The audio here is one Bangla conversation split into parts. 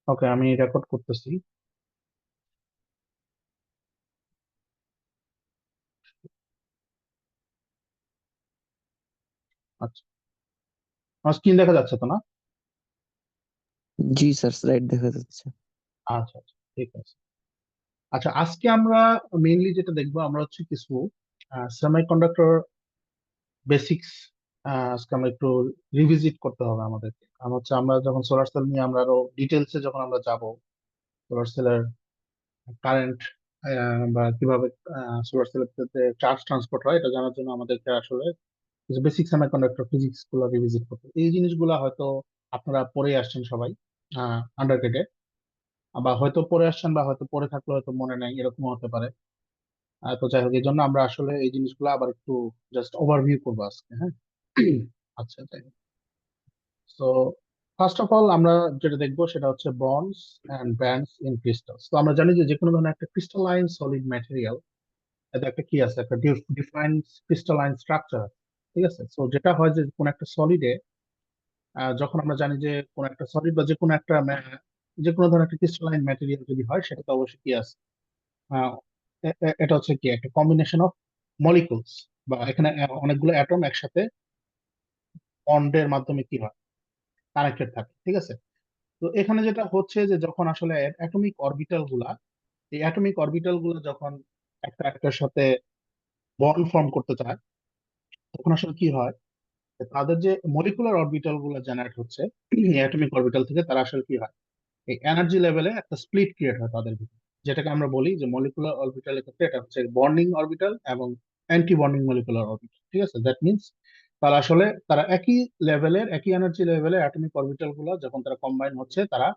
ওকে, আমি রেকর্ড করতেছি। আচ্ছা, আমার স্ক্রিন দেখা যাচ্ছে তো না? জি স্যার, স্লাইড দেখা যাচ্ছে। আচ্ছা আচ্ছা, ঠিক আছে। আচ্ছা, আজকে আমরা মেইনলি যেটা দেখবো আমরা হচ্ছে কিছু সেমিকন্ডাক্টর বেসিক্স আজকে আমরা একটু রিভিজিট করতে হবে আমাদেরকে। কারণ হচ্ছে আমরা যখন সোলার সেল নিয়ে আমরা আরো ডিটেলসে যখন আমরা যাব, সোলার সেলের কারেন্ট বা কিভাবে সোলার সেলের চার্জ ট্রান্সপোর্ট হয় এটা জানার জন্য আমাদেরকে আসলে কিছু বেসিক সেমিকন্ডাক্টর ফিজিক্স গুলো রিভিজিট করতে হবে। এই জিনিসগুলো হয়তো আপনারা পড়ে আসছেন সবাই আন্ডারগ্রেডে, বা হয়তো পড়ে আসছেন বা হয়তো পড়ে থাকলে হয়তো মনে নাই, এরকমও হতে পারে। তো যাই হোক, এই জন্য আমরা আসলে এই জিনিসগুলো আবার একটু জাস্ট ওভারভিউ করবো আজকে, হ্যাঁ। আচ্ছা, যাই হোক। তো ফার্স্ট অফ অল আমরা যেটা দেখবো সেটা হচ্ছে bonds and bands in crystals. তো আমরা জানি যে যে কোনো ধরনের একটা ক্রিস্টালাইন সলিড ম্যাটেরিয়াল, এটা একটা কি আছে, একটা ডিফাইন্ড ক্রিস্টালাইন স্ট্রাকচার। ঠিক আছে, তো যেটা হয় যে কোন একটা সলিডে, যখন আমরা জানি যে কোন একটা সলিড বা যে কোনো ধরনের একটা ক্রিস্টালাইন ম্যাটেরিয়াল যদি হয়, সেটা তো অবশ্যই কি আছে, আহ, এটা হচ্ছে কি একটা কম্বিনেশন অফ মলিকুলস, বা এখানে অনেকগুলো অ্যাটম একসাথে বন্ডের মাধ্যমে কি হয়, কানেক্টেড থাকে। ঠিক আছে, তো এখানে যেটা হচ্ছে যে যখন আসলে অ্যাটমিক অরবিটাল গুলা, এই অ্যাটমিক অরবিটাল গুলো যখন একটা একটার সাথে বন্ড ফর্ম করতে চায়, তখন আসলে কি হয়, যে তাদের যে মলিকুলার অরবিটাল গুলো জেনারেট হচ্ছে অ্যাটমিক অরবিটাল থেকে, তারা আসলে কি হয়, এই এনার্জি লেভেলে একটা স্প্লিট ক্রিয়েট হয় তাদের ভিতরে, যেটাকে আমরা বলি যে মলিকুলার অরবিটালের ক্ষেত্রে এটা হচ্ছে বন্ডিং অরবিটাল এবং অ্যান্টি বন্ডিং মলিকুলার অরবিটাল। ঠিক আছে, দ্যাট মিনস তারা একই লেভেলের, একই এনার্জি লেভেলের অ্যাটমিক অরবিটাল গুলো যখন তারা কম্বাইন হচ্ছে, তারা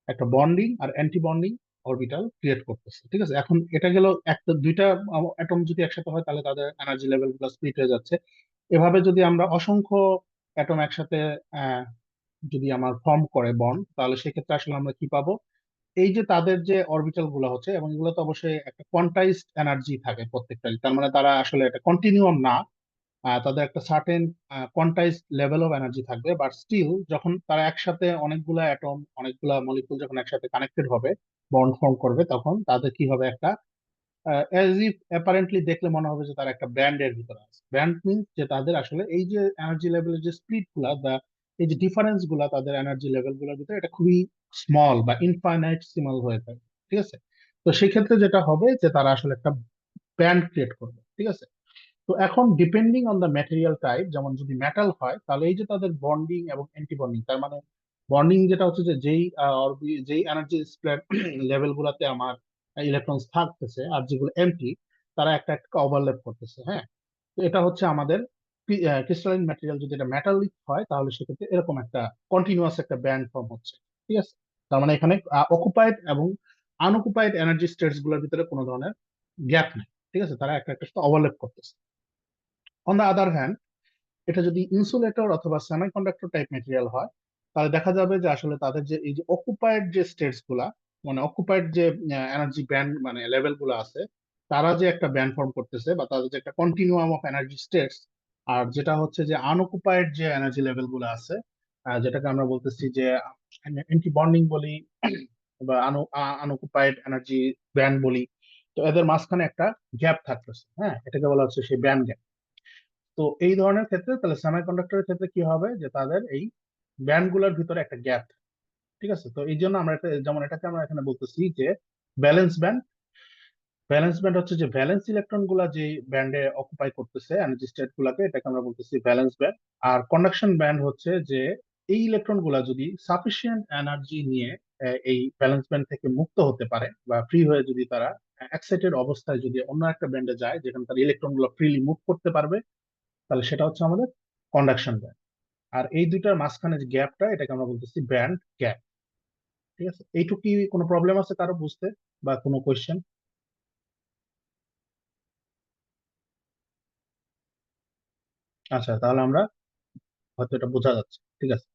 একটা বন্ডিং আর অ্যান্টি বন্ডিং অরবিটাল ক্রিয়েট করতেছে। ঠিক আছে, এখন এটা গেল একটা দুইটা অ্যাটম যদি একসাথে হয় তাহলে তাদের এনার্জি লেভেল গুলো স্প্লিট হয়ে যাচ্ছে। এভাবে যদি আমরা অসংখ্য অ্যাটম একসাথে আহ, যদি আমার ফর্ম করে বন্ড, তাহলে সেক্ষেত্রে আসলে আমরা কি পাবো, এই যে তাদের যে অরবিটাল গুলো হচ্ছে, এবং এগুলো তো অবশ্যই একটা কোয়ান্টাইজড এনার্জি থাকে প্রত্যেকটাই, তার মানে তারা আসলে একটা কন্টিনিউয়াম না। তাদের একটা certain quantise level of energy থাকবে, বাট স্টিল যখন তারা একসাথে অনেকগুলা অ্যাটম, অনেকগুলা মলিকুল যখন একসাথে কানেক্টেড হবে, বন্ড ফর্ম করবে, তখন তাদের কি হবে, একটা অ্যাজ ইফ অ্যাপারেন্টলি দেখলে মনে হবে যে তারা একটা ব্যান্ডের ভিতরে আছে। ব্যান্ড মিনস যে তাদের আসলে এই যে এনার্জি লেভেলের যে স্প্লিট গুলা বা এই যে ডিফারেন্স গুলা তাদের এনার্জি লেভেল গুলোর ভিতরে, এটা খুবই স্মল বা ইনফাইনাইট সিমাল হয়ে থাকে। ঠিক আছে, তো সেই ক্ষেত্রে যেটা হবে যে তারা আসলে একটা ব্যান্ড ক্রিয়েট করবে। ঠিক আছে, তো এখন depending on the material type, যেমন যদি মেটাল হয় তাহলে এই যে তাদের বন্ডিং এবং অ্যান্টি বন্ডিং, তার মানে বন্ডিং যেটা হচ্ছে যে যেই এনার্জি লেভেল গুলাতে আমার ইলেকট্রনস থাকতেছে, আর যেগুলো এমটি, তারা একটা একটা ওভারল্যাপ করতেছে, হ্যাঁ। তো এটা হচ্ছে আমাদের ক্রিস্টালাইন ম্যাটেরিয়াল। যদি এটা মেটালিক হয় তাহলে সেক্ষেত্রে এরকম একটা কন্টিনিউয়াস একটা ব্যান্ড ফর্ম হচ্ছে। ঠিক আছে, তার মানে এখানে অকুপাইড এবং আনঅকুপাইড এনার্জি স্টেটস গুলোর ভিতরে কোনো ধরনের গ্যাপ নেই। ঠিক আছে, তারা একটা একটা সাথে ওভারল্যাপ করতেছে। অন দ্য আদার হ্যান্ড, এটা যদি ইনসুলেটর অথবা সেমিকন্ডাক্টর টাইপ মেটেরিয়াল হয়, তাহলে দেখা যাবে যে আসলে তাদের যে এই যে অকুপাইড যে স্টেটস গুলা, মানে অকুপাইড যে এনার্জি ব্যান্ড মানে লেভেল গুলো আছে, তারা যে একটা ব্যান্ড ফর্ম করতেছে, বা তাদের যে একটা কন্টিনিউয়াম অফ এনার্জি স্টেটস, আর যেটা হচ্ছে যে আনঅকুপাইড যে এনার্জি লেভেল গুলো আছে, যেটাকে আমরা বলতেছি যে অ্যান্টি বন্ডিং বলি বা আনঅকুপাইড এনার্জি ব্যান্ড বলি, তো এদের মাঝখানে একটা গ্যাপ থাকতেছে, হ্যাঁ, এটাকে বলা হচ্ছে সেই ব্যান্ড গ্যাপ। তো এই ধরনের ক্ষেত্রে তাহলে সেমিকন্ডাক্টরের ক্ষেত্রে কি হবে, যে তাদের এই ব্যান্ড গুলোর ভিতরে একটা গ্যাপ। ঠিক আছে, তো এই জন্য আমরা যেমন এটাকে আমরা এখানে বলতেছি যে ব্যালেন্স ব্যান্ড। ব্যালেন্স ব্যান্ড হচ্ছে যে ভ্যালেন্স ইলেকট্রন গুলা যে ব্যান্ডে অকুপাই করতেছে এনার্জি স্টেট গুলাকে, এটাকে আমরা বলতেছি ব্যালেন্স ব্যান্ড। আর কন্ডাকশন ব্যান্ড হচ্ছে যে এই ইলেকট্রন গুলা যদি সাফিসিয়েন্ট এনার্জি নিয়ে এই ব্যালেন্স ব্যান্ড থেকে মুক্ত হতে পারে, বা ফ্রি হয়ে যদি তারা এক্সাইটেড অবস্থায় যদি অন্য একটা ব্যান্ডে যায় যেখানে তার ইলেকট্রন গুলো ফ্রিলি মুভ করতে পারবে, তাহলে সেটা হচ্ছে আমাদের কন্ডাকশন ব্যান্ড। আর এই দুইটার মাঝখানে যে গ্যাপটা, এটাকে আমরা বলতেছি ব্যান্ড গ্যাপ। ঠিক আছে, এইটুকু কি কোনো প্রবলেম আছে কারো বুঝতে, বা কোনো কোয়েশ্চেন? আচ্ছা, তাহলে আমরা হয়তো এটা বোঝা যাচ্ছে। ঠিক আছে,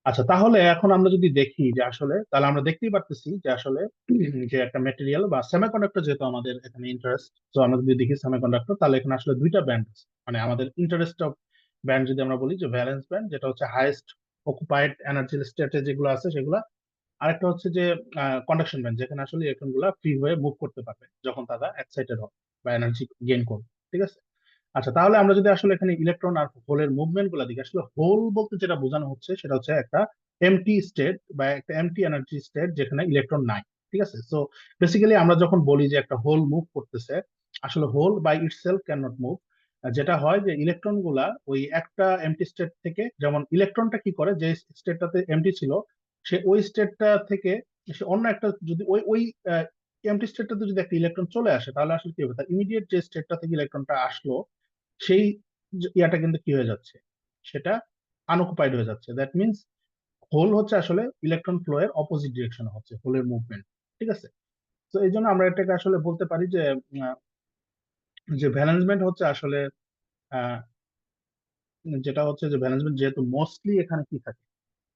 আচ্ছা, তাহলে এখন আমরা যদি দেখি যে আসলে, তাহলে আমরা দেখতেই পারতেছি যে আসলে যে একটা মেটেরিয়াল বা সেমিকন্ডাক্টর, যেহেতু আমাদের এখানে ইন্টারেস্ট, তো আমরা যদি দেখি সেমিকন্ডাক্টর, তাহলে এখানে আসলে দুইটা ব্যান্ড আছে। মানে আমাদের ইন্টারেস্ট অফ ব্যান্ড যদি আমরা বলি, যে ভ্যালেন্স ব্যান্ড যেটা হচ্ছে হাইয়েস্ট অকুপাইড এনার্জি স্টেটে যেগুলো আছে সেগুলো, আরেকটা হচ্ছে যে কন্ডাকশন ব্যান্ড, যেখানে আসলে ইলেকট্রন গুলা ফ্রি হয়ে মুভ করতে পারবে যখন তারা এক্সাইটেড হবে বা এনার্জি গেইন করবে। ঠিক আছে। আচ্ছা, তাহলে আমরা যদি আসলে এখানে ইলেকট্রন আর হোলের মুভমেন্ট গুলা দেখি, আসলে হোল বলতে যেটা বোঝানো হচ্ছে সেটা হচ্ছে একটা এমটি স্টেট বা একটা এমটি এনার্জি স্টেট যেখানে ইলেকট্রন নাই। ঠিক আছে। সো বেসিক্যালি আমরা যখন বলি যে একটা হোল মুভ করতেছে, আসলে hole by itself can not move. যেটা হয় যে ইলেকট্রন গুলা ওই একটা এমটি স্টেট থেকে, যেমন ইলেকট্রনটা কি করে, যে স্টেটটাতে এমটি ছিল সে ওই স্টেটটা থেকে সে অন্য একটা, যদি ওই ওই এমটি স্টেটটাতে যদি একটা ইলেকট্রন চলে আসে, তাহলে আসলে কি হবে, তার ইমিডিয়েট যে স্টেটটা থেকে ইলেকট্রনটা আসলো সেই ইয়াটা কিন্তু কি হয়ে যাচ্ছে, সেটা আনঅকুপাইড হয়ে যাচ্ছে। দ্যাট মিনস হোল হচ্ছে আসলে ইলেকট্রন ফ্লো এর অপোজিট ডিরেকশনে হচ্ছে হোলের মুভমেন্ট। ঠিক আছে। তো এই জন্য আমরা এটাকে আসলে বলতে পারি যে আহ, যে ভ্যালেন্সমেন্ট হচ্ছে আসলে আহ, যেটা হচ্ছে যে ভ্যালেন্সমেন্ট যেহেতু মোস্টলি এখানে কি থাকে,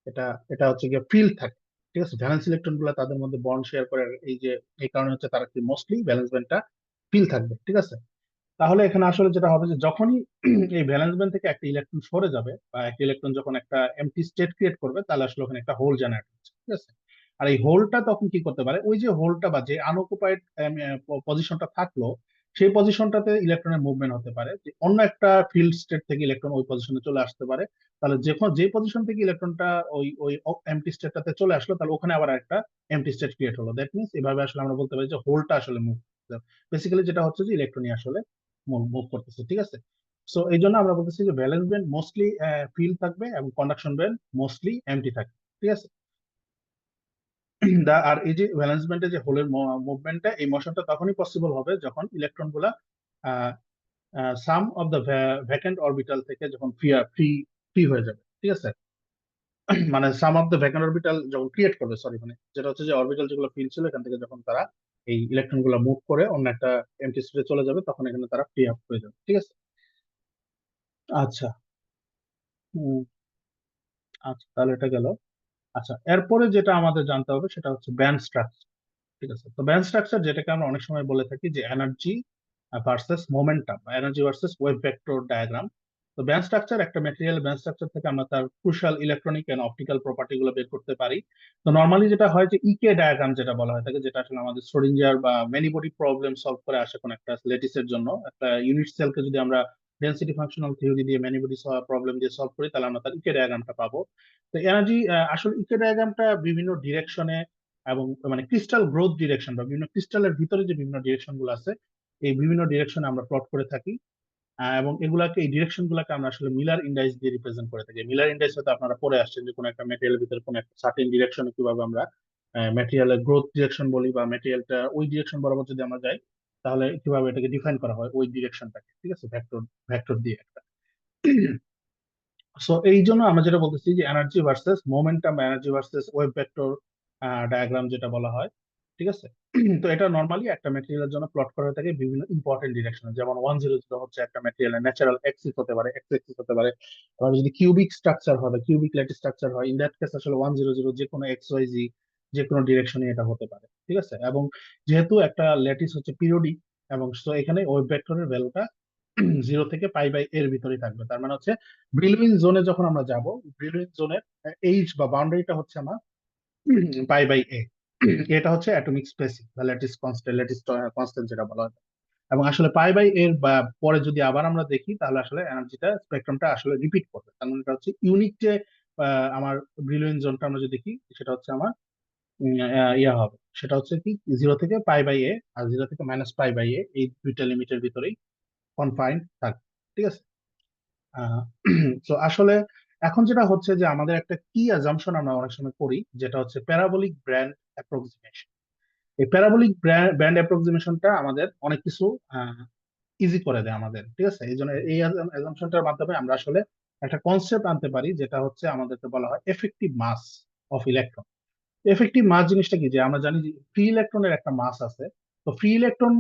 এটা এটা হচ্ছে গিয়ে ফিল্ড থাকে। ঠিক আছে। ভ্যালেন্স ইলেকট্রন গুলো তাদের মধ্যে বন্ড শেয়ার করে, এই যে এই কারণে হচ্ছে তারা কি মোস্টলি ভ্যালেন্সমেন্টটা ফিল থাকবে। ঠিক আছে। তাহলে এখানে আসলে যেটা হবে যে যখনই এই ভ্যালেন্স ব্যান্ড থেকে একটা ইলেকট্রন সরে যাবে বা একটা ইলেকট্রন যখন একটা এমটি স্টেট ক্রিয়েট করবে, তাহলে আসলে ওখানে একটা হোল জেনারেট হচ্ছে। ঠিক আছে। আর এই হোলটা তখন কি করতে পারে, ওই যে হোলটা বা যে আনঅকুপাইড পজিশনটা থাকলো, সেই পজিশনটাতে ইলেকট্রনের মুভমেন্ট হতে পারে, যে অন্য একটা ফিল্ড স্টেট থেকে ইলেকট্রন ওই পজিশনে চলে আসতে পারে। তাহলে যখন যে পজিশন থেকে ইলেকট্রনটা ওই ওই এমটি স্টেটটাতে চলে আসলো, তাহলে ওখানে আবার একটা এমটি স্টেট ক্রিয়েট হলো। দ্যাট মিনস এভাবে আসলে আমরা বলতে পারি যে হোলটা আসলে মুভ, বেসিক্যালি যেটা হচ্ছে যে ইলেকট্রনই আসলে মুভ করতেছে। ঠিক আছে। সো এই জন্য আমরা বলতেছি যে ভ্যালেন্স ব্যান্ড মোস্টলি ফিল থাকবে এবং কন্ডাকশন ব্যান্ড মোস্টলি এমটি থাকবে। ঠিক আছে। আর এই যে ভ্যালেন্স ব্যান্ডে যে হোলের মুভমেন্টটা, এই মোশনটা তখনই পসিবল হবে যখন ইলেকট্রন গুলা সাম অফ দ্য ভ্যাকেন্ট অরবিটাল থেকে যখন ফ্রি ফ্রি ফ্রি হয়ে যাবে। ঠিক আছে। মানে সাম অফ দ্য ভ্যাকেন্ট অরবিটাল যখন ক্রিয়েট করবে, সরি, মানে যেটা হচ্ছে যে অরবিটাল যেগুলো ফিল ছিল এখান থেকে যখন তারা এই ইলেকট্রন গুলা মুভ করে অন্য একটা এমটি স্টেটে চলে যাবে, তখন এখানে তারা ফ্রি আপ হয়ে যাবে। ঠিক আছে। আচ্ছা। হুম, আচ্ছা, তাহলে এটা গেল। আচ্ছা, এরপরে যেটা আমাদের জানতে হবে সেটা হচ্ছে ব্যান্ড স্ট্রাকচার। ঠিক আছে। তো ব্যান্ড স্ট্রাকচার যেটাকে আমরা অনেক সময় বলে থাকি যে energy versus momentum, energy versus wave vector diagram. তো ব্যান্ড স্ট্রাকচার, একটা ম্যাটেরিয়াল ব্যান্ড স্ট্রাকচার থেকে আমরা তার crucial electronic and optical property গুলো বের করতে পারি। তো নর্মালি যেটা হয় যে ইকে ডায়াগ্রাম যেটা বলা হয় থাকে, যেটা আসলে আমাদের শ্রোডিঞ্জার বা মেনি বডি প্রবলেম সলভ করে আসে কোন একটা ল্যাটিসের জন্য, একটা ইউনিট সেলকে যদি আমরা ডেনসিটি ফাংশনাল থিওরি দিয়ে মেনি বডি প্রবলেম দিয়ে সলভ করি, তাহলে আমরা তার ইকে ডায়াগ্রামটা পাবো। তো এনার্জি, আসলে ইকে ডায়াগ্রামটা বিভিন্ন ডিরেকশনে এবং মানে ক্রিস্টাল গ্রোথ ডিরেকশন বা বিভিন্ন ক্রিস্টালের ভিতরে যে বিভিন্ন ডিরেকশন গুলো আছে, এই বিভিন্ন ডিরেকশনে আমরা প্লট করে থাকি। এবং এগুলাকে, এই ডিরেকশন গুলাকে আমরা আসলে মিলার ইন্ডাইস দিয়ে রিপ্রেজেন্ট করে থাকি। মিলার ইন্ডাইস হয়তো আপনারা পড়ে আসছেন যে কোনো একটা ম্যাটেরিয়ালের ভিতরে কোনো একটা সার্টেন ডিরেকশনে কিভাবে আমরা ম্যাটেরিয়ালের গ্রোথ ডিরেকশন বলি, বা ম্যাটেরিয়ালটা ওই ডিরেকশন বরাবর যদি আমরা যাই, তাহলে কিভাবে এটাকে ডিফাইন করা হয় ওই ডিরেকশনটাকে। ঠিক আছে। ভেক্টর ভেক্টর দিয়ে একটা। সো এই জন্য আমরা যেটা বলতেছি যে energy versus momentum, energy versus wave vector diagram যেটা বলা হয়। ঠিক আছে। তো এটা নর্মালি একটা ম্যাটেরিয়ালের জন্য প্লট করা হয়ে থাকে বিভিন্ন ইম্পর্টেন্ট ডিরেকশনে, যেমন 100 হচ্ছে একটা ম্যাটেরিয়ালের ন্যাচারাল এক্সিস হতে পারে, এক্স এক্সিস হতে পারে। আবার যদি কিউবিক স্ট্রাকচার হবে, কিউবিক ল্যাটিস স্ট্রাকচার হয়, ইন দ্যাট কেস আসলে 100 যে কোনো এক্স ওয়াই জি যে কোনো ডিরেকশনে এটা হতে পারে। ঠিক আছে। এবং যেহেতু একটা ল্যাটিস হচ্ছে পিরিয়ডিক, এবং so এখানে ওয়েভ ভেক্টরের ভ্যালুটা 0 থেকে পাই বাই এর ভিতরেই থাকবে। তার মানে হচ্ছে ব্রিলুইন জোনে যখন আমরা যাব, ব্রিলুইন জোনের এইচ বা বাউন্ডারিটা হচ্ছে আমার পাই বাই এ। এটা হচ্ছে অ্যাটমিক স্পেসিং বা ল্যাটিস কনস্ট্যান্ট, ল্যাটিস কনস্ট্যান্ট যেটা বলা হয়। এবং আসলে পাই বাই এর বা পরে যদি আবার আমরা দেখি, তাহলে আসলে এনার্জিটা স্পেকট্রামটা আসলে রিপিট করবে। তার মানে এটা হচ্ছে ইউনিক যে আমার ব্রিলুইন জোনটা আমরা যদি দেখি, সেটা হচ্ছে আমার ইয়া হবে, সেটা হচ্ছে কি 0 থেকে pi by A R 0 থেকে-পাই by এ, এই দুইটা লিমিটের ভিতরেই কনফাইন্ড থাকবে। ঠিক আছে। তো আসলে এখন যেটা হচ্ছে যে আমাদের একটা কি অ্যাজাম্পশন আমরা অনেক সময় করি, যেটা হচ্ছে প্যারাবোলিক ব্র্যান্ড অ্যাপ্রক্সিমেশন। এই প্যারাবোলিক ব্র্যান্ড অ্যাপ্রক্সিমেশনটা আমাদের অনেক কিছু ইজি করে দেয় আমাদের। ঠিক আছে। এই জন্য এই অ্যাজাম্পশনটার মাধ্যমে আমরা আসলে একটা কনসেপ্ট আনতে পারি, যেটা হচ্ছে আমাদেরকে বলা হয় effective mass of electron. Effective mass জিনিসটা কি, যে আমরা জানি যে ফ্রি ইলেকট্রনের একটা মাস আছে। তো ফ্রি ইলেকট্রন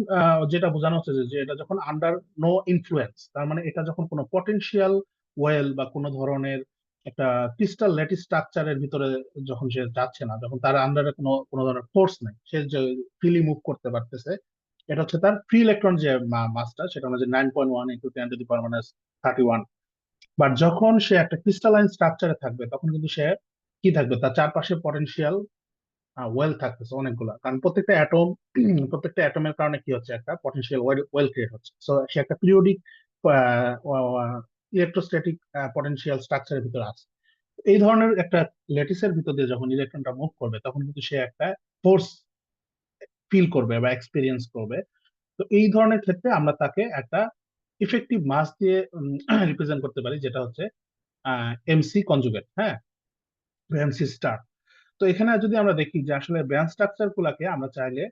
যেটা বোঝানো হচ্ছে যে এটা যখন আন্ডার নো ইনফ্লুয়েন্স, তার মানে এটা যখন কোনো পটেনশিয়াল ওয়েল বা কোনো ধরনের একটা ক্রিস্টাল ল্যাটিস স্ট্রাকচারের ভিতরে যখন সে যাচ্ছে না, যখন তার আন্ডারে কোনো কোনো ধরনের ফোর্স নেই, সে যে ফ্রিলি মুভ করতে পারতেছে, এটা হচ্ছে তার ফ্রি ইলেকট্রন যে মাসটা, সেটা হচ্ছে 9.1 × 10⁻31। বাট যখন সে একটা ক্রিস্টালাইন স্ট্রাকচারে থাকবে, তখন কিন্তু সে কি থাকবে, তার চারপাশে পটেনশিয়াল ওয়েল থাকতেছে অনেকগুলা, কারণ প্রত্যেকটা অ্যাটম প্রত্যেকটা অ্যাটমের কারণে কি হচ্ছে, একটা পটেনশিয়াল ওয়েল ক্রিয়েট হচ্ছে। সো সে একটা পিরিয়ডিক ইলেকট্রোস্ট্যাটিক পটেনশিয়াল স্ট্রাকচারের ভিতরে আছে। এই ধরনের একটা ল্যাটিসের ভিতর দিয়ে যখন ইলেকট্রনটা মুভ করবে, তখন কিন্তু সে একটা ফোর্স ফিল করবে বা এক্সপিরিয়েন্স করবে। তো এই ধরনের ক্ষেত্রে আমরা তাকে একটা ইফেক্টিভ মাস দিয়ে রিপ্রেজেন্ট করতে পারি, যেটা হচ্ছে এমসি কনজুগেট, হ্যাঁ, এমসি স্টার। তো এখানে যদি আমরা দেখি যে আসলে ব্যান্ড স্ট্রাকচার গুলাকে আমরা চাইলে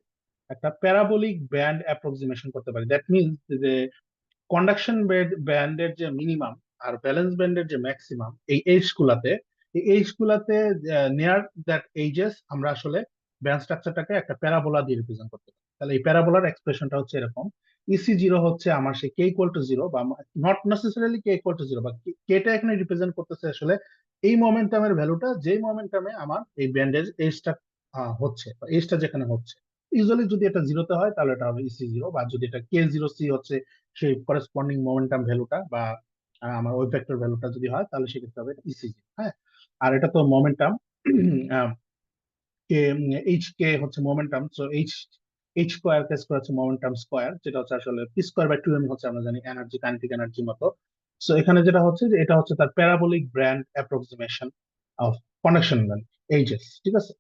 একটা প্যারাবোলিক ব্যান্ড অ্যাপ্রক্সিমেশন করতে পারি। দ্যাট মিনস যে কন্ডাকশন ব্যান্ডের যে মিনিমাম আর ভ্যালেন্স ব্যান্ডের যে ম্যাক্সিমাম, এই এইজ গুলাতে নিয়ার দ্যাট এইজেস আমরা আসলে ব্যান্ড স্ট্রাকচারটাকে একটা প্যারাবোলা দিয়ে রিপ্রেজেন্ট করতে পারি। তাহলে এই প্যারাবোলার এক্সপ্রেশনটা হচ্ছে এরকম: ইসি জিরো হচ্ছে আমার সেই কে ইকুয়াল টু জিরো, বা not necessarily K equal to zero, বা কেটা এখানে রিপ্রেজেন্ট করতেছে আসলে এই মোমেন্টামের ভ্যালুটা, যেই মোমেন্টামে আমার এই ব্যান্ডেজ এইজটা হচ্ছে, বা এইজটা যেখানে হচ্ছে। ইউজুয়ালি যদি এটা জিরোতে হয় তাহলে এটা হবে ইসি জিরো, বা যদি এটা কে জিরো সি হচ্ছে সেই করেসপন্ডিং মোমেন্টাম ভ্যালুটা, বা আমার ওয়েভ ভেক্টর ভ্যালুটা যদি হয়, তাহলে সেক্ষেত্রে হবে ইসিজি, হ্যাঁ। আর এটা তো মোমেন্টাম, কে এইচ কে হচ্ছে momentum, so h h square k square হচ্ছে মোমেন্টাম স্কোয়ার, যেটা হচ্ছে আসলে p square by two m হচ্ছে আমরা জানি এনার্জি, কাইনেটিক এনার্জি মতো। সো এখানে যেটা হচ্ছে যে এটা হচ্ছে তার parabolic band approximation of conduction edges, ঠিক আছে।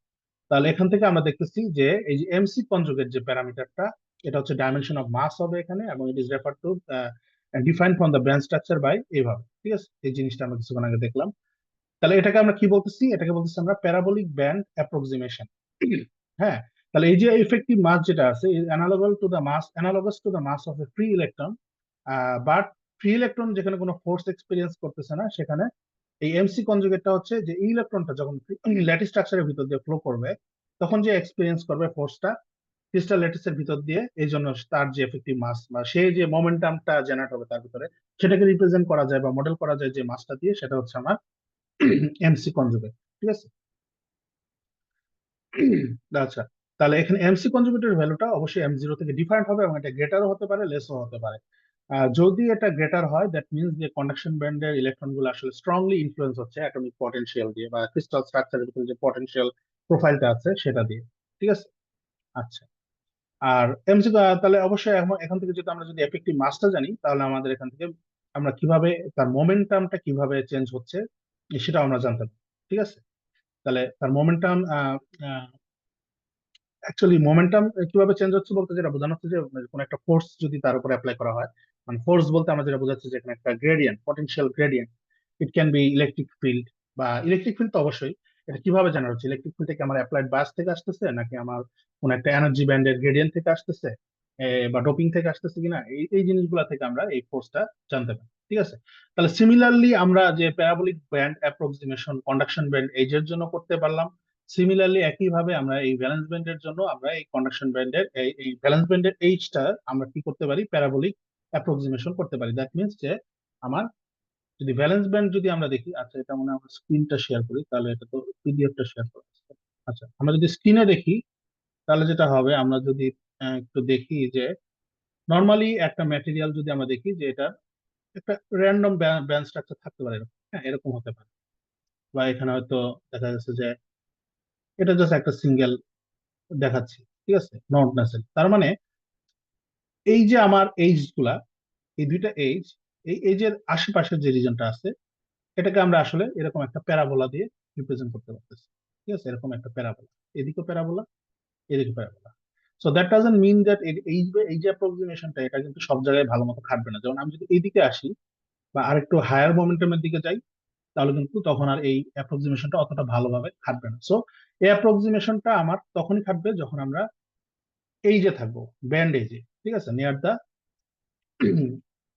তাহলে এখান থেকে আমরা দেখতেছি যে এই যে এমসি কনজুগেট যে প্যারামিটারটা, এটা হচ্ছে ডাইমেনশন অফ মাস হবে এখানে, এবং it is refer to define from the band structure by এইভাবে, ঠিক আছে। এই জিনিসটা আমরা কিছুক্ষণ আগে দেখলাম। তাহলে এটাকে আমরা কি বলতেছি? এটাকে বলতেছি আমরা প্যারাবোলিক ব্যান্ড অ্যাপ্রক্সিমেশন, হ্যাঁ। তাহলে এই যে ইফেক্টিভ মাস যেটা আছে, analogous to the mass of a free electron, but free electron যেখানে কোনো ফোর্স এক্সপিরিয়েন্স করতেছে না, সেখানে এই এমসি কনজুগেটটা হচ্ছে যে এই ইলেকট্রনটা যখন ল্যাটিস স্ট্রাকচারের ভিতর দিয়ে ফ্লো করবে, তখন যে এক্সপিরিয়েন্স করবে ফোর্সটা ক্রিস্টাল ল্যাটিসের ভিতর দিয়ে, এই জন্য তার যে এফেক্টিভ মাস বা সেই যে মোমেন্টামটা জেনারেট হবে তার ভিতরে, সেটাকে রিপ্রেজেন্ট করা যায় বা মডেল করা যায় যে মাসটা দিয়ে, সেটা হচ্ছে আমার এমসি কনজুগেট, ঠিক আছে। আচ্ছা, তাহলে এখানে এমসি কনজুগেটের ভ্যালুটা অবশ্যই এম জিরো থেকে ডিফারেন্ট হবে, এবং এটা গ্রেটারও হতে পারে, লেসও হতে পারে। যদি এটা গ্রেটার হয়, দ্যাট মিনস যে কন্ডাকশন ব্যান্ডের ইলেকট্রন গুলো আসলে স্ট্রংলি ইনফ্লুয়েন্স হচ্ছে অ্যাটমিক পটেনশিয়াল দিয়ে, বা ক্রিস্টাল স্ট্রাকচারের ভিতরে যে পটেনশিয়াল প্রোফাইলটা আছে সেটা দিয়ে, ঠিক আছে। আচ্ছা, আর এমসি, তাহলে অবশ্যই এখান থেকে যদি আমরা যদি এফেক্টিভ মাসটা জানি, তাহলে আমাদের এখান থেকে আমরা কিভাবে তার মোমেন্টামটা কিভাবে চেঞ্জ হচ্ছে সেটাও আমরা জানতে পারি, ঠিক আছে। তাহলে তার মোমেন্টাম, অ্যাকচুয়ালি মোমেন্টাম কিভাবে চেঞ্জ হচ্ছে বলতে যেটা বোঝানো হচ্ছে যে কোন একটা ফোর্স যদি তার উপরে অ্যাপ্লাই করা হয়, মানে ফোর্স বলতে আমরা যেটা বোঝাচ্ছি যে এখানে একটা gradient, potential gradient. It can B electric field, বা ইলেকট্রিক ফিল্ড তো অবশ্যই। এটা কিভাবে জানা হচ্ছে ইলেকট্রিক ফিল্ড থেকে আমার অ্যাপ্লাইড বাস থেকে আসতেছে, নাকি আমার কোন একটা এনার্জি ব্যান্ডের গ্রেডিয়েন্ট থেকে আসতেছে, বা ডোপিং থেকে আসতেছে কিনা, এই এই জিনিসগুলা থেকে আমরা এই ফোর্সটা জানতে পারি, ঠিক আছে। তাহলে সিমিলারলি আমরা যে parabolic band approximation conduction band এইজের জন্য করতে পারলাম, সিমিলারলি একইভাবে আমরা এই ভ্যালেন্স ব্যান্ডের জন্য আমরা এই কন্ডাকশন ব্যান্ডের এই ভ্যালেন্স ব্যান্ডের এইচটা আমরা কি করতে পারি, প্যারাবোলিক অ্যাপ্রক্সিমেশন করতে পারি। দ্যাট মিনস যে আমার যদি ভ্যালেন্স ব্যান্ড যদি আমরা দেখি, আচ্ছা এটা মনে হয় আমরা স্ক্রিনটা শেয়ার করি, তাহলে এটা তো পিডিএফটা শেয়ার করা আছে। আচ্ছা, আমরা যদি স্ক্রিনে দেখি, তাহলে যেটা হবে, আমরা যদি একটু দেখি যে নর্মালি একটা ম্যাটেরিয়াল যদি আমরা দেখি যে এটা একটা র্যান্ডম ব্যান্ড স্ট্রাকচার থাকতে পারে, এরকম, হ্যাঁ, এরকম হতে পারে। বা এখানে হয়তো দেখা যাচ্ছে যে এটা জাস্ট একটা সিঙ্গেল দেখাচ্ছি, ঠিক আছে, নট নেসেসারি। তার মানে এই যে আমার এইজ গুলা, এই দুইটা এইজ, এই এইজের আশেপাশের যে রিজনটা আছে, এটাকে আমরা আসলে এরকম একটা প্যারাবোলা দিয়ে রিপ্রেজেন্ট করতে পারতেছি, ঠিক আছে, এরকম একটা প্যারাবোলা, এদিকে প্যারাবোলা, এদিকে parabola. So that doesn't mean that এই এই যে অ্যাপ্রক্সিমেশনটা, এটা কিন্তু সব জায়গায় ভালো মতো খাটবে না। যেমন আমি যদি এইদিকে আসি বা আরেকটু হায়ার মোমেন্টামের দিকে যাই, তাহলে কিন্তু তখন আর এই অ্যাপ্রক্সিমেশনটা অতটা ভালোভাবে খাটবে না। সো এই অ্যাপ্রক্সিমেশনটা আমার তখনই খাটবে যখন আমরা এই যে থাকবো, ব্যান্ড এজে, ঠিক আছে, নিয়ার দা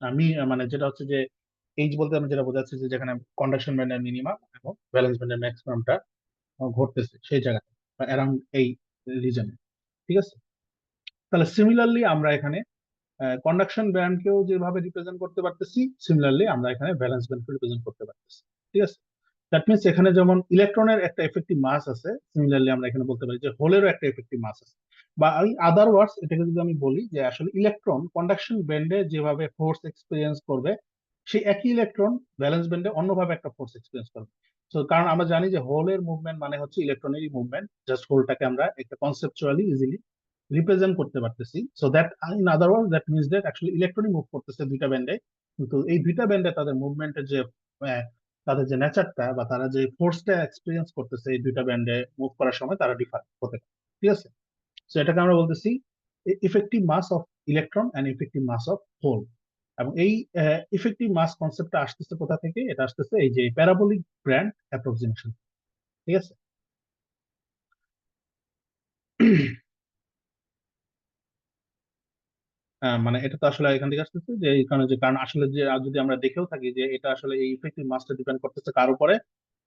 আমি মানে যেটা হচ্ছে যে এইজ বলতে আমি যেটা বোঝাচ্ছি যে যেখানে কন্ডাকশন ব্যান্ডের মিনিমাম এবং ভ্যালেন্স ব্যান্ডের ম্যাক্সিমামটা ঘটতেছে সেই জায়গাটা, বা অ্যারাউন্ড এই রিজনে, ঠিক আছে। তাহলে সিমিলারলি আমরা এখানে কন্ডাকশন ব্যান্ডকেও যেভাবে রিপ্রেজেন্ট করতে পারতেছি, সিমিলারলি আমরা এখানে ভ্যালেন্স ব্যান্ডকে রিপ্রেজেন্ট করতে পারতেছি, ঠিক আছে। দ্যাট মিনস এখানে যেমন ইলেকট্রনের একটা এফেক্টিভ মাস আছে, সিমিলারলি আমরা এখানে বলতে পারি যে হোলেরও একটা এফেক্টিভ মাস আছে। বা এই আদার ওয়ার্ডস, এটাকে যদি আমি বলি যে আসলে ইলেকট্রন কন্ডাকশন ব্যান্ডে যেভাবে ফোর্স এক্সপিরিয়েন্স করবে, সেই একই ইলেকট্রন ভ্যালেন্স ব্যান্ডে অন্যভাবে একটা ফোর্স এক্সপিরিয়েন্স করবে। তো কারণ আমরা জানি যে হোলের মুভমেন্ট মানে হচ্ছে ইলেকট্রনেরই মুভমেন্ট, জাস্ট হোলটাকে আমরা একটা কনসেপচুয়ালি ইজিলি রিপ্রেজেন্ট করতে পারতেছি। So that in other word that means that actually ইলেকট্রনই মুভ করতেছে দুইটা ব্যান্ডে, কিন্তু এই দুইটা ব্যান্ডে তাদের মুভমেন্টের যে আহ, তাদের যে নেচারটা বা তারা যে ফোর্সটা এক্সপিরিয়েন্স করতেছে এই দুইটা ব্যান্ডে মুভ করার সময় তারা ডিফার হতে পারে। ঠিক আছে, তো এটাকে আমরা বলতেছি effective mass of electron and effective mass of hole. এবং এই ইফেক্টিভ মাস কনসেপ্টটা আসতেছে কোথা থেকে? এটা আসতেছে এই যে প্যারাবোলিক ব্র্যান্ড অ্যাপ্রক্সিমেশন। ঠিক আছে। মানে এটা তো আসলে এখান থেকে আসতেছে যে এই কারণে, যে কারণ আসলে যে যদি আমরা দেখেও থাকি যে এটা আসলে এই ইফেক্টিভ মাসটা ডিপেন্ড করতেছে কার উপরে?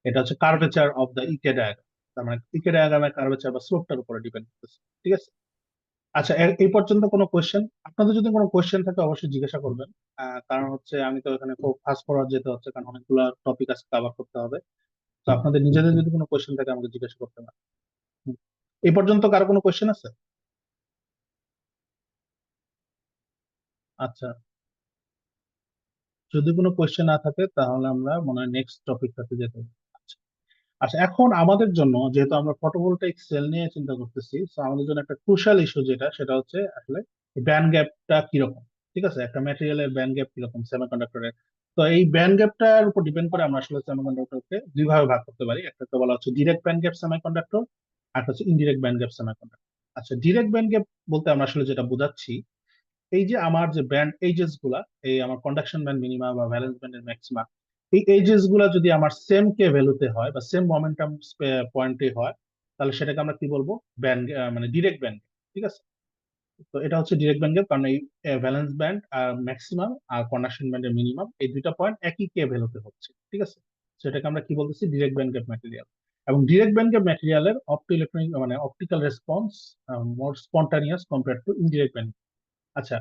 এটা হচ্ছে curvature of the E K diagram, তার মানে ইকে ডায়াগ্রামের কার্ভেচার বা স্লোপটার উপরে ডিপেন্ড করতেছে। ঠিক আছে। আচ্ছা, এই পর্যন্ত কোনো কোয়েশ্চেন? আপনাদের যদি কোনো কোয়েশ্চেন থাকে অবশ্যই জিজ্ঞাসা করবেন। কারণ হচ্ছে আমি তো এখানে খুব ফাস্ট ফরওয়ার্ড যেতে হচ্ছে, কারণ অনেকগুলো টপিক আছে কভার করতে হবে। তো আপনাদের নিজেদের যদি কোনো কোয়েশ্চেন থাকে আমাকে জিজ্ঞাসা করতে পারেন। হুম। এই পর্যন্ত কারো কোনো কোয়েশ্চেন আছে? আচ্ছা, যদি কোনো কোয়েশ্চেন না থাকে তাহলে আমরা মনে হয় নেক্সট টপিকটাতে যেতে হবে। আচ্ছা। আচ্ছা, এখন আমাদের জন্য যেহেতু আমরা ফটোভোল্টাইক সেল নিয়ে চিন্তা করতেছি, তো আমাদের জন্য একটা ক্রুশাল ইস্যু যেটা, সেটা হচ্ছে আসলে ব্যান্ড গ্যাপটা কিরকম। ঠিক আছে, একটা ম্যাটেরিয়ালের ব্যান্ড গ্যাপ কিরকম সেমিকন্ডাক্টরের। তো এই ব্যান্ড গ্যাপটার উপর ডিপেন্ড করে আমরা আসলে সেমিকন্ডাক্টরকে দুই ভাবে ভাগ করতে পারি। একটা তো বলা হচ্ছে ডিরেক্ট ব্যান্ড গ্যাপ সেমিকন্ডাক্টর, আর একটা হচ্ছে ইনডিরেক্ট ব্যান্ড গ্যাপ সেমিকন্ডাক্টর। আচ্ছা, ডিরেক্ট ব্যান্ড গ্যাপ বলতে আমরা আসলে যেটা বোঝাচ্ছি, এই যে আমার যে ব্যান্ড এজেস গুলা, এই আমার কন্ডাকশন ব্যান্ড মিনিমা বা ভ্যালেন্স ব্যান্ডের ম্যাক্সিমা, এই এজেস গুলা যদি আমার সেম কে ভ্যালুতে হয় বা সেম মোমেন্টাম পয়েন্টে হয়, তাহলে সেটাকে আমরা কি বলবো? ব্যান্ড, মানে ডিরেক্ট ব্যান্ড। ঠিক আছে। তো এটা হচ্ছে ডিরেক্ট ব্যান্ড গ্যাপ, কারণ এই ভ্যালেন্স ব্যান্ড আর ম্যাক্সিমাম আর কন্ডাকশন ব্যান্ডের মিনিমাম এই দুইটা পয়েন্ট একই কে ভ্যালুতে হচ্ছে। ঠিক আছে। সেটাকে আমরা কি বলতেছি? Direct band gap material. এবং ডিরেক্ট ব্যান্ড গ্যাপ ম্যাটেরিয়ালের অপটো ইলেকট্রনিক মানে optical response more spontaneous compare to indirect band. আচ্ছা,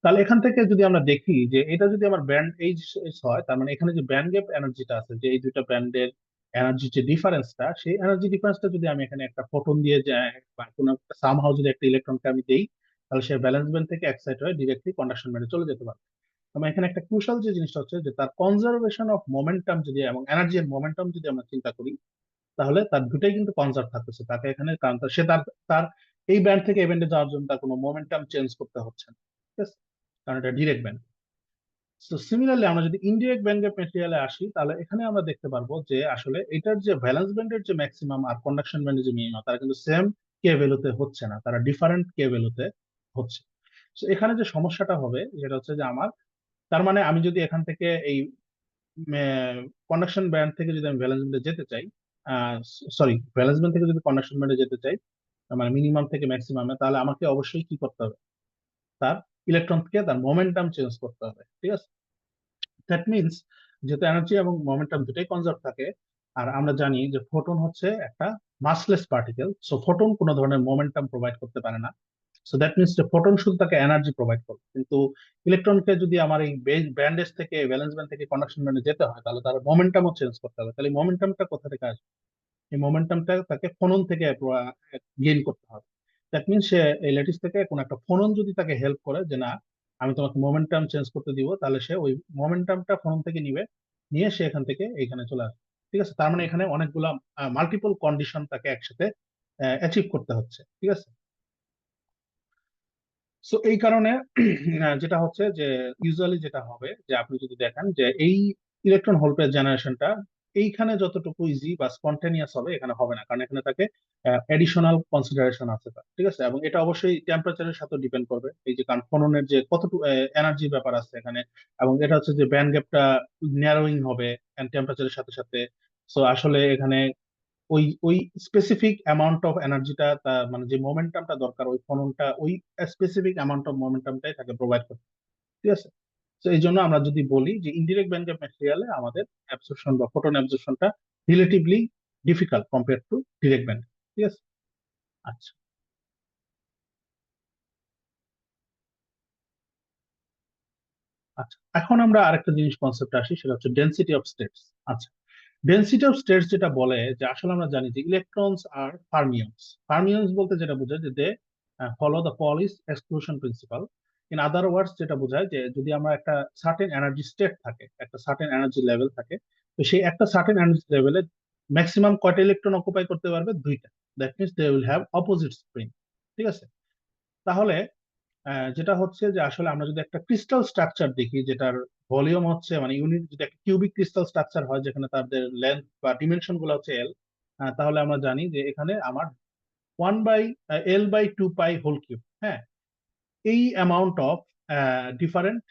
তাহলে এখান থেকে যদি আমরা দেখি যে এটা যদি আমার ব্যান্ড এইচ হয়, তার মানে এখানে যে ব্যান্ড গ্যাপ এনার্জিটা আছে, যে এই দুইটা ব্যান্ডের এনার্জি যে ডিফারেন্সটা, সেই এনার্জি ডিফারেন্সটা যদি আমি এখানে একটা ফোটন দিয়ে যায় বা কোনো সামহাউ যদি একটা ইলেকট্রনকে আমি দেই, তাহলে সে ব্যালেন্স ব্যান্ড থেকে এক্সাইট হয়ে ডিরেক্টলি কন্ডাকশন ব্যান্ডে চলে যেতে পারে। তবে এখানে একটা ক্রুশাল যে জিনিসটা হচ্ছে যে তার কনজারভেশন অফ মোমেন্টাম যদি এবং এনার্জি এর মোমেন্টাম যদি আমরা চিন্তা করি, তাহলে তার দুটাই কিন্তু কনজার্ভ থাকতেছে তাকে এখানে, কারণ সে তার তার এই ব্যান্ড থেকে এই ব্যান্ডে যাওয়ার জন্য তার কোনো মোমেন্টাম চেঞ্জ করতে হচ্ছে না। ঠিক আছে, কারণ এটা ডিরেক্ট ব্যান্ড। তো সিমিলারলি আমরা যদি ইনডিরেক্ট ব্যান্ড গ্যাপ ম্যাটেরিয়ালে আসি, তাহলে এখানে আমরা দেখতে পারবো যে আসলে এটার যে ভ্যালেন্স ব্যান্ডের যে ম্যাক্সিমাম আর কন্ডাকশন ব্যান্ডের যে মিনিমাম, তারা কিন্তু সেম কে ভ্যালুতে হচ্ছে না, তারা ডিফারেন্ট কে ভ্যালুতে হচ্ছে। তো এখানে যে সমস্যাটা হবে সেটা হচ্ছে যে আমার, তার মানে আমি যদি এখান থেকে এই কন্ডাকশন ব্যান্ড থেকে যদি আমি ভ্যালেন্স ব্যান্ডে যেতে চাই, সরি, ভ্যালেন্স ব্যান্ড থেকে যদি কন্ডাকশন ব্যান্ডে যেতে চাই, মানে মিনিমাম থেকে ম্যাক্সিমামে, তাহলে আমাকে অবশ্যই কি করতে হবে? তার ইলেকট্রনকে তার মোমেন্টাম চেঞ্জ করতে হবে। ঠিক আছে। দ্যাট মিনস যেহেতু এনার্জি এবং মোমেন্টাম দুটাই কনজার্ভ থাকে, আর আমরা জানি যে ফোটন হচ্ছে একটা মাসলেস পার্টিকেল, সো ফোটন কোনো ধরনের মোমেন্টাম প্রোভাইড করতে পারে না। সো দ্যাট মিনস যে ফোটন শুধু তাকে এনার্জি প্রোভাইড করবে, কিন্তু ইলেকট্রনকে যদি আমার এই ব্যান্ডেজ থেকে ভ্যালেন্স ব্যান্ড থেকে কন্ডাকশন ব্যান্ডে যেতে হয়, তাহলে তার মোমেন্টামও চেঞ্জ করতে হবে। তাহলে মোমেন্টামটা কোথা থেকে আসবে? এই মোমেন্টামটা তাকে ফোনন থেকে গেইন করতে হবে। দ্যাট মিনস সে এই ল্যাটিস থেকে কোন একটা ফোনন যদি তাকে হেল্প করে যে না, আমি তোমাকে মোমেন্টাম চেঞ্জ করতে দিব, তাহলে সে ওই মোমেন্টামটা ফোনন থেকে নিবে, নিয়ে সে এখান থেকে এইখানে চলে আসবে। ঠিক আছে, তার মানে এখানে অনেকগুলা মাল্টিপল কন্ডিশন তাকে একসাথে অ্যাচিভ করতে হচ্ছে। ঠিক আছে। সো এই কারণে যেটা হচ্ছে যে ইউজুয়ালি যেটা হবে যে আপনি যদি দেখেন যে এই ইলেকট্রন হোল পেয়ার জেনারেশনটা এইখানে যতটুকু ইজি বা স্পন্টেনিয়াস হবে এখানে হবে না, কারণ এখানে তাকে এডিশনাল কনসিডারেশন আছে তার। ঠিক আছে, এবং এটা অবশ্যই টেম্পারেচারের সাথে ডিপেন্ড করবে, এই যে কারণ ফোননের যে কতটুকু এনার্জি ব্যাপার আছে এখানে, এবং এটা হচ্ছে যে ব্যান্ড গ্যাপটা ন্যারোইং হবে টেম্পারেচারের সাথে সাথে। সো আসলে এখানে ওই ওই স্পেসিফিক অ্যামাউন্ট অফ এনার্জিটা, মানে যে মোমেন্টামটা দরকার ওই ফোননটা ওই স্পেসিফিক অ্যামাউন্ট অফ মোমেন্টামটাই তাকে প্রোভাইড করতে। ঠিক আছে। তো এই জন্য আমরা যদি বলি যে ইনডিরেক্ট ব্যান্ড গ্যাপ ম্যাটেরিয়ালে আমাদের অ্যাবসর্পশন বা ফোটন অ্যাবসর্পশনটা relatively difficult compare to direct band. ঠিক আছে। আচ্ছা। আচ্ছা, এখন আমরা আরেকটা জিনিস কনসেপ্ট আসি, সেটা হচ্ছে ডেনসিটি অফ স্টেটস। আচ্ছা, ডেনসিটি অফ স্টেটস যেটা বলে যে আসলে আমরা জানি যে ইলেকট্রনস আর ফার্মিয়নস। ফার্মিয়নস বলতে যেটা বোঝায় যে they follow the Pauli's exclusion principle. In other words যেটা বোঝায় যে যদি আমরা একটা সার্টেন এনার্জি স্টেট থাকে, একটা সার্টেন এনার্জি লেভেল থাকে, তো সেই একটা সার্টেন এনার্জি লেভেলে ম্যাক্সিমাম কয়টা ইলেকট্রন অকুপাই করতে পারবে? দুইটা। That means they will have opposite spin. ঠিক আছে? তাহলে যেটা হচ্ছে যে আসলে আমরা যদি একটা ক্রিস্টাল স্ট্রাকচার দেখি যেটার ভলিউম হচ্ছে মানে ইউনিট, যদি একটা কিউবিক ক্রিস্টাল স্ট্রাকচার হয় যেখানে তাদের লেন্থ বা ডিমেনশন গুলো হচ্ছে এল, তাহলে আমরা জানি যে এখানে আমার 1/L/2π হোল কিউব, হ্যাঁ, এই অ্যামাউন্ট অফ ডিফারেন্ট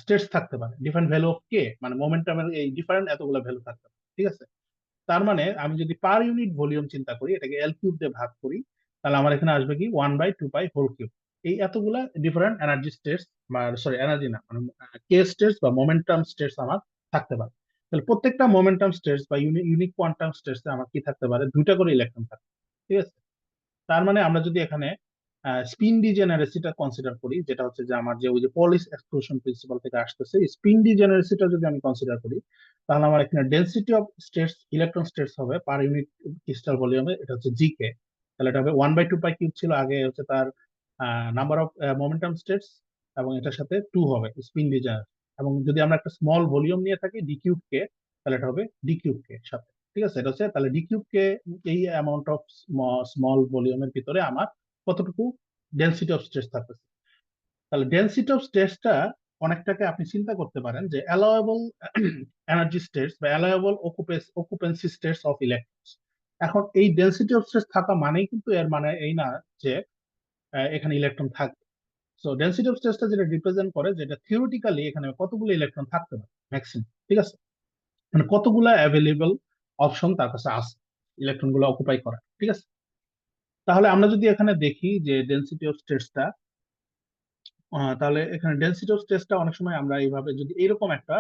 স্টেটস থাকতে পারে, ডিফারেন্ট ভ্যালু অফ কে, মানে মোমেন্টামের এই ডিফারেন্ট এতগুলো ভ্যালু থাকতে পারে। ঠিক আছে? তার মানে আমি যদি পার ইউনিট ভলিউম চিন্তা করি, এটাকে এল কিউব দিয়ে ভাগ করি, তাহলে আমার এখানে আসবে কি 1/2π হোল কিউব। এই এতগুলা ডিফারেন্ট এনার্জি স্টেটস, বা সরি এনার্জি না, মানে কে স্টেটস বা মোমেন্টাম স্টেটস আমার থাকতে পারে। তাহলে প্রত্যেকটা মোমেন্টাম স্টেটস বা ইউনিক কোয়ান্টাম স্টেটস আমার কি থাকতে পারে? দুইটা করে ইলেকট্রন থাকবে। ঠিক আছে? তার মানে আমরা যদি এখানে স্পিন ডিজেনারেসিটা কনসিডার করি, যেটা হচ্ছে যে আমার যে ওই যে পলিস এক্সক্লুশন প্রিন্সিপাল থেকে আসতেছে, স্পিন ডিজেনারেসিটা যদি আমি কনসিডার করি, তাহলে আমার এখানে density of states, electron states হবে পার ইউনিট ক্রিস্টাল ভলিউমে, এটা হচ্ছে জি কে। তাহলে এটা হবে 1/2π কিউব, ছিল আগে হচ্ছে তার নাম্বার অফ মোমেন্টাম স্টেটস, এবং এটার সাথে 2 হবে স্পিন ডিজেনারেসি। এবং যদি আমরা একটা স্মল ভলিউম নিয়ে থাকি ডি কিউব কে, তাহলে এটা হবে ডি কিউব কে সাথে। ঠিক আছে? এটা হচ্ছে তাহলে ডি কিউব কে, এই অ্যামাউন্ট অফ স্মল ভলিউমের ভিতরে আমার কতটুকু ডেনসিটি অফ স্ট্রেস থাকতেছে। তাহলে ডেনসিটি অফ স্ট্রেসটা অনেকটাকে আপনি চিন্তা করতে পারেন যে অ্যালাওয়েবল এনার্জি স্টেটস বা allowable occupancy states of electrons. এখন এই ডেনসিটি অফ স্ট্রেস থাকা মানেই কিন্তু এর মানে এই না যে এখানে ইলেকট্রন থাকবে। সো ডেনসিটি অফ স্ট্রেসটা যেটা রিপ্রেজেন্ট করে, যেটা থিওরিটিক্যালি এখানে কতগুলো ইলেকট্রন থাকতে পারে ম্যাক্সিমাম। ঠিক আছে? মানে কতগুলা অ্যাভেলেবল অপশন তার কাছে আছে ইলেকট্রন গুলো অকুপাই করা। ঠিক আছে? তাহলে আমরা যদি এখানে দেখি যে ডেনসিটি অফ স্টেটসটা, তাহলে এখানে ডেনসিটি অফ স্ট্রেসটা অনেক সময় আমরা এইভাবে যদি এরকম একটা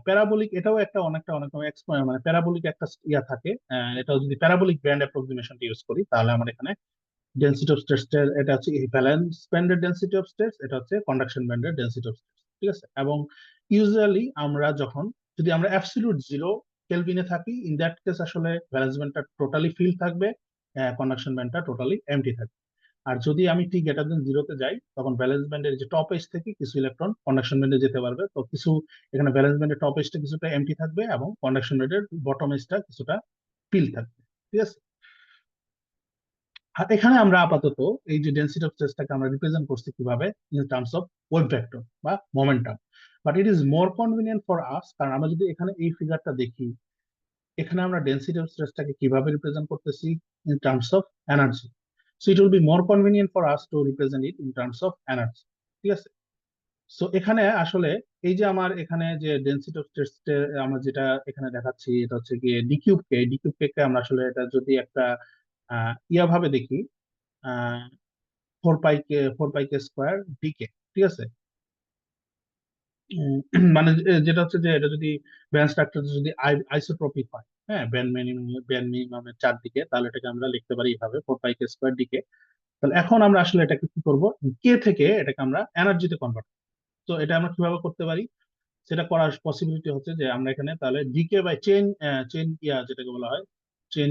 প্যারাবোলিক, এটাও একটা অনেকটা অনেক মানে প্যারাবোলিক একটা ইয়া থাকে, এটাও যদি প্যারাবোলিক ব্যান্ড অ্যাপ্রক্সিমেশন ইউজ করি, তাহলে আমার এখানে ডেনসিটি অফ স্ট্রেস, এটা হচ্ছে ভ্যালেন্স ব্যান্ডের ডেনসিটি অফ স্ট্রেস, এটা হচ্ছে কন্ডাকশন ব্যান্ডের ডেনসিটি অফ স্ট্রেস। ঠিক আছে? এবং ইউজুয়ালি আমরা যখন, যদি আমরা অ্যাবসলিউট জিরো কেলভিনে থাকি, ইন দ্যাট কেস আসলে ভ্যালেন্স ব্যান্ডটা টোটালি ফিল থাকবে, কন্ডাকশন ব্যান্ডটা টোটালি এমটি থাকবে। আর যদি আমি টি গ্রেটার দেন জিরোতে যাই, তখন ভ্যালেন্স ব্যান্ডের যে টপ এজ থেকে কিছু ইলেকট্রন কন্ডাকশন ব্যান্ডে যেতে পারবে, তো কিছু এখানে ভ্যালেন্স ব্যান্ডের টপ এজটা কিছুটা এমটি থাকবে এবং কন্ডাকশন ব্যান্ডের বটম এজটা কিছুটা ফিল থাকবে। ঠিক আছে? আর এখানে আমরা আপাতত এই যে ডেনসিটি অফ স্ট্রেসটাকে আমরা রিপ্রেজেন্ট করছি কিভাবে? In terms of wave vector বা momentum. But it is more convenient for us, কারণ আমরা যদি এখানে এই ফিগারটা দেখি, এখানে আমরা ডেনসিটি অফ স্ট্রেসটাকে কিভাবে রিপ্রেজেন্ট করতেছি? In terms of energy. So it will be more convenient for us to represent it in terms of energy. ঠিক আছে? সো এখানে আসলে এই যে আমার এখানে যে ডেনসিটি অফ স্ট্রেস আমরা যেটা এখানে দেখাচ্ছি, এটা হচ্ছে গিয়ে ডি কিউব কে আমরা আসলে এটা যদি একটা ইয়া ভাবে দেখি, 4πk স্কোয়ার ডিকে। ঠিক আছে? উম, মানে যেটা হচ্ছে যে এটা যদি ব্যান্ড স্ট্রাকচার যদি আইসোট্রপিক হয়, হ্যাঁ, ব্যান্ড মিনিমামের চারদিকে, তাহলে এটাকে আমরা লিখতে পারি এইভাবে 4πk স্কোয়ার ডিকে। তাহলে এখন আমরা আসলে এটাকে কি করব? কে থেকে এটাকে আমরা এনার্জিতে কনভার্ট। তো এটা আমরা কিভাবে করতে পারি? সেটা করার পসিবিলিটি হচ্ছে যে আমরা এখানে তাহলে D K by chain, chain yeah যেটাকে বলা হয় চেন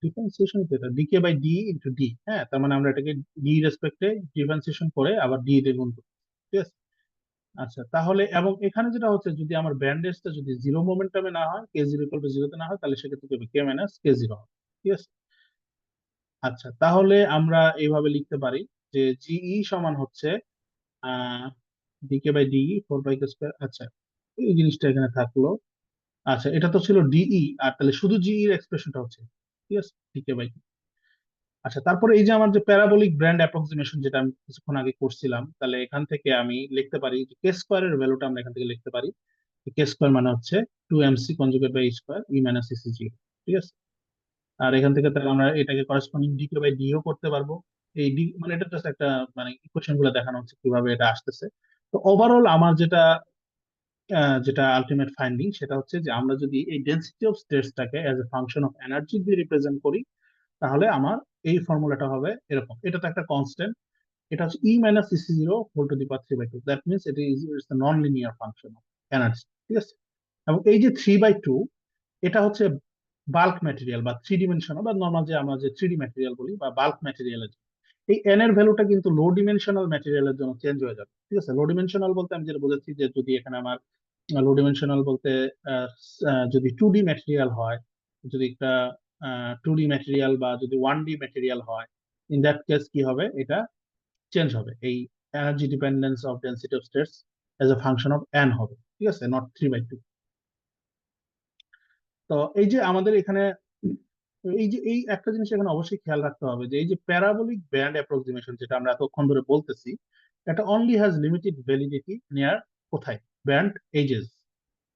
ডিফারেন্সিয়েশন, যেটা D K by D into D. হ্যাঁ, তার মানে আমরা এটাকে ডি রেসপেক্টে ডিফারেন্সিয়েশন করে আবার ডি দিয়ে গুণ করি। ঠিক আছে? আচ্ছা, তাহলে এবং এখানে যেটা হচ্ছে, যদি আমার ব্যান্ডেজটা যদি জিরো মোমেন্টামে না হয়, কে 0 = 0-তে না হয়, তাহলে সেক্ষেত্রে কি হবে? কে-কে0 হবে। ঠিক আছে? আচ্ছা, তাহলে আমরা এইভাবে লিখতে পারি যে জিই সমান হচ্ছে uh d k by d e 4πk square. আচ্ছা, এই জিনিসটা এখানে থাকলো। আচ্ছা, এটা তো ছিল ডিই, আর তাহলে শুধু জিই এর এক্সপ্রেশনটা হচ্ছে, ঠিক আছে, ডিকে বাই। আচ্ছা, তারপরে এই যে আমার যে প্যারাবোলিক ব্র্যান্ড অ্যাপ্রক্সিমেশন যেটা আমি কিছুক্ষণ আগে করছিলাম, তাহলে এখান থেকে আমি লিখতে পারি যে কে স্কোয়ারের ভ্যালুটা আমরা এখান থেকে লিখতে পারি। কে স্কোয়ার মানে হচ্ছে 2mc conjugate by square E minus E C. ঠিক আছে? আর এখান থেকে তাহলে আমরা এটাকে করেসপন্ডিং ডিকে বাই ডিও করতে পারবো। এই ডি মানে এটা জাস্ট একটা মানে ইকুয়েশন গুলো দেখানো হচ্ছে কিভাবে এটা আসতেছে। তো ওভারঅল আমার যেটা আলটিমেট ফাইন্ডিং, সেটা হচ্ছে যে আমরা যদি এই ডেনসিটি অফ স্টেটসটাকে as a function of energy দিয়ে রিপ্রেজেন্ট করি, তাহলে আমার এই ফর্মুলাটা হবে এরকম। এটা তো একটা কনস্ট্যান্ট, এটা হচ্ছে e minus c c zero whole to the power 3/2। That means এটা is nonlinear function of energy. ঠিক আছে? এবং এই যে 3/2, এটা হচ্ছে বাল্ক ম্যাটেরিয়াল বা থ্রি ডিমেনশনাল বা নর্মাল যে আমরা যে থ্রি ম্যাটেরিয়াল বলি বা বাল্ক ম্যাটেরিয়ালের, এই এন এর ভ্যালুটা কিন্তু লো ডিমেনশনাল ম্যাটেরিয়ালের জন্য চেঞ্জ হয়ে যাবে। ঠিক আছে? লো ডিমেনশনাল বলতে আমি যেটা বোঝাচ্ছি যে যদি এখানে আমার লো ডিমেনশনাল বলতে যদি 2D ম্যাটেরিয়াল হয়, যদি একটা 2D ম্যাটেরিয়াল বা যদি 1D ম্যাটেরিয়াল হয়, ইন দ্যাট কেস কি হবে, এটা চেঞ্জ হবে। এই energy dependence of density of states as a function of N হবে, ঠিক আছে, নট 3/2। তো এই যে আমাদের এখানে এই যে এই একটা জিনিস এখানে অবশ্যই খেয়াল রাখতে হবে, যে এই যে প্যারাবোলিক ব্যান্ড অ্যাপ্রক্সিমেশন যেটা আমরা এতক্ষণ ধরে বলতেছি, এটা only has limited validity near কোথায়, ব্যান্ড এজেস,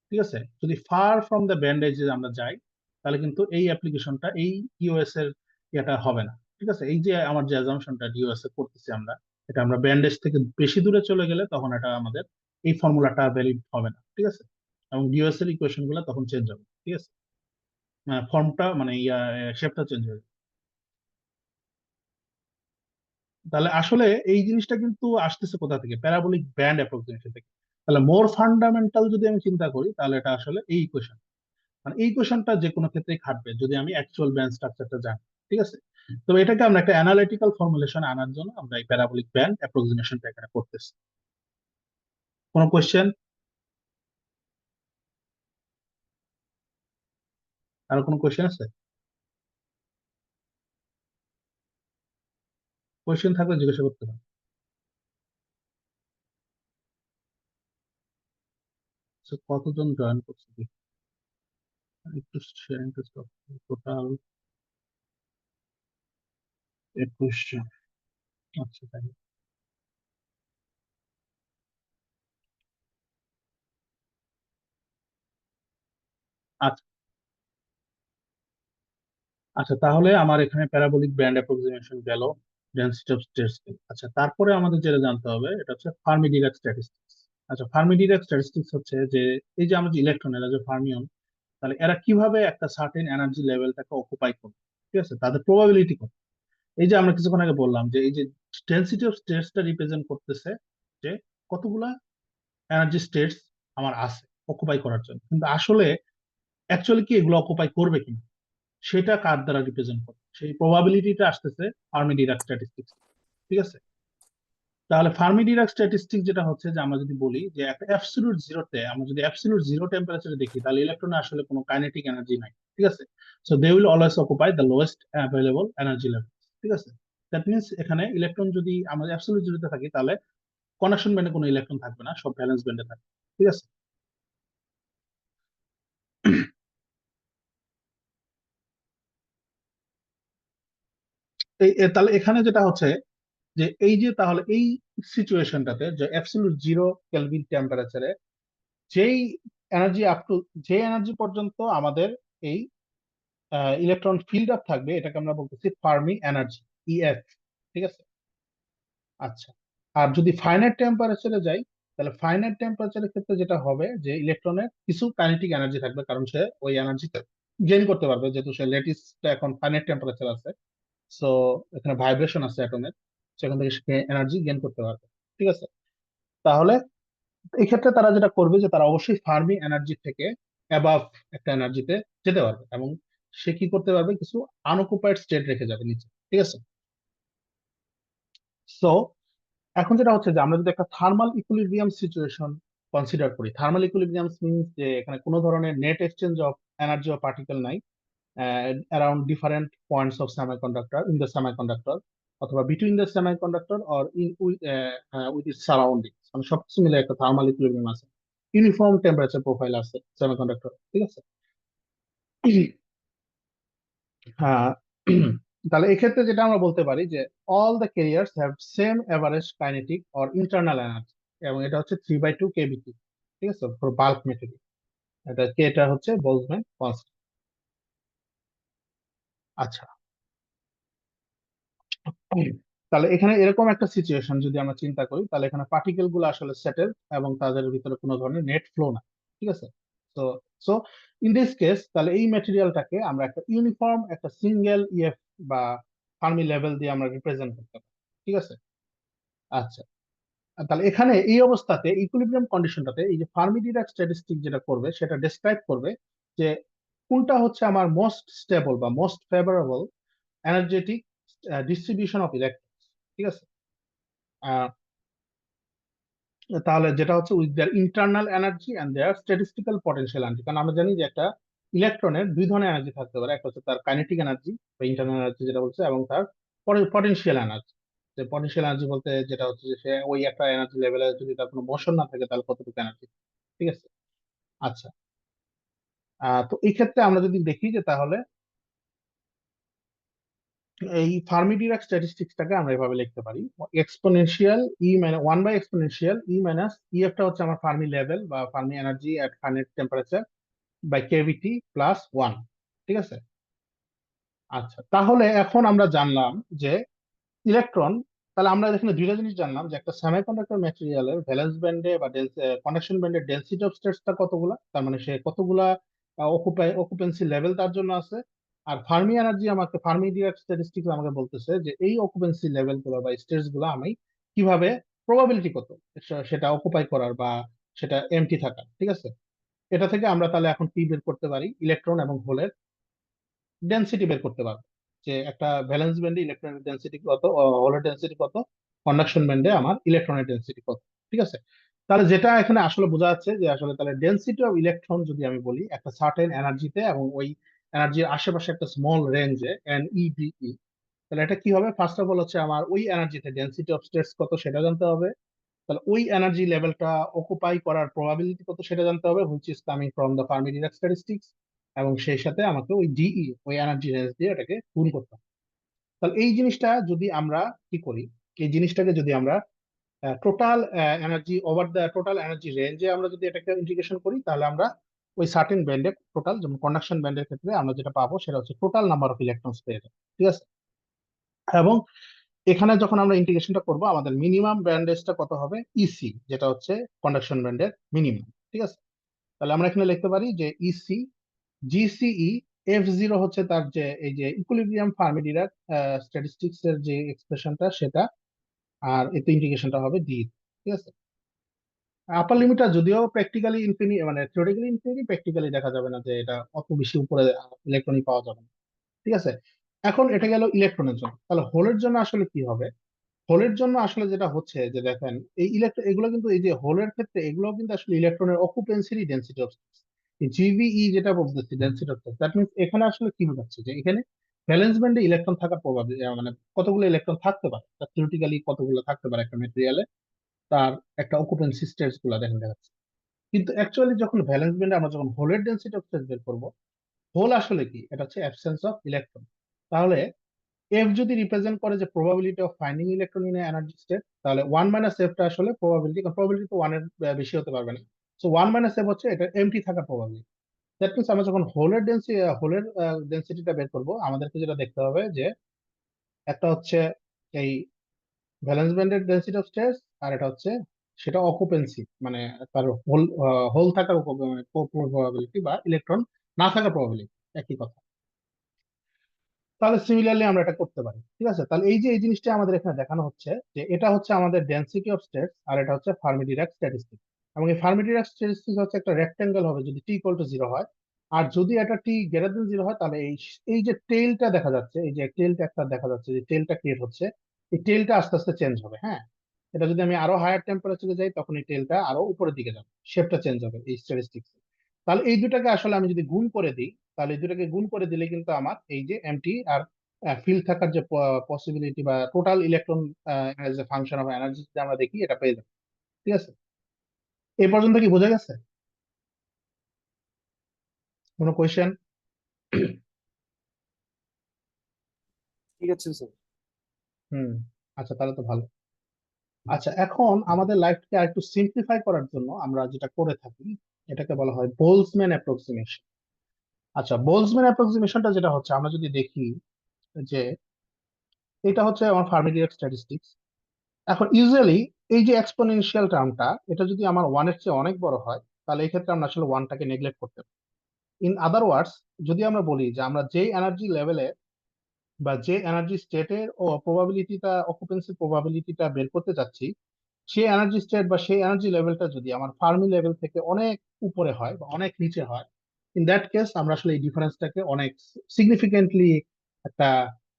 ঠিক আছে। যদি far from the band edges আমরা যাই, তাহলে কিন্তু এই অ্যাপ্লিকেশনটা, এই ডিওএস এর এটা হবে না, ঠিক আছে। এই যে আমার যে অ্যাজাম্পশনটা ডিওএস এ করতেছি আমরা, এটা আমরা ব্যান্ডেজ থেকে বেশি দূরে চলে গেলে তখন এটা আমাদের এই ফর্মুলাটা ভ্যালিড হবে না, ঠিক আছে। এবং ডিওএস এর ইকুয়েশন গুলো তখন চেঞ্জ হবে, ঠিক আছে, ফর্মটা মানে শেপটা চেঞ্জ হয়ে যাবে। তাহলে আসলে এই জিনিসটা কিন্তু আসতেছে কোথা থেকে, প্যারাবোলিক ব্যান্ড অ্যাপ্রক্সিমেশন থেকে। তাহলে মোর ফান্ডামেন্টাল যদি আমি চিন্তা করি, তাহলে এটা আসলে এই ইকুয়েশন, মানে এই কোয়েশনটা যে কোনো ক্ষেত্রেই খাটবে যদি আমি অ্যাকচুয়াল ব্যান্ড স্ট্রাকচারটা জানি, ঠিক আছে। তবে এটাকে আমরা একটা অ্যানালিটিক্যাল ফর্মুলেশন আনার জন্য আমরা এই প্যারাবোলিক ব্যান্ড অ্যাপ্রক্সিমেশনটা এখানে করতেছি। কোনো কোয়েশ্চেন? আর কোনো কোয়েশ্চেন আছে? কোয়েশ্চেন থাকলে জিজ্ঞাসা করতে পারেন। So, কতজন জয়েন করছে দেখি। একটু শেয়ারিং টোটাল 21 জন। আচ্ছা তাই। আচ্ছা আচ্ছা, তাহলে আমার এখানে প্যারাবোলিক ব্যান্ড অ্যাপ্রক্সিমেশন গেল, ডেনসিটি অফ স্টেটস। আচ্ছা, তারপরে আমাদের যেটা জানতে হবে এটা হচ্ছে ফার্মি ডিরাক স্ট্যাটিস্টিক্স। আচ্ছা, ফার্মি ডিরাক স্ট্যাটিস্টিক্স হচ্ছে যে এই যে আমাদের ইলেকট্রন, এরা যে ফার্মিয়ন, তাহলে এরা কিভাবে একটা সার্টেন এনার্জি লেভেলটাকে অকুপাই করবে, ঠিক আছে, তাদের প্রবাবিলিটি কত। এই যে আমরা কিছুক্ষণ আগে বললাম যে এই যে ডেনসিটি অফ স্টেটসটা রিপ্রেজেন্ট করতেছে যে কতগুলা এনার্জি স্টেটস আমার আছে অকুপাই করার জন্য, কিন্তু আসলে অ্যাকচুয়ালি কি এগুলো অকুপাই করবে কিনা, সেটা কার দ্বারা রিপ্রেজেন্ট করে, সেই প্রবাবিলিটিটা আসতেছে ফার্মি ডিরাক স্ট্যাটিস্টিক্স, ঠিক আছে। তাহলে ফার্মি ডিরাক স্ট্যাটিস্টিক যেটা হচ্ছে যে আমরা যদি বলি যে একটা অ্যাবসলিউট জিরোতে, আমরা যদি অ্যাবসলিউট জিরো টেম্পারেচারে দেখি, তাহলে ইলেকট্রনে আসলে কোনো কাইনেটিক এনার্জি নাই, ঠিক আছে। So they will always occupy the lowest available energy level, ঠিক আছে। দ্যাট মিনস এখানে ইলেকট্রন যদি আমরা অ্যাবসলিউট জিরোতে থাকি, তাহলে কন্ডাকশন ব্যান্ডে কোনো ইলেকট্রন থাকবে না, সব ভ্যালেন্স ব্যান্ডে থাকবে, ঠিক আছে। তাহলে এখানে যেটা হচ্ছে যে এই যে তাহলে এই সিচুয়েশনটাতে যে অ্যাবসলিউট জিরো কেলভিন টেম্পারেচারে যেই এনার্জি আপ টু, যে এনার্জি পর্যন্ত আমাদের এই ইলেকট্রন ফিল্ড আপ থাকবে, এটাকে আমরা বলতেছি ফার্মি এনার্জি, ইএফ, ঠিক আছে। আচ্ছা, আর যদি ফাইনাইট টেম্পারেচারে যাই, তাহলে ফাইনাইট টেম্পারেচারের ক্ষেত্রে যেটা হবে যে ইলেকট্রনের কিছু কাইনেটিক এনার্জি থাকবে, কারণ সে ওই এনার্জিতে গেইন করতে পারবে, যেহেতু সে লেটিসটা এখন ফাইনাইট টেম্পারেচার আছে। সো এখানে ভাইব্রেশন আছে অ্যাটমের, সেখান থেকে সে এনার্জি গেইন করতে পারবে, ঠিক আছে। তাহলে এই ক্ষেত্রে তারা যেটা করবে যে তারা অবশ্যই ফার্মি এনার্জি থেকে অ্যাবাভ একটা এনার্জিতে যেতে পারবে, এবং সে কি করতে পারবে, কিছু আনঅকুপাইড স্টেট রেখে যাবে নিচে, ঠিক আছে। সো এখন যেটা হচ্ছে যে আমরা যদি একটা থার্মাল ইকুইলিব্রিয়াম সিচুয়েশন কনসিডার করি, থার্মাল ইকুইলিব্রিয়াম মিনস যে এখানে কোনো ধরনের net exchange of energy of particle নাই around different points of semiconductor, in the semiconductor, অথবা between the semiconductor or in with it surrounding, মানে সবকিছু মিলে একটা থার্মাল ইকুইলিব্রিয়াম আছে, ইউনিফর্ম টেম্পারেচার প্রোফাইল আছে সেমিকন্ডাক্টর, ঠিক আছে। হ্যাঁ। তাহলে এক্ষেত্রে যেটা আমরা বলতে পারি যে all the carriers have same average kinetic or internal energy, এবং এটা হচ্ছে 3/2 কেবিটি, ঠিক আছে, ফর বাল্ক মেটেরিয়াল। এটা হচ্ছে বোলজম্যান কনস্ট্যান্ট। আচ্ছা, তাহলে এখানে এরকম একটা সিচুয়েশন যদি আমরা চিন্তা করি, তাহলে এখানে পার্টিকেল গুলো আসলে সেটেল এবং তাদের ভিতরে কোনো ধরনের নেট ফ্লো না, ঠিক আছে। তো সো ইন দিস কেস তাহলে এই ম্যাটেরিয়ালটাকে আমরা একটা ইউনিফর্ম একটা সিঙ্গেল ইএফ বা ফার্মি লেভেল দিয়ে আমরা রিপ্রেজেন্ট করতে পারি, ঠিক আছে। আচ্ছা, তাহলে এখানে এই অবস্থাতে ইকুইলিব্রিয়াম কন্ডিশনটাতে এই যে ফার্মি ডিরাক স্ট্যাটিস্টিক যেটা করবে সেটা ডেসক্রাইব করবে যে কোনটা হচ্ছে আমার মোস্ট স্টেবল বা most favourable energetic distribution of electrons, ঠিক আছে। তাহলে যেটা হচ্ছে with their internal energy and their statistical potential energy. কারণ আমরা জানি যে একটা ইলেকট্রনের দুই ধরনের এনার্জি থাকতে পারে, একটা হচ্ছে তার কাইনেটিক এনার্জি বা ইন্টারনাল এনার্জি যেটা বলছে, এবং তার পটেনশিয়াল এনার্জি। যে পটেনশিয়াল এনার্জি বলতে যেটা হচ্ছে যে সে ওই একটা এনার্জি লেভেলে যদি তার কোনো মোশন না থাকে তাহলে কতটুকু এনার্জি। ঠিক আছে। আচ্ছা, তো এই ক্ষেত্রে আমরা যদি দেখি যে তাহলে এই ফার্মি ডিরাক স্ট্যাটিস্টিক্সটাকে আমরা এভাবে লিখতে পারি, exponential E minus one by exponential E minus e, একটা হচ্ছে আমার ফার্মি লেভেল বা Fermi energy at finite temperature by k v t plus one. ঠিক আছে। আচ্ছা, তাহলে এখন আমরা জানলাম যে ইলেকট্রন, তাহলে আমরা এখানে দুইটা জিনিস জানলাম যে একটা সেমিকন্ডাক্টর ম্যাটেরিয়ালের ভ্যালেন্স ব্যান্ডে বা কন্ডাকশন ব্যান্ডের ডেনসিটি অফ স্টেটসটা কতগুলা, তার মানে সে কতগুলা অকুপেন্সি লেভেল তার জন্য আছে। আর ফার্মি এনার্জি আমাকে, ফার্মি ডিরাক স্ট্যাটিস্টিক্স আমাকে বলতেছে যে এই অকুপেন্সি লেভেল গুলো বা স্টেটস গুলো আমি কিভাবে, প্রবাবিলিটি কত সেটা অকুপাই করার বা সেটা এমটি থাকার। ঠিক আছে। এটা থেকে আমরা তাহলে এখন কি বের করতে পারি, ইলেকট্রন এবং হোলের ডেনসিটি বের করতে পারবো, যে একটা ভ্যালেন্স ব্যান্ডে ইলেকট্রনের ডেনসিটি কত, হোলের ডেনসিটি কত, কন্ডাকশন ব্যান্ডে আমার ইলেকট্রনের ডেনসিটি কত। ঠিক আছে। তাহলে যেটা এখানে আসলে বোঝা যাচ্ছে যে আসলে তাহলে ডেনসিটি অফ ইলেকট্রন যদি আমি বলি একটা সার্টেন এনার্জিতে এবং ওই এনার্জির আশেপাশে একটা স্মল রেঞ্জে এন ই বি ই, তাহলে এটা কি হবে, ফার্স্ট অফ অল হচ্ছে আমার ওই এনার্জিতে ডেনসিটি অফ স্টেটস কত সেটা জানতে হবে। তাহলে ওই এনার্জি লেভেলটা অকুপাই করার প্রবাবিলিটি কত সেটা জানতে হবে, which is coming from the Fermi Dirac statistics. এবং সেই সাথে আমাকে ওই ডিই, ওই এনার্জি রেঞ্জ দিয়ে এটাকে গুণ করতে হবে। তাহলে এই জিনিসটা যদি আমরা কি করি, এই জিনিসটাকে যদি আমরা total energy over the total energy রেঞ্জে আমরা যদি এটাকে ইন্টিগ্রেশন করি, তাহলে আমরা ওই সার্টেন ব্যান্ডে টোটাল, যেমন কন্ডাকশন ব্যান্ডের ক্ষেত্রে আমরা যেটা পাবো সেটা হচ্ছে টোটাল নাম্বার অফ ইলেকট্রনস পেয়ে যাবো। ঠিক আছে। এবং এখানে যখন আমরা ইন্টিগ্রেশনটা করব আমাদের মিনিমাম ব্যান্ডেজটা কত হবে, ইসি, যেটা হচ্ছে কন্ডাকশন ব্যান্ডের মিনিমাম। ঠিক আছে। তাহলে আমরা এখানে লিখতে পারি যে ইসি জিসিই এফ জিরো হচ্ছে তার যে এই যে ইকুইলিব্রিয়াম ফার্মি ডিরাক স্ট্যাটিস্টিক্স এর যে এক্সপ্রেশনটা সেটা, আর এতে ইন্টিগ্রেশনটা হবে ডি। ঠিক আছে। আপার লিমিটটা যদিও প্র্যাকটিক্যালি ইনফিনিটি, মানে থিওরিটিক্যালি ইনফিনিটি, প্র্যাকটিক্যালি দেখা যাবে না যে এটা অত বেশি উপরে ইলেকট্রনই পাওয়া যাবে না। ঠিক আছে। এখন এটা গেল ইলেকট্রনের জন্য, তাহলে হোলের জন্য আসলে কি হবে। হোলের জন্য আসলে যেটা হচ্ছে যে দেখেন এই ইলেকট্রন এগুলো কিন্তু, এই যে হোলের ক্ষেত্রে এগুলো কিন্তু আসলে ইলেকট্রনের অকুপেন্সিরই ডেন্সিটি অফ স্পেস, জিভিই যেটা বলতেছি density of speech, that means এখানে আসলে কি বোঝাচ্ছে যে এখানে ভ্যালেন্স ব্যান্ডে ইলেকট্রন থাকার প্রবাবিলিটি, মানে কতগুলো ইলেকট্রন থাকতে পারে, থিওরিটিক্যালি কতগুলো থাকতে পারে একটা মেটেরিয়ালে, তার একটা অকুপেন্সি স্টেটস গুলা দেখেন দেখাচ্ছে। কিন্তু অ্যাকচুয়ালি যখন ভ্যালেন্স ব্যান্ডে আমরা যখন হোলের ডেন্সিটি অফ স্পেস বের করবো, হোল আসলে কি, এটা হচ্ছে অ্যাবসেন্স অফ ইলেকট্রন। তাহলে এফ যদি রিপ্রেজেন্ট করে যে probability of finding electron in energy state, তাহলে ওয়ান মাইনাস এফটা আসলে প্রবাবিলিটি, কারণ প্রবাবিলিটি তো ওয়ানের বেশি হতে পারবে না। সো ওয়ান মাইনাস এফ হচ্ছে এটা এমটি থাকার প্রবাবিলিটি। দ্যাট মিনস আমরা যখন হোলের ডেন্সিটিটা বের করবো, আমাদেরকে যেটা দেখতে হবে যে একটা হচ্ছে এই ভ্যালেন্স ব্যান্ডের ডেন্সিটি অফ স্টেটস, আর এটা হচ্ছে সেটা অকুপেন্সি, মানে তার হোল হোল থাকার প্রবাবিলিটি বা ইলেকট্রন না থাকার প্রবাবিলিটি, একই কথা। তাহলে সিমিলারলি আমরা এটা করতে পারি। ঠিক আছে। তাহলে এই যে এই জিনিসটা আমাদের এখানে দেখানো হচ্ছে যে এটা হচ্ছে আমাদের ডেনসিটি অফ স্টেটস আর এটা হচ্ছে ফার্মি ডিরাক স্ট্যাটিস্টিক। এবং এই ফার্মি ডিরাক স্ট্যাটিস্টিক হচ্ছে একটা রেক্টেঙ্গেল হবে যদি টি ইকুয়াল টু জিরো হয়। আর যদি এটা টি গ্রেটার দেন জিরো হয়, তাহলে এই এই যে টেইলটা দেখা যাচ্ছে, এই যে টেইলটা একটা দেখা যাচ্ছে, যে টেইলটা ক্রিয়েট হচ্ছে, এই টেইলটা আস্তে আস্তে চেঞ্জ হবে। হ্যাঁ, এটা যদি আমি আরো হায়ার টেম্পারেচারে যাই তখন এই টেইলটা আরো উপরের দিকে যাবে, শেপটা চেঞ্জ হবে এই স্ট্যাটিস্টিক্স। তাহলে এই দুটাকে আসলে আমি যদি গুণ করে দিই, তাহলে এই দুটাকে গুণ করে দিলে কিন্তু আমার এই যে এমটি আর ফিল্ড থাকার যে পসিবিলিটি বা total electron as a function of energy যদি আমরা দেখি এটা পেয়ে যাবো। ঠিক আছে। এই পর্যন্ত কি বোঝা গেছে? কোনো কোয়েশ্চেন? ঠিক আছে স্যার। হুম। আচ্ছা, তাহলে তো ভালো। আচ্ছা, এখন আমাদের লাইফকে আর একটু সিম্পলিফাই করার জন্য আমরা যেটা করে থাকি এটাকে বলা হয় বোলসম্যান অ্যাপ্রক্সিমেশন। আচ্ছা, বোলসম্যান অ্যাপ্রক্সিমেশনটা যেটা হচ্ছে, আমরা যদি দেখি যে এটা হচ্ছে আমার ফার্মি ডিরাক স্ট্যাটিস্টিক্স। এখন ইউজুয়ালি এই যে এক্সপোনেনশিয়াল টার্মটা, এটা যদি আমার ওয়ানের চেয়ে অনেক বড় হয়, তাহলে এই ক্ষেত্রে আমরা আসলে ওয়ানটাকে নেগলেক্ট করতে পারি। ইন আদার ওয়ার্ডস, যদি আমরা বলি যে আমরা যে এনার্জি লেভেলে বা যে এনার্জি স্টেটের ও প্রবাবিলিটিটা, অকুপেন্সি প্রবাবিলিটিটা বের করতে চাচ্ছি, সেই এনার্জি স্টেট বা সেই এনার্জি লেভেলটা যদি আমার ফার্মি লেভেল থেকে অনেক উপরে হয় বা অনেক নিচে হয়, ইন দ্যাট কেস আমরা আসলে এই ডিফারেন্সটাকে অনেক সিগনিফিকেন্টলি একটা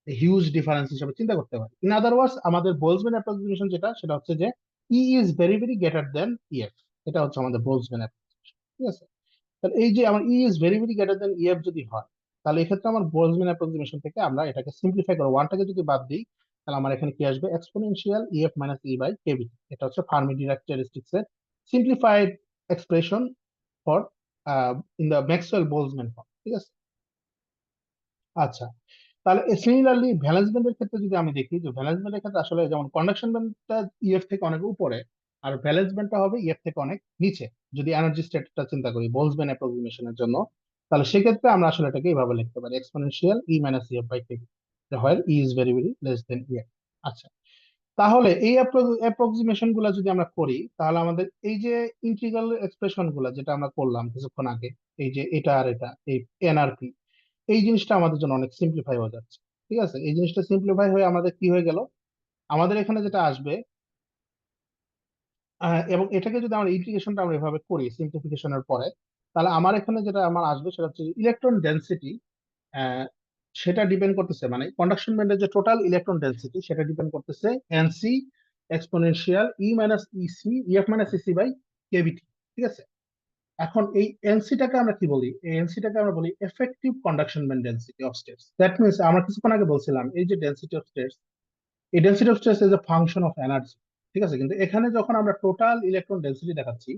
হিউজ ডিফারেন্স হিসেবে চিন্তা করতে পারি। ইন আদার ওয়ার্ডস, আমাদের বোলজম্যান অ্যাপ্রক্সিমেশন যেটা, সেটা হচ্ছে যে e is very very greater than e f. এটা হচ্ছে আমাদের বোলজম্যান অ্যাপ্রক্সিমেশন। ঠিক আছে, তাহলে এই যে আমার e is very very greater than e f যদি হয়, তাহলে এক্ষেত্রে আমার বোলজম্যান অ্যাপ্রক্সিমেশন থেকে আমরা এটাকে সিম্পলিফাই করবো, ওয়ানটাকে যদি বাদ দিই, তাহলে আমার এখানে কি আসবে, exponential EF minus E by KV. এটা হচ্ছে ফার্মি ডিরাক ক্যারেক্টারিস্টিক্স এর simplified expression for in the Maxwell Boltzmann form. ঠিক আছে, আচ্ছা, তাহলে সিমিলারলি ভ্যালেন্স ব্যান্ডের ক্ষেত্রে যদি আমি দেখি, যে ভ্যালেন্স ব্যান্ডের ক্ষেত্রে আসলে যেমন কন্ডাকশন ব্যান্ডটা ইএফ থেকে অনেক উপরে, আর ভ্যালেন্স ব্যান্ডটা হবে ইএফ থেকে অনেক নিচে। যদি এনার্জি স্টেটটা চিন্তা করি বোলজম্যান অ্যাপ্রক্সিমেশনের জন্য, তাহলে সেক্ষেত্রে আমরা আসলে এটাকে এইভাবে লিখতে পারি, exponential E minus EF by K V, where E is very very less than E F. আচ্ছা, তাহলে এই অ্যাপ্রক্সিমেশন গুলা যদি আমরা করি, তাহলে আমাদের এই যে ইন্টিগ্রাল এক্সপ্রেশন গুলা যেটা আমরা করলাম কিছুক্ষণ আগে, এই যে এটা আর এটা, এই এনআরপি, এই জিনিসটা আমাদের জন্য অনেক সিম্পলিফাই হয়ে যাচ্ছে। ঠিক আছে, এই জিনিসটা সিম্পলিফাই হয়ে আমাদের কি হয়ে গেল, আমাদের এখানে যেটা আসবে, এবং এটাকে যদি আমরা ইন্টিগ্রেশনটা আমরা এভাবে করি সিম্পলিফিকেশনের পরে, তাহলে আমার এখানে যেটা আমার আসবে সেটা হচ্ছে ইলেকট্রন ডেন্সিটি। সেটা ডিপেন্ড করতেছে, মানে কন্ডাকশন ব্যান্ডের যে টোটাল ইলেকট্রন ডেন্সিটি সেটা ডিপেন্ড করতেছে N C exponential E minus E C E F minus E C by K V T. ঠিক আছে, এখন এই এনসিটাকে আমরা কি বলি, এই এনসিটাকে আমরা বলি effective conduction band density of states. That means আমরা কিছুক্ষণ আগে বলছিলাম এই যে ডেন্সিটি অফ স্টেটস, এই density of states is a function of energy. ঠিক আছে, কিন্তু এখানে যখন আমরা টোটাল ইলেকট্রন ডেন্সিটি দেখাচ্ছি,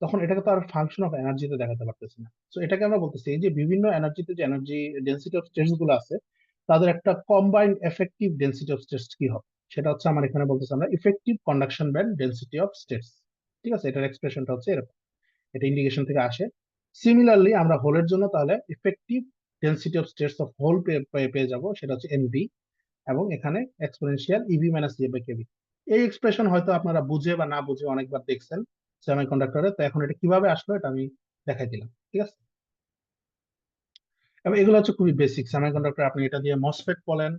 তখন এটাকে তো আর ফাংশন অফ এনার্জিতে দেখাতে পারতেছি না। তো এটাকে আমরা বলতেছি এই যে বিভিন্ন এনার্জিতে যে এনার্জি ডেন্সিটি অফ স্টেটস গুলো আছে, তাদের একটা combined effective density of states কি হবে, সেটা হচ্ছে আমার এখানে বলতেছি আমরা effective conduction band density of states. ঠিক আছে, এটার এক্সপ্রেশনটা হচ্ছে এরকম, এটা ইন্ডিকেশন থেকে আসে। সিমিলারলি আমরা হোলের জন্য তাহলে effective density of states of hole পেয়ে যাবো, সেটা হচ্ছে এনবি, এবং এখানে exponential E V minus A by K V. এই এক্সপ্রেশন হয়তো আপনারা বুঝে বা না বুঝে অনেকবার দেখছেন সেমিকন্ডাক্টরে, তো এখন এটা কিভাবে আসলো এটা আমি দেখাই দিলাম। ঠিক আছে, এবং এগুলো হচ্ছে খুবই বেসিক সেমিকন্ডাক্টর, আপনি এটা দিয়ে মসফেট বলেন,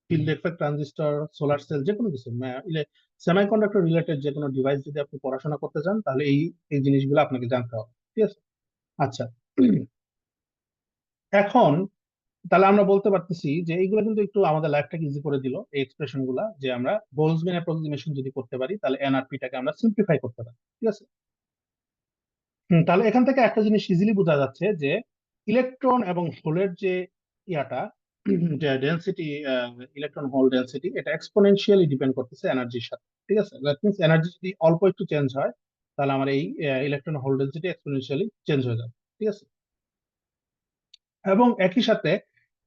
field effect transistor, solar cell, যে কোনো কিছু সেমিকন্ডাক্টর রিলেটেড যে কোনো ডিভাইস যদি আপনি পড়াশোনা করতে চান, তাহলে এই এই জিনিসগুলো আপনাকে জানতে হবে। ঠিক আছে, আচ্ছা, এখন তাহলে আমরা বলতে পারতেছি যে এইগুলো কিন্তু একটু আমাদের লাইফটাকে ইজি করে দিল, এই এক্সপ্রেশন গুলা, যে আমরা বোলজম্যান অ্যাপ্রক্সিমেশন যদি করতে পারি, তাহলে এনআরপিটাকে আমরা সিম্পলিফাই করতে পারি। ঠিক আছে, তাহলে এখান থেকে একটা জিনিস ইজিলি বোঝা যাচ্ছে যে ইলেকট্রন এবং হোলের যে ইয়াটা, যে ডেন্সিটি, ইলেকট্রন হোল ডেন্সিটি, এটা এক্সপোনেনশিয়ালি ডিপেন্ড করতেছে এনার্জির সাথে। ঠিক আছে, দ্যাট মিনস এনার্জি যদি অল্প একটু চেঞ্জ হয়, তাহলে আমার এই electron whole density exponentially change হয়ে যাবে। ঠিক আছে, এবং একই সাথে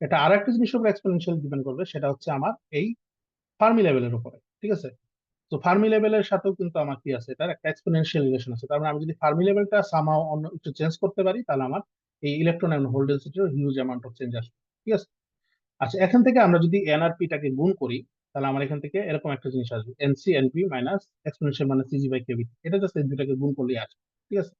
এটা আর একটা জিনিসের উপর এক্সপোনেনশিয়াল ডিপেন্ড করবে, সেটা হচ্ছে আমার এই ফার্মি লেভেলের উপরে। ঠিক আছে, তো ফার্মি লেভেলের সাথেও কিন্তু আমার কি আছে, এটার একটা এক্সপোনেনশিয়াল রিলেশন আছে। তার মানে আমি যদি ফার্মি লেভেলটা সামহাও অন্য একটু চেঞ্জ করতে পারি, তাহলে আমার এই ইলেকট্রন এবং হোল ডেন্সিটির হিউজ অ্যামাউন্ট অফ চেঞ্জ আসবে। ঠিক আছে, আচ্ছা, এখান থেকে আমরা যদি এনআরপি টাকে গুণ করি, তাহলে আমার এখান থেকে এরকম একটা জিনিস আসবে, NC NP minus exponential minus CG by KV. এটা জাস্ট এই দুটাকে গুণ করলেই আসবে। ঠিক আছে,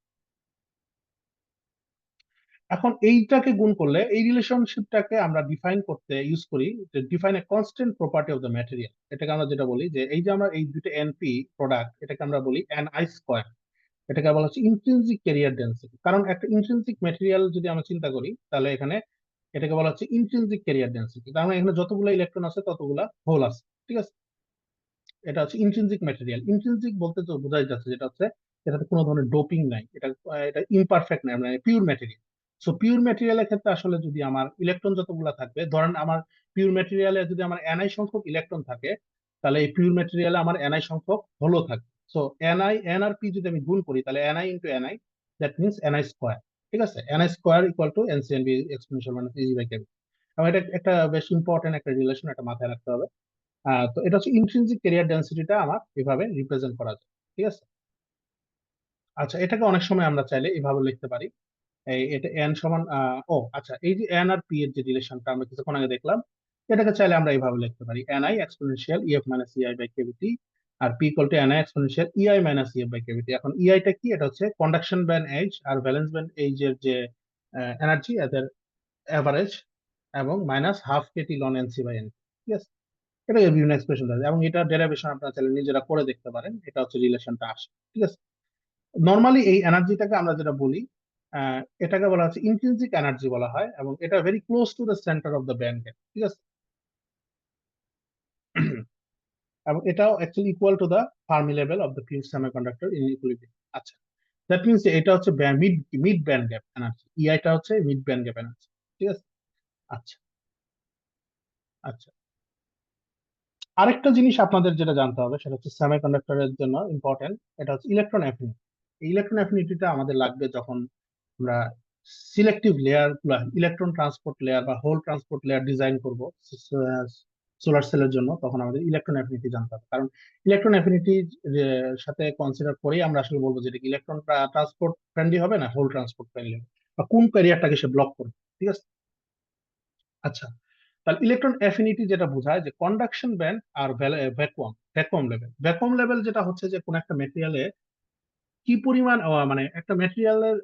এখন এইটাকে গুণ করলে এই রিলেশনশিপটাকে আমরা ডিফাইন করতে ইউজ করি, define a constant property of the material. এটাকে আমরা যেটা বলি যে এই যে আমরা এই দুটো এনপি প্রোডাক্ট, এটাকে আমরা বলি এন আই স্কোয়ার। এটাকে বলা হচ্ছে ইন্ট্রিনসিক ক্যারিয়ার ডেন্সিটি, কারণ একটা ইন্ট্রিনসিক ম্যাটেরিয়াল যদি আমরা চিন্তা করি, তাহলে এখানে এটাকে বলা হচ্ছে ইন্ট্রিনসিক ক্যারিয়ার ডেন্সিটি, তার মানে এখানে যতগুলো ইলেকট্রন আছে ততগুলা হোল আছে। ঠিক আছে, এটা হচ্ছে ইন্ট্রিনসিক ম্যাটেরিয়াল। ইন্ট্রিনসিক বলতে তো বোঝাই যাচ্ছে যেটা হচ্ছে এটাতে কোনো ধরনের ডোপিং নাই, এটা এটা ইমপারফেক্ট নাই, মানে পিওর ম্যাটেরিয়াল। সো পিওর ম্যাটেরিয়ালের ক্ষেত্রে আসলে যদি আমার ইলেকট্রন যতগুলো থাকবে, ধরেন আমার পিওর ম্যাটেরিয়ালে যদি আমার এনআই সংখ্যক ইলেকট্রন থাকে, তাহলে এই পিওর ম্যাটেরিয়ালে আমার এনআই সংখ্যক হোলও থাকবে। সো এনআই এন আর পি যদি আমি গুণ করি, তাহলে n i into n i, that means n i square. ঠিক আছে, n i square equal to n c n b exponential minus e g by k v. এবং এটা একটা বেশ ইম্পর্টেন্ট একটা রিলেশন, এটা মাথায় রাখতে হবে। তো এটা হচ্ছে ইন্ট্রিনসিক ক্যারিয়ার ডেন্সিটিটা আমার এভাবে রিপ্রেজেন্ট করা যায়। ঠিক আছে, আচ্ছা, এটাকে অনেক সময় আমরা চাইলে এভাবে লিখতে পারি, এটা এন সমান ও আচ্ছা, এই যে এন আর পি এর যে রিলেশনটা আমরা কিছুক্ষণ আগে দেখলাম, এটাকে চাইলে আমরা এইভাবে লিখতে পারি, N I exponential EF minus EI by KVT, আর P equal to N I exponential EI minus EF by KVT. এখন ইআইটা কি, এটা হচ্ছে কন্ডাকশন ব্যান্ড এইজ আর ভ্যালেন্স ব্যান্ড এইজের যে এনার্জি, এদের অ্যাভারেজ, এবং minus half KT ln NC by N. ঠিক আছে, এটা বিভিন্ন এক্সপ্রেশন আছে, এবং এটা ডেরিভেশন আপনারা চাইলে নিজেরা করে দেখতে পারেন, এটা হচ্ছে রিলেশনটা আসে। ঠিক আছে, নর্মালি এই এনার্জিটাকে আমরা যেটা বলি, এটাকে বলা হচ্ছে ইন্ট্রিনসিক এনার্জি বলা হয়, এবং এটা very close to the centre of the band gap. ঠিক আছে, এবং এটাও actually equal to the Fermi level of the pure semiconductor in equilibrium. আচ্ছা, দ্যাট মিনস এটা হচ্ছে mid mid band gap energy, ইআইটা হচ্ছে মিড ব্যান্ড গ্যাপ এনার্জি। ঠিক আছে। আচ্ছা আচ্ছা, আরেকটা জিনিস আপনাদের যেটা জানতে হবে সেটা হচ্ছে সেমিকন্ডাক্টরের জন্য ইম্পর্টেন্ট, এটা হচ্ছে ইলেকট্রন অ্যাফিনিটি। এই ইলেকট্রন অ্যাফিনিটিটা আমাদের লাগবে যখন আমরা selective layer, electron transport layer বা হোল ট্রান্সপোর্ট লেয়ার ডিজাইন করব সোলার সেলের জন্য, তখন আমাদের ইলেকট্রন অ্যাফিনিটি জানতে হবে। কারণ ইলেকট্রন অ্যাফিনিটি সাথে কনসিডার করেই আমরা আসলে বলবো যে ইলেকট্রন ট্রান্সপোর্ট ফ্রেন্ডলি হবে না হোল ট্রান্সপোর্ট ফ্রেন্ডলি হবে, বা কোন ক্যারিয়ারটাকে সে ব্লক করবে। ঠিক আছে। আচ্ছা, তাহলে ইলেকট্রন অ্যাফিনিটি যেটা বোঝায় যে কন্ডাকশন ব্যান্ড আর ভ্যাকুয়াম লেভেল। ভ্যাকুয়াম লেভেল যেটা হচ্ছে যে কোন একটা মেটেরিয়ালে কি পরিমাণ মানে একটা ম্যাটেরিয়ালের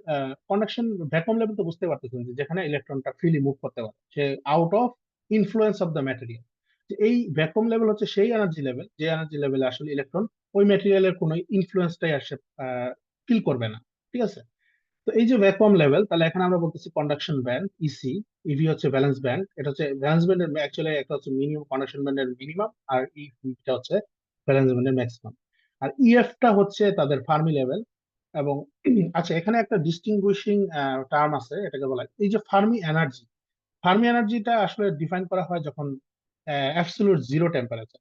কন্ডাকশন, ভ্যাকুয়াম লেভেল তো বুঝতে পারতেছেন যে যেখানে ইলেকট্রনটা ফ্রিলি মুভ করতে পারে, সে out of influence of the material. এই ভ্যাকুয়াম লেভেল হচ্ছে সেই এনার্জি লেভেল যে এনার্জি লেভেলে আসলে ইলেকট্রন ওই ম্যাটেরিয়ালের কোনো ইনফ্লুয়েন্সটাই আসে ফিল করবে না। ঠিক আছে। তো এই যে ভ্যাকুয়াম লেভেল, তাহলে এখানে আমরা বলতেছি কন্ডাকশন ব্যান্ড ইসি, ইভি হচ্ছে ভ্যালেন্স ব্যান্ড, এটা হচ্ছে ভ্যালেন্স ব্যান্ডের অ্যাকচুয়ালি একটা হচ্ছে মিনিমাম, কন্ডাকশন ব্যান্ডের মিনিমাম, আর ইটা হচ্ছে ভ্যালেন্স ব্যান্ডের ম্যাক্সিমাম। আর ইএফটা হচ্ছে তাদের ফার্মি লেভেল। এবং আচ্ছা, এখানে একটা ডিস্টিংগুইশিং টার্ম আছে, এটাকে বলা হয় এই যে ফার্মি এনার্জি। ফার্মি এনার্জিটা আসলে ডিফাইন করা হয় যখন অ্যাবসলিউট জিরো টেম্পারেচার।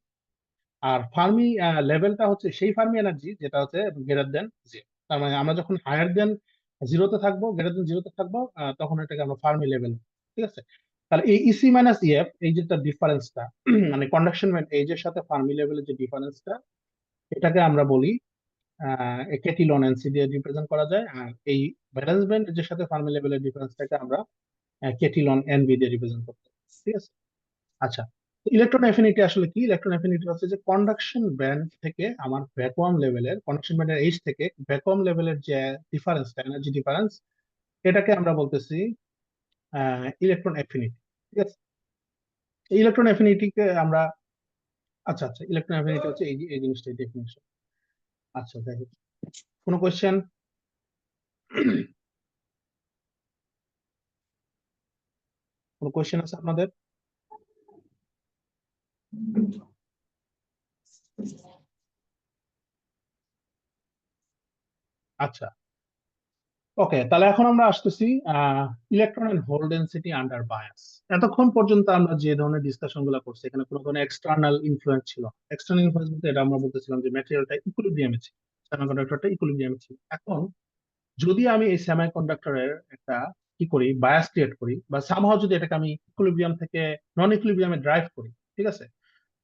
আর ফার্মি লেভেলটা হচ্ছে সেই ফার্মি এনার্জি যেটা হচ্ছে গ্রেটার দেন জিরো। তার মানে আমরা যখন হায়ার দেন জিরোতে থাকবো, গ্রেটার দেন জিরোতে থাকবো, তখন এটাকে আমরা ফার্মি লেভেল। ঠিক আছে। তাহলে এই ইসি মাইনাস ইএফ, এই যেটা ডিফারেন্সটা মানে কন্ডাকশন ব্যান্ড এইজের সাথে ফার্মি লেভেলের যে ডিফারেন্সটা, এটাকে আমরা বলি কেটি লন এনসি দিয়ে রিপ্রেজেন্ট করা যায়। আর এই ভ্যালেন্স ব্যান্ড এর সাথে ফার্মি লেভেলের ডিফারেন্সটাকে আমরা কেটি লন এনভি দিয়ে রিপ্রেজেন্ট করতে পারি। ঠিক আছে। আচ্ছা, ইলেকট্রন অ্যাফিনিটি আসলে কি? ইলেকট্রন অ্যাফিনিটি হচ্ছে যে কন্ডাকশন ব্যান্ড থেকে আমার ভ্যাকুয়াম লেভেলের, কন্ডাকশন ব্যান্ডের এইচ থেকে ভ্যাকুয়াম লেভেলের যে ডিফারেন্সটা, এনার্জি ডিফারেন্স, এটাকে আমরা বলতেছি ইলেকট্রন অ্যাফিনিটি। ঠিক আছে। ইলেকট্রন অ্যাফিনিটিকে আমরা, আচ্ছা আচ্ছা, ইলেকট্রন অ্যাফিনিটি হচ্ছে এই জিনিসটাই ডেফিনিশন। আচ্ছা, যাই হোক, কোনো কোয়েশ্চেন? কোনো কোয়েশ্চেন আছে আপনাদের? আচ্ছা, ওকে, তাহলে এখন আমরা আসতেছি electron and hole density under bias. এতক্ষণ পর্যন্ত আমরা যে ধরনের ডিসকাশন গুলো করছি, এখানে কোনো ধরনের এক্সটার্নাল ইনফ্লুয়েন্স ছিল না। এক্সটার্নাল ইনফ্লুয়েন্স বলতে এটা আমরা বলতেছিলাম যে ম্যাটেরিয়ালটা ইকুইলিব্রিয়ামে ছিল, সেমিকন্ডাক্টরটা ইকুইলিব্রিয়ামে ছিল। এখন যদি আমি এই সেমিকন্ডাক্টরের একটা কি করি, বায়াস ক্রিয়েট করি, বা সামহাও যদি এটাকে আমি ইকুইলিব্রিয়াম থেকে নন ইকুইলিব্রিয়ামে ড্রাইভ করি, ঠিক আছে,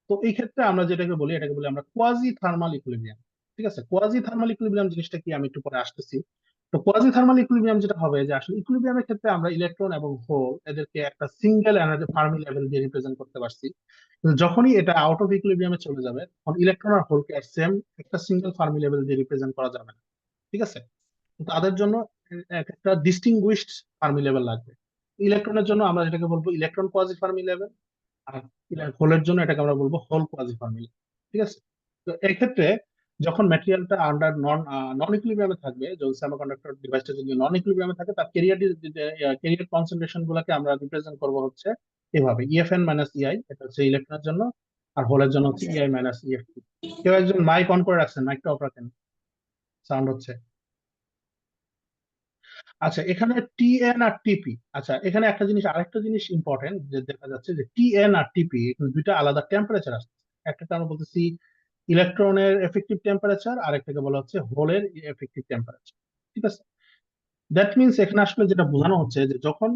তো এই ক্ষেত্রে আমরা যেটাকে বলি, এটাকে বলি আমরা কোয়াজি থার্মাল ইকুইলিব্রিয়াম। ঠিক আছে। কোয়াজি থার্মাল ইকুইলিব্রিয়াম জিনিসটা কি আমি একটু পরে আসতেছি। তো কোয়াজি থার্মাল ইকুইলিব্রিয়াম যেটা হবে যে আসলে ইকুইলিব্রিয়ামের ক্ষেত্রে আমরা ইলেকট্রন এবং হোল এদেরকে একটা সিঙ্গেল এনার্জি ফার্মি লেভেল দিয়ে রিপ্রেজেন্ট করতে পারছি। কিন্তু যখনই এটা আউট অফ ইকুইলিব্রিয়ামে চলে যাবে, তখন ইলেকট্রন আর হোলকে আর সেম একটা সিঙ্গেল ফার্মি লেভেল দিয়ে রিপ্রেজেন্ট করা যাবে না। ঠিক আছে। তো তাদের জন্য একটা ডিস্টিংগুইশড ফার্মি লেভেল লাগবে। ইলেকট্রনের জন্য আমরা যেটাকে বলবো ইলেকট্রন কোয়াজি ফার্মি লেভেল, আর হোলের জন্য এটাকে আমরা বলবো হোল কোয়াজি ফার্মি। ঠিক আছে। তো এক্ষেত্রে যখন ম্যাটেরিয়ালটা আন্ডার নন ইকুইলিব্রিয়ামে থাকবে, যখন সেমিকন্ডাক্টর ডিভাইসটা যদি নন ইকুইলিব্রিয়ামে থাকে, তার ক্যারিয়ার কনসেন্ট্রেশন গুলোকে আমরা রিপ্রেজেন্ট করবো হচ্ছে এভাবে ইএফএন মাইনাস ইআই, এটা হচ্ছে ইলেকট্রনের জন্য। আর হোলের জন্য হচ্ছে ইআই মাইনাস ইএফ। কেউ একজন মাইক অন করে রাখছেন, মাইকটা অফ রাখেন, সাউন্ড হচ্ছে। আচ্ছা, এখানে টিএন আর টিপি, আচ্ছা এখানে একটা জিনিস, আরেকটা জিনিস ইম্পর্টেন্ট যে দেখা যাচ্ছে যে টিএন আর টিপি দুইটা আলাদা টেম্পারেচার আসছে। একটাকে আমরা বলতেছি ইলেকট্রনের এফেক্টিভ টেম্পারেচার, আর একটাকে বলা হচ্ছে হোলের এফেক্টিভ টেম্পারেচার। ঠিক আছে। দ্যাট মিনস এখানে আসলে যেটা বোঝানো হচ্ছে যে যখন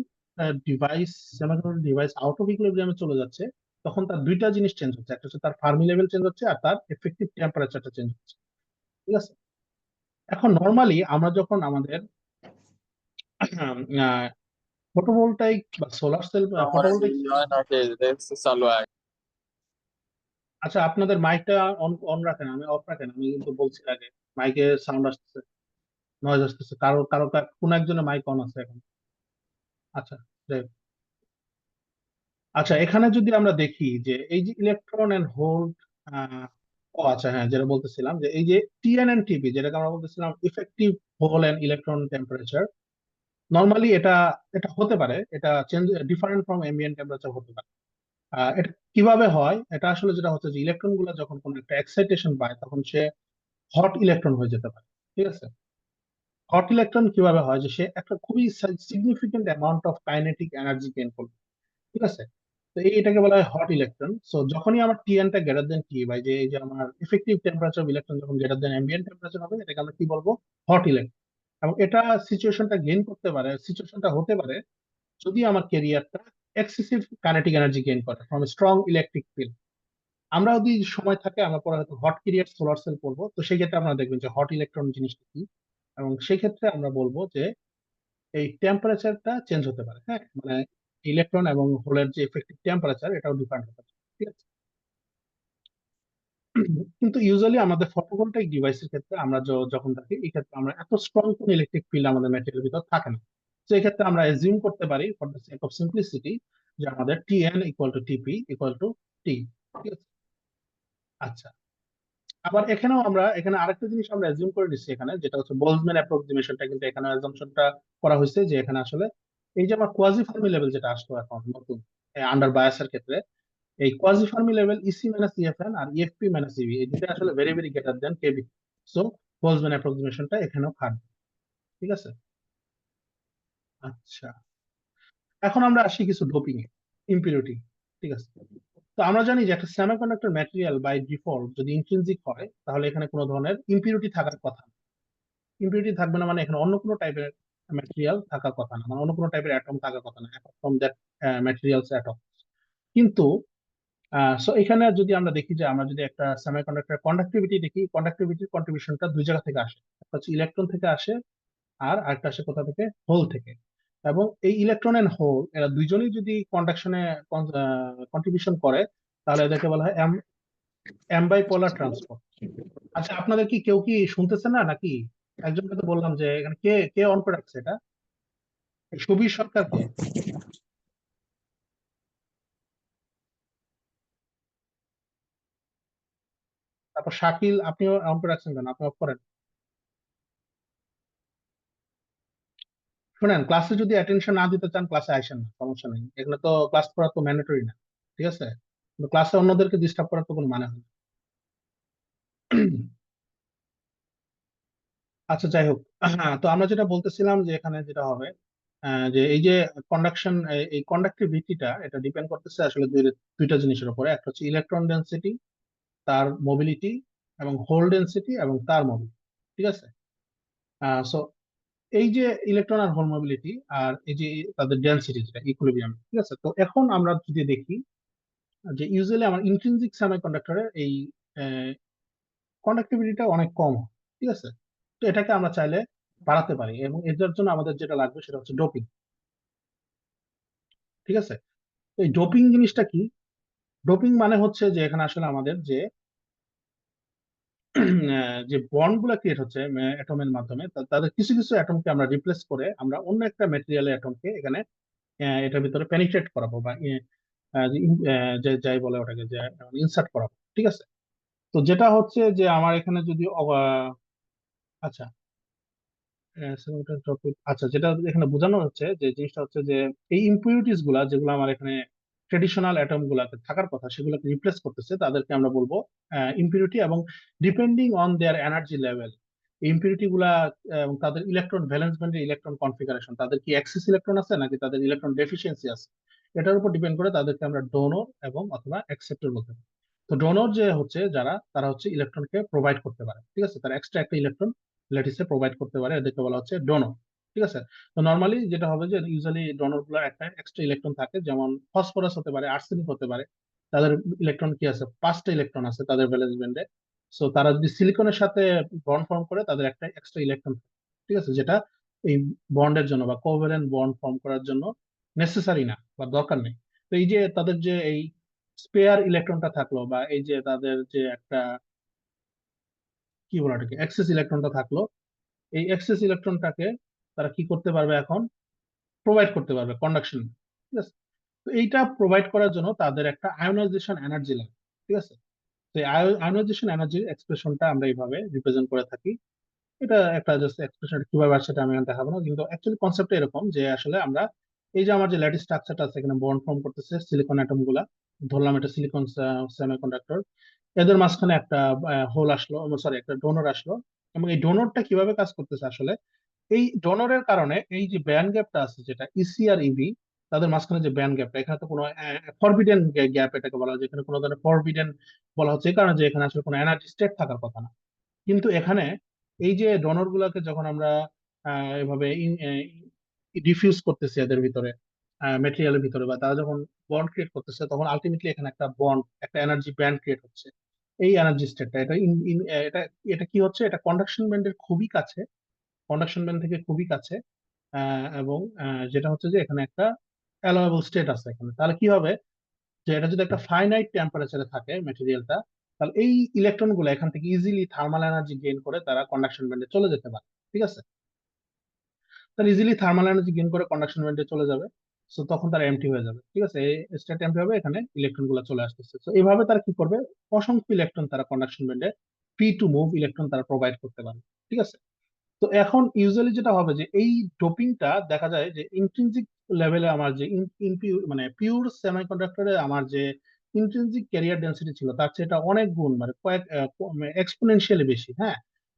device, semiconductor device out of ইকুইলিব্রিয়ামে চলে যাচ্ছে, তখন তার দুইটা জিনিস চেঞ্জ হচ্ছে, একটা হচ্ছে তার ফার্মি লেভেল চেঞ্জ হচ্ছে, আর তার এফেক্টিভ টেম্পারেচারটা চেঞ্জ হচ্ছে। ঠিক আছে। এখন নর্মালি আমরা যখন আমাদের ফটোভোলটাইক বা সোলার সেল, ফটোভোলটাইক, চালু আছে। আচ্ছা আপনাদের মাইকটা অন অন রাখেন, আমি অফ রাখেন, আমি কিন্তু বলছি আগে মাইকে সাউন্ড আসতেছে, নয়েজ আসতেছে, কারো কারো কোন একজনের মাইক অন আছে এখন। আচ্ছা, যাই হোক। আচ্ছা, এখানে যদি আমরা দেখি যে এই যে ইলেকট্রন এন্ড হোল, ও আচ্ছা হ্যাঁ, যেটা বলতেছিলাম যে এই যে টিএন এন্ড টিপি, যেটাকে আমরা বলতেছিলাম effective hole and electron temperature, normally এটা এটা হতে পারে, এটা change different from ambient temperature হতে পারে। এটা কিভাবে হয়, এটা আসলে যেটা হচ্ছে যে ইলেকট্রন গুলো যখন কোনো একটা এক্সাইটেশন পায় তখন সে হট ইলেকট্রন হয়ে যেতে পারে। ঠিক আছে, হট ইলেকট্রন কিভাবে হয় যে সে একটা খুবই significant amount of kinetic energy gain করবে। ঠিক আছে, তো এটাকে বলা হয় হট ইলেকট্রন। সো যখনই আমার টিএন টা গ্রেটার দেন টি, বাই যে এই যে আমার ইফেক্টিভ টেম্পারেচার অফ ইলেকট্রন যখন গ্রেটার দেন অ্যাম্বিয়েন্ট টেম্পারেচার হবে, এটাকে আমরা কি বলবো, হট ইলেকট্রন। এবং এটা সিচুয়েশনটা গেইন করতে পারে, সিচুয়েশনটা হতে পারে যদি আমার ক্যারিয়ারটা এক্সেসিভ কাইনেটিক এনার্জি গেইন করে ফ্রম স্ট্রং ইলেকট্রিক ফিল্ড। আমরা যদি সময় থাকে আমরা পরে হয়তো হট পিরিয়ড সোলার সেল পড়বো, তো সেই ক্ষেত্রে আমরা দেখবেন যে হট ইলেকট্রন জিনিসটা কি, এবং সেই ক্ষেত্রে আমরা বলবো যে এই টেম্পারেচারটা চেঞ্জ হতে পারে। হ্যাঁ, মানে ইলেকট্রন এবং হোলের যে ইফেক্টিভ টেম্পারেচার এটাও ডিফারেন্ট হতে পারে। ঠিক আছে, কিন্তু ইউজুয়ালি আমাদের ফটোভোল্টাইক ডিভাইসের ক্ষেত্রে আমরা যখন দেখি এই ক্ষেত্রে আমরা এত স্ট্রং কোন ইলেকট্রিক ফিল্ড আমাদের ম্যাটেরিয়ালের ভিতর থাকে না। তো এই ক্ষেত্রে আমরা এজিউম করতে পারি for the sake of simplicity যে আমাদের টি এন ইকুয়াল টু টিপি ইকুয়াল টু টি। ঠিক আছে, আচ্ছা, আবার এখানেও আমরা এখানে আরেকটা জিনিস আমরা অ্যাজিউম করে নিচ্ছি এখানে, যেটা হচ্ছে বোলজম্যান অ্যাপ্রক্সিমেশনটা, কিন্তু এখানে অ্যাজাম্পশনটা করা হয়েছে যে এখানে আসলে এই যে আমার কোয়াজি ফার্মি লেভেল যেটা আসলো এখন নতুন আন্ডার বায়াসের ক্ষেত্রে, এই quasi Fermi level EC minus ইএফএন আর ইএফপি মাইনাস ইবি এই দুটো আসলে ভেরি ভেরি গ্রেটার দেন কেবি। সো বোলজম্যান অ্যাপ্রক্সিমেশনটা এখানেও খাটবে। ঠিক আছে, আচ্ছা, এখন আমরা আসি কিছু ডোপিং এ, ইম্পিউরিটি। ঠিক আছে, তো আমরা জানি যে একটা সেমিকন্ডাক্টর ম্যাটেরিয়াল বাই ডিফল্ট যদি ইন্ট্রিনসিক হয় তাহলে এখানে কোনো ধরনের ইম্পিউরিটি থাকার কথা না। ইম্পিউরিটি থাকবে না মানে এখানে অন্য কোনো টাইপের ম্যাটেরিয়াল থাকার কথা না, মানে অন্য কোনো টাইপের অ্যাটম থাকার কথা না apart from that materials atom. কিন্তু সো এখানে যদি আমরা দেখি যে আমরা যদি একটা সেমিকন্ডাক্টর কন্ডাক্টিভিটি দেখি, কন্ডাক্টিভিটির কন্ট্রিবিউশনটা দুই জায়গা থেকে আসে, একটা হচ্ছে ইলেকট্রন থেকে আসে আর আরেকটা আসে কোথা থেকে, হোল থেকে। এবং এই ইলেকট্রন এন্ড হোল এরা দুইজনেই যদি কন্ডাকশনে কন্ট্রিবিউশন করে তাহলে এদেরকে বলা হয় অ্যাম্বাইপোলার ট্রান্সপোর্ট। আচ্ছা, আপনাদের কি কেউ কি শুনতেছে না নাকি? একজনকে তো বললাম যে এখানে কে কে অন করে রাখছে এটা, এই সুবীর সরকারকে। তারপর শাকিল, আপনিও অন করে রাখছেন কেন? আপনি অফ করেন। শুনেন, ক্লাসে যদি অ্যাটেনশন না দিতে চান ক্লাসে আসেন না, সমস্যা নেই, এখানে তো ক্লাস করা তো ম্যান্ডেটরি না। ঠিক আছে, কিন্তু ক্লাসে অন্যদেরকে ডিস্টার্ব করার তো কোনো মানে হয় না। আচ্ছা, যাই হোক, হ্যাঁ, তো আমরা যেটা বলতেছিলাম যে এখানে যেটা হবে যে এই যে কন্ডাকশন, এই কন্ডাক্টিভিটিটা এটা ডিপেন্ড করতেছে আসলে দুইটা জিনিসের উপরে, একটা হচ্ছে ইলেকট্রন ডেনসিটি, তার মোবিলিটি, এবং হোল ডেনসিটি এবং তার মোবিলিটি। ঠিক আছে, সো এই যে ইলেকট্রন আর হোল মোবিলিটি আর এই যে তাদের ডেনসিটি যেটা ইকুইলিব্রিয়াম। ঠিক আছে, তো এখন আমরা যদি দেখি যে ইউজুয়ালি আমার ইন্ট্রিনসিক সেমিকন্ডাক্টরের এই কন্ডাক্টিভিটিটা অনেক কম হয়। ঠিক আছে, তো এটাকে আমরা চাইলে বাড়াতে পারি এবং এটার জন্য আমাদের যেটা লাগবে সেটা হচ্ছে ডোপিং। ঠিক আছে, তো এই ডোপিং জিনিসটা কি? ডোপিং মানে হচ্ছে যে এখানে আসলে আমাদের যে যে বন্ড গুলা ক্রিয়েট হচ্ছে অ্যাটমের মাধ্যমে, তাদের কিছু কিছু অ্যাটমকে আমরা রিপ্লেস করে আমরা অন্য একটা ম্যাটেরিয়ালের অ্যাটমকে এখানে এটার ভিতরে পেনিট্রেট করাবো বা যে যাই বলে ওটাকে যে ইনসার্ট করাবো। ঠিক আছে, তো যেটা হচ্ছে যে আমার এখানে যদি আচ্ছা, আচ্ছা, যেটা এখানে বোঝানো হচ্ছে যে জিনিসটা হচ্ছে যে এই ইম্পিউরিটিস গুলা যেগুলো আমার এখানে ট্রেডিশনাল অ্যাটম গুলাতে থাকার কথা সেগুলোকে রিপ্লেস করতেছে, তাদেরকে আমরা বলবো ইম্পিউরিটি। এবং depending on their energy level, impurity গুলা এবং তাদের ইলেকট্রন ভ্যালেন্স ব্যান্ডের ইলেকট্রন কনফিগারেশন, তাদের কি এক্সিস ইলেকট্রন আছে নাকি তাদের ইলেকট্রন ডেফিসিয়েন্সি আছে, এটার উপর ডিপেন্ড করে তাদেরকে আমরা ডোনর এবং অথবা অ্যাকসেপ্টর বলতে পারি। তো ডোনর যে হচ্ছে যারা, তারা হচ্ছে ইলেকট্রনকে প্রোভাইড করতে পারে। ঠিক আছে, তারা এক্সট্রা একটা ইলেকট্রন ল্যাটিসে প্রোভাইড করতে পারে, এদেরকে বলা হচ্ছে ডোনর। ঠিক আছে, তো নর্মালি যেটা হবে যে ইউজুয়ালি ডোনর গুলোর একটা এক্সট্রা ইলেকট্রন থাকে, যেমন ফসফরাস হতে পারে, আর্সেনিক হতে পারে, তাদের ইলেকট্রন কি আছে, 5টা ইলেকট্রন আছে তাদের ভ্যালেন্স ব্যান্ডে। সো তারা যদি সিলিকনের সাথে বন্ড ফর্ম করে তাদের একটা এক্সট্রা ইলেকট্রন। ঠিক আছে, যেটা এই বন্ডের জন্য বা কোভ্যালেন্ট বন্ড ফর্ম করার জন্য নেসেসারি না বা দরকার নেই। তো এই যে তাদের যে এই স্পেয়ার ইলেকট্রনটা থাকলো বা এই যে তাদের যে একটা কি বলে ওটাকে এক্সেস ইলেকট্রনটা থাকলো, এই এক্সেস ইলেকট্রনটাকে তারা কি করতে পারবে এখন, প্রোভাইড করতে পারবে কন্ডাকশন। ঠিক আছে, তো এইটা প্রোভাইড করার জন্য তাদের একটা আয়োনাইজেশন এনার্জি লাগে। ঠিক আছে, তো আয়োনাইজেশন এনার্জির এক্সপ্রেশনটা আমরা এইভাবে রিপ্রেজেন্ট করে থাকি। এটা একটা জাস্ট এক্সপ্রেশন, কিভাবে আসে সেটা আমি আর দেখাবো না, কিন্তু অ্যাকচুয়ালি কনসেপ্টটা এরকম যে আসলে আমরা এই যে আমার যে ল্যাটিস স্ট্রাকচারটা আছে এখানে বন্ড ফর্ম করতেছে সিলিকন অ্যাটম গুলা, ধরলাম এটা সিলিকন সেমিকন্ডাক্টর, এদের মাঝখানে একটা হোল আসলো, সরি একটা ডোনর আসলো। এবং এই ডোনরটা কিভাবে কাজ করতেছে আসলে, এই ডোনরের কারণে এই যে ব্যান্ড গ্যাপটা আছে যেটা ইসি আর ইভি, তাদের মাঝখানে যে ব্যান্ড গ্যাপটা, এখানে তো কোনো ফরবিডেন গ্যাপ এটাকে বলা হয়, যেখানে কোনো ধরনের ফরবিডেন বলা হচ্ছে এই কারণে যে এখানে আসলে কোনো এনার্জি স্টেট থাকার কথা না। কিন্তু এখানে এই যে ডোনর গুলাকে যখন আমরা এভাবে ডিফিউজ করতেছি এদের ভিতরে, মেটেরিয়ালের ভিতরে, বা তারা যখন বন্ড ক্রিয়েট করতেছে, তখন আলটিমেটলি এখানে একটা বন্ড, একটা এনার্জি ব্যান্ড ক্রিয়েট হচ্ছে। এই এনার্জি স্টেটটা এটা এটা এটা কি হচ্ছে, এটা কন্ডাকশন ব্যান্ডের খুবই কাছে, কন্ডাকশন ব্যান্ড থেকে খুবই কাছে। এবং যেটা হচ্ছে যে এখানে একটা অ্যালাওয়েবল স্টেট আছে এখানে। তাহলে কি হবে, যে এটা যদি একটা ফাইনাইট টেম্পারেচারে থাকে মেটেরিয়ালটা, তাহলে এই ইলেকট্রন গুলো এখান থেকে ইজিলি থার্মাল এনার্জি গেইন করে তারা কন্ডাকশন ব্যান্ডে চলে যেতে পারে। ঠিক আছে, তাহলে ইজিলি থার্মাল এনার্জি গেইন করে কন্ডাকশন ব্যান্ডে চলে যাবে। সো তখন তারা এমটি হয়ে যাবে। ঠিক আছে, এই স্টেট এমটি হবে, এখানে ইলেকট্রন গুলো চলে আসতেছে। তো এইভাবে তারা কি করবে, অসংখ্য ইলেকট্রন তারা কন্ডাকশন ব্যান্ডে ফ্রি টু মুভ ইলেকট্রন তারা প্রোভাইড করতে পারে। ঠিক আছে, তো এখন ইউজুয়ালি যেটা হবে যে এই ডোপিংটা দেখা যায় যে ইন্ট্রিনসিক লেভেলে আমার যে মানে পিওর সেমিকন্ডাক্টরে আমার যে ইন্ট্রিনসিক ক্যারিয়ার ডেন্সিটি ছিল তার চেয়ে এটা অনেক গুণ, মানে কয়েক এক্সপোনেনশিয়ালি বেশি। হ্যাঁ,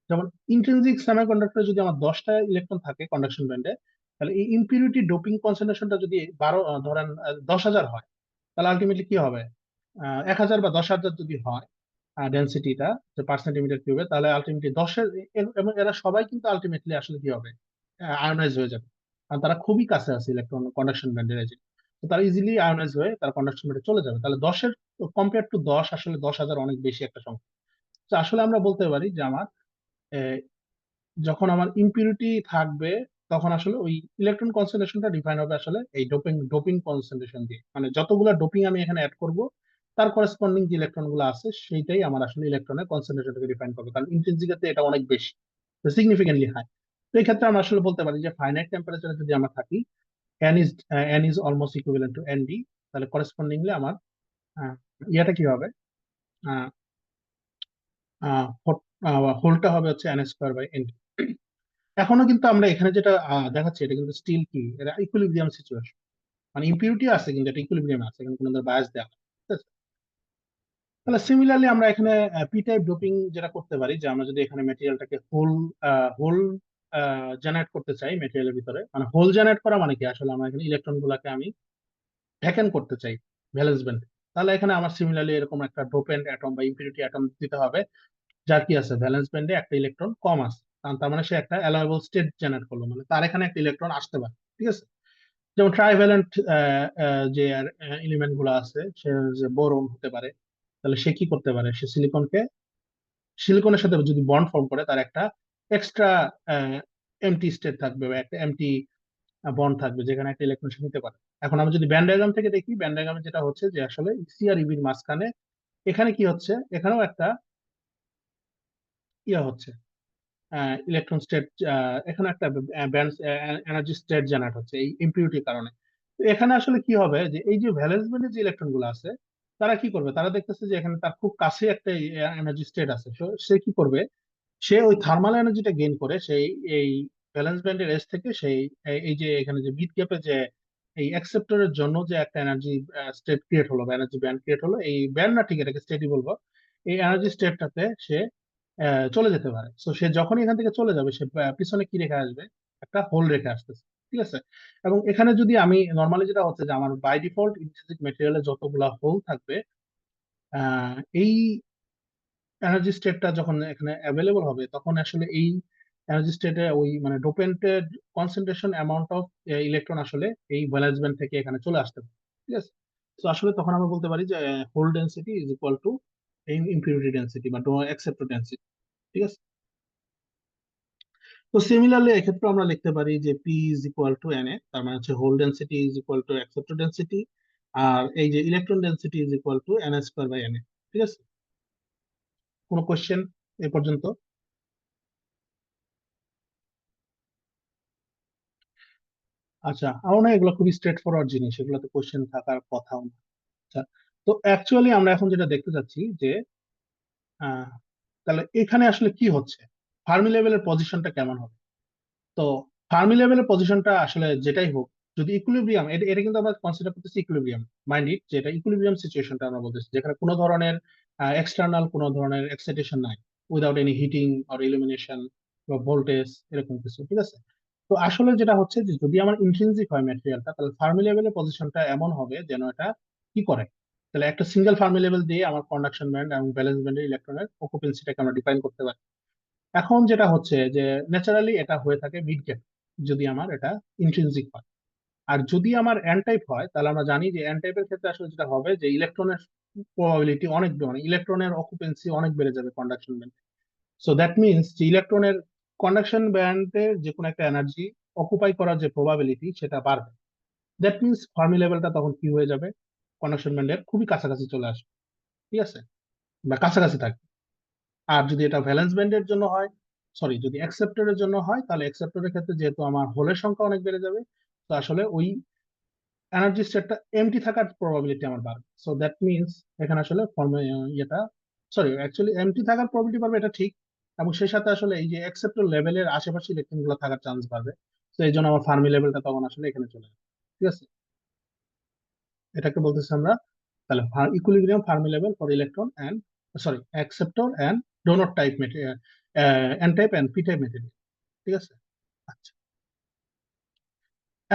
যেমন ইন্ট্রিনসিক সেমিকন্ডাক্টরে যদি আমার 10টা ইলেকট্রন থাকে কন্ডাকশন ব্যান্ডে, তাহলে এই ইম্পিউরিটি ডোপিং কনসেন্ট্রেশনটা যদি 12 ধরেন 10,000 হয়, তাহলে আলটিমেটলি কি হবে, 1,000 বা 10,000 যদি হয় ডেনসিটিটা যে পার সেন্টিমিটার কিউবে, তাহলে আলটিমেটলি এবং এরা সবাই কিন্তু আলটিমেটলি আসলে কি হবে, আয়োনাইজ হয়ে যাবে। কারণ তারা খুবই কাছে আছে ইলেকট্রন কন্ডাকশন ব্যান্ডের এজে। তো তারা ইজিলি আয়োনাইজ হয়ে তারা কন্ডাকশন ব্যান্ডে চলে যাবে। তাহলে 10-এর কম্পেয়ার টু 10, আসলে 10,000 অনেক বেশি একটা সংখ্যা। তো আসলে আমরা বলতে পারি যে আমার আহ, যখন আমার ইম্পিউরিটি থাকবে, তখন আসলে ওই ইলেকট্রন কনসেন্ট্রেশনটা ডিফাইন হবে আসলে এই ডোপিং ডোপিং কনসেন্ট্রেশন দিয়ে। মানে যতগুলো ডোপিং আমি এখানে অ্যাড করব, তার করেসপন্ডিং যে ইলেকট্রন গুলো আছে সেইটাই আমার আসলে ইলেকট্রনের কনসেন্ট্রেশনটাকে ডিফাইন করবে, কারণ ইন্টেন্সিটিতে এটা অনেক বেশি, সিগনিফিকেন্টলি হাই। তো এই ক্ষেত্রে আমরা আসলে বলতে পারি যে ফাইনাইট টেম্পারেচারে যদি আমরা থাকি, n is almost equivalent to nd, তাহলে করেসপন্ডিংলি আমার ইয়াটা কি হবে, হোলটা হবে হচ্ছে n²/nd। এখনো কিন্তু আমরা এখানে যেটা দেখাচ্ছি, এটা কিন্তু স্টিল কি, এটা ইকুইলিব্রিয়াম সিচুয়েশন, মানে ইম্পিউরিটি আছে কিন্তু এটা ইকুইলিব্রিয়াম আছে, এখানে কোনো বায়াস দেওয়া নেই। ঠিক আছে? তাহলে সিমিলারলি আমরা এখানে পি টাইপ ডোপিং যেটা করতে পারি, যে আমরা যদি এখানে মেটেরিয়ালটাকে হোল জেনারেট করতে চাই মেটেরিয়ালের ভিতরে, মানে হোল জেনারেট করা মানে কি, আসলে আমরা এখানে ইলেকট্রন গুলাকে আমি ভ্যাকেন্ট করতে চাই ভ্যালেন্স ব্যান্ড, তাহলে এখানে আমার সিমিলারলি এরকম একটা ডোপেন্ট অ্যাটম বা ইম্পিউরিটি অ্যাটম দিতে হবে, যার কি আছে ভ্যালেন্স ব্যান্ডে একটা ইলেকট্রন কম আছে। কারণ তার মানে সে একটা অ্যালায়েবল স্টেট জেনারেট করলো, মানে তার এখানে একটা ইলেকট্রন আসতে পারে। ঠিক আছে, যেমন ট্রাইভ্যালেন্ট যে এলিমেন্ট গুলো আছে, সে যে বোরন হতে পারে, তাহলে সে কি করতে পারে, সে সিলিকনের সাথে যদি বন্ড ফর্ম করে, তার একটা এক্সট্রা এমটি স্টেট থাকবে, বা একটা এমটি বন্ড থাকবে যেখানে একটা ইলেকট্রন সে নিতে পারে। এখন আমরা যদি ব্যান্ড ডায়াগ্রাম থেকে দেখি, ব্যান্ড ডায়াগ্রামে যেটা হচ্ছে যে আসলে ইসি আর ইবির মাঝখানে এখানে কি হচ্ছে, এখানেও একটা ইয়ে হচ্ছে, ইলেকট্রন স্টেট, এখানে একটা ব্যান্ড এনার্জি স্টেট জেনারেট হচ্ছে এই ইম্পিউরিটির কারণে। তো এখানে আসলে কি হবে, যে এই যে ভ্যালেন্স ব্যান্ডের যে ইলেকট্রন গুলো আছে, তারা কি করবে, তারা দেখতেছে যে এখানে তার খুব কাছে একটা এনার্জি স্টেট আছে। So, সে কি করবে, সে ওই থার্মাল এনার্জিটা গেইন করে সেই এই ভ্যালেন্স ব্যান্ডের এজ থেকে সেই এই যে এখানে যে মিড গ্যাপে যে এই অ্যাকসেপ্টরের জন্য যে একটা এনার্জি স্টেট ক্রিয়েট হলো বা এনার্জি ব্যান্ড ক্রিয়েট হলো, এই ব্যান্ড না, ঠিক এটাকে স্টেটই বলবো, এই এনার্জি স্টেটটাতে সে চলে যেতে পারে। তো সে যখনই এখান থেকে চলে যাবে, সে পিছনে কি রেখে আসবে, একটা হোল রেখে আসতেছে। ঠিক আছে, এবং এখানে যদি আমি নর্মালি যেটা হচ্ছে যে আমার বাই ডিফল্ট ইন্ট্রিনসিক মেটেরিয়ালে যতগুলা হোল থাকবে, এই এনার্জি স্টেটটা যখন এখানে অ্যাভেলেবল হবে, তখন আসলে এই এনার্জি স্টেটে ওই মানে ডোপেন্টের কনসেন্ট্রেশন অ্যামাউন্ট অফ ইলেকট্রন আসলে এই ভ্যালেন্স ব্যান্ড থেকে এখানে চলে আসতে পারে। ঠিক আছে, তো আসলে তখন আমরা বলতে পারি যে hole density is equal to এই ইম্পিউরিটি ডেন্সিটি বা অ্যাকসেপ্টর ডেন্সিটি। ঠিক আছে, তো সিমিলারলি এক্ষেত্রে আমরা লিখতে পারি যে p is equal to n a, তার মানে হচ্ছে hole density is equal to acceptor density, আর এই যে electron density is equal to n²/na। ঠিক আছে, কোনো কোশ্চেন এ পর্যন্ত? আচ্ছা, আমার না এগুলো খুবই স্ট্রেট ফরওয়ার্ড জিনিস, এগুলোতে কোশ্চেন থাকার কথাও না। আচ্ছা, তো অ্যাকচুয়ালি আমরা এখন যেটা দেখতে চাচ্ছি যে আহ, তাহলে এখানে আসলে কি হচ্ছে, ফার্মি লেভেলের পজিশনটা কেমন হবে। তো ফার্মি লেভেলের পজিশনটা আসলে যেটাই হোক, যদি ইকুইলিব্রিয়াম, এটা এটা কিন্তু আমরা কনসিডার করতেছি ইকুইলিব্রিয়াম, মাইন্ড ইট, যেটা ইকুইলিব্রিয়াম সিচুয়েশনটা আমরা বলতেছি, যেখানে কোনো ধরনের এক্সটার্নাল কোনো ধরনের এক্সাইটেশন নাই, without any heating or illumination বা ভোল্টেজ, এরকম কিছু, ঠিক আছে। তো আসলে যেটা হচ্ছে যে যদি আমার ইন্ট্রিনসিক হয় ম্যাটেরিয়ালটা, তাহলে ফার্মি লেভেলের পজিশনটা এমন হবে যেন এটা কি করে, তাহলে একটা সিঙ্গেল ফার্মি লেভেল দিয়ে আমার কন্ডাকশন ব্যান্ড এবং ভ্যালেন্স ব্যান্ডের ইলেকট্রনের অকুপেন্সিটাকে আমরা ডিফাইন করতে পারি। এখন যেটা হচ্ছে যে ন্যাচারালি এটা হয়ে থাকে মিড গ্যাপ, যদি আমার এটা ইন্ট্রিনসিক হয়। আর যদি আমার এন টাইপ হয়, তাহলে আমরা জানি যে এন টাইপের ক্ষেত্রে আসলে যেটা হবে যে ইলেকট্রনের প্রবাবিলিটি অনেক, মানে ইলেকট্রনের অকুপেন্সি অনেক বেড়ে যাবে কন্ডাকশন ব্যান্ডে। সো দ্যাট মিনস যে ইলেকট্রনের কন্ডাকশন ব্যান্ডের যে কোনো একটা এনার্জি অকুপাই করার যে প্রবাবিলিটি সেটা বাড়বে। দ্যাট মিনস ফার্মি লেভেলটা তখন কি হয়ে যাবে, কন্ডাকশন ব্যান্ডের খুবই কাছাকাছি চলে আসবে, ঠিক আছে, বা কাছাকাছি থাকবে। আর যদি এটা ভ্যালেন্স ব্যান্ডের জন্য হয়, সরি, যদি অ্যাকসেপ্টরের জন্য হয়, তাহলে অ্যাকসেপ্টরের ক্ষেত্রে যেহেতু আমার হোলের সংখ্যা অনেক বেড়ে যাবে, তো আসলে ওই এনার্জি স্টেটটা এমটি থাকার প্রবাবিলিটি আমার বাড়বে। সো দ্যাট মিনস এখানে আসলে ফর্মে ইয়েটা, সরি, অ্যাকচুয়ালি এমটি থাকার প্রবাবিলিটি বাড়বে, এটা ঠিক। এবং সেই সাথে আসলে এই যে অ্যাকসেপ্টর লেভেলের আশেপাশে ইলেকট্রন গুলো থাকার চান্স বাড়বে। তো এই জন্য আমার ফার্মি লেভেলটা তখন আসলে এখানে চলে যাবে, ঠিক আছে। এটাকে বলতেছি আমরা তাহলে equilibrium Fermi level for electron and, sorry, acceptor and donor type material, N type and P type material, ঠিক আছে। আচ্ছা,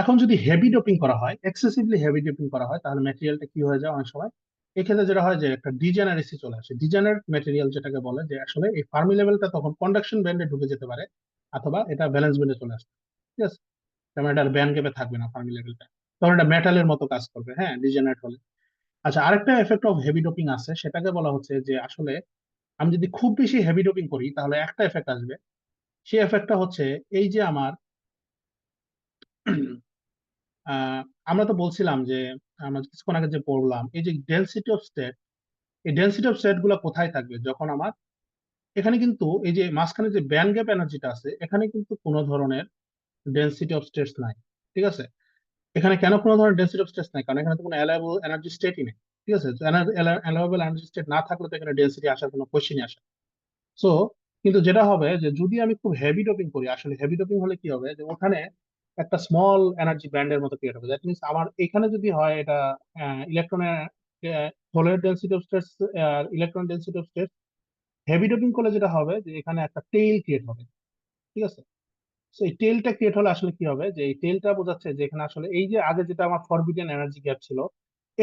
এখন যদি হেভি ডোপিং করা হয়, এক্সেসিভলি হেভি ডোপিং করা হয়, তাহলে ম্যাটেরিয়ালটা কি হয়ে যায় অনেক সময়, এক্ষেত্রে যেটা হয় যে একটা ডিজেনারেসি চলে আসে। ডিজেনারেট ম্যাটেরিয়াল যেটাকে বলে, যে আসলে এই ফার্মি লেভেলটা তখন কন্ডাকশন ব্যান্ডে ঢুকে যেতে পারে, অথবা এটা ভ্যালেন্স ব্যান্ডে চলে আসবে, ঠিক আছে। তেমন এটা ব্যান্ড গ্যাপে থাকবে না ফার্মি লেভেলটা, তখন এটা মেটালের মতো কাজ করবে, হ্যাঁ, ডিজেনারেট হলে। আচ্ছা, আরেকটা এফেক্ট অফ হেভি ডোপিং আছে, সেটাকে বলা হচ্ছে যে আসলে আমি যদি খুব বেশি হেভি ডোপিং করি, তাহলে একটা এফেক্ট আসবে। সেই এফেক্টটা হচ্ছে এই যে আমার আহ, আমরা তো বলছিলাম যে আমরা কিছুক্ষণ আগে যে পড়লাম, এই যে ডেনসিটি অফ স্টেট, এই ডেনসিটি অফ স্টেট গুলো কোথায় থাকবে যখন আমার এখানে কিন্তু এই যে মাঝখানে যে ব্যান্ড গ্যাপ এনার্জিটা আছে, এখানে কিন্তু কোনো ধরনের ডেনসিটি অফ স্টেটস নাই, ঠিক আছে। এখানে কেন কোনো ধরনের ডেনসিটি অফ স্টেটস নাই, কারণ এখানে তো কোনো অ্যালায়েবল এনার্জি স্টেটই নেই, ঠিক আছে। অ্যালায়েবল এনার্জি স্টেট না থাকলে তো এখানে ডেনসিটি আসার কোনো কোশ্চেনই আসে। সো কিন্তু যেটা হবে যে যদি আমি খুব হেভি ডোপিং করি, আসলে হেভি ডোপিং হলে কি হবে, যে ওখানে একটা স্মল এনার্জি ব্যান্ডের মতো ক্রিয়েট হবে। দ্যাট মিনস আমার এখানে যদি হয় এটা ইলেকট্রনের হোলের density of states, electron density of states, heavy doping করলে যেটা হবে যে এখানে একটা টেইল ক্রিয়েট হবে, ঠিক আছে। তো এই টেলটা ক্রিয়েট হলে আসলে কি হবে, যে এই টেলটা বোঝাচ্ছে যে এখানে আসলে এই যে আগে যেটা আমার ফরবিডেন এনার্জি গ্যাপ ছিল,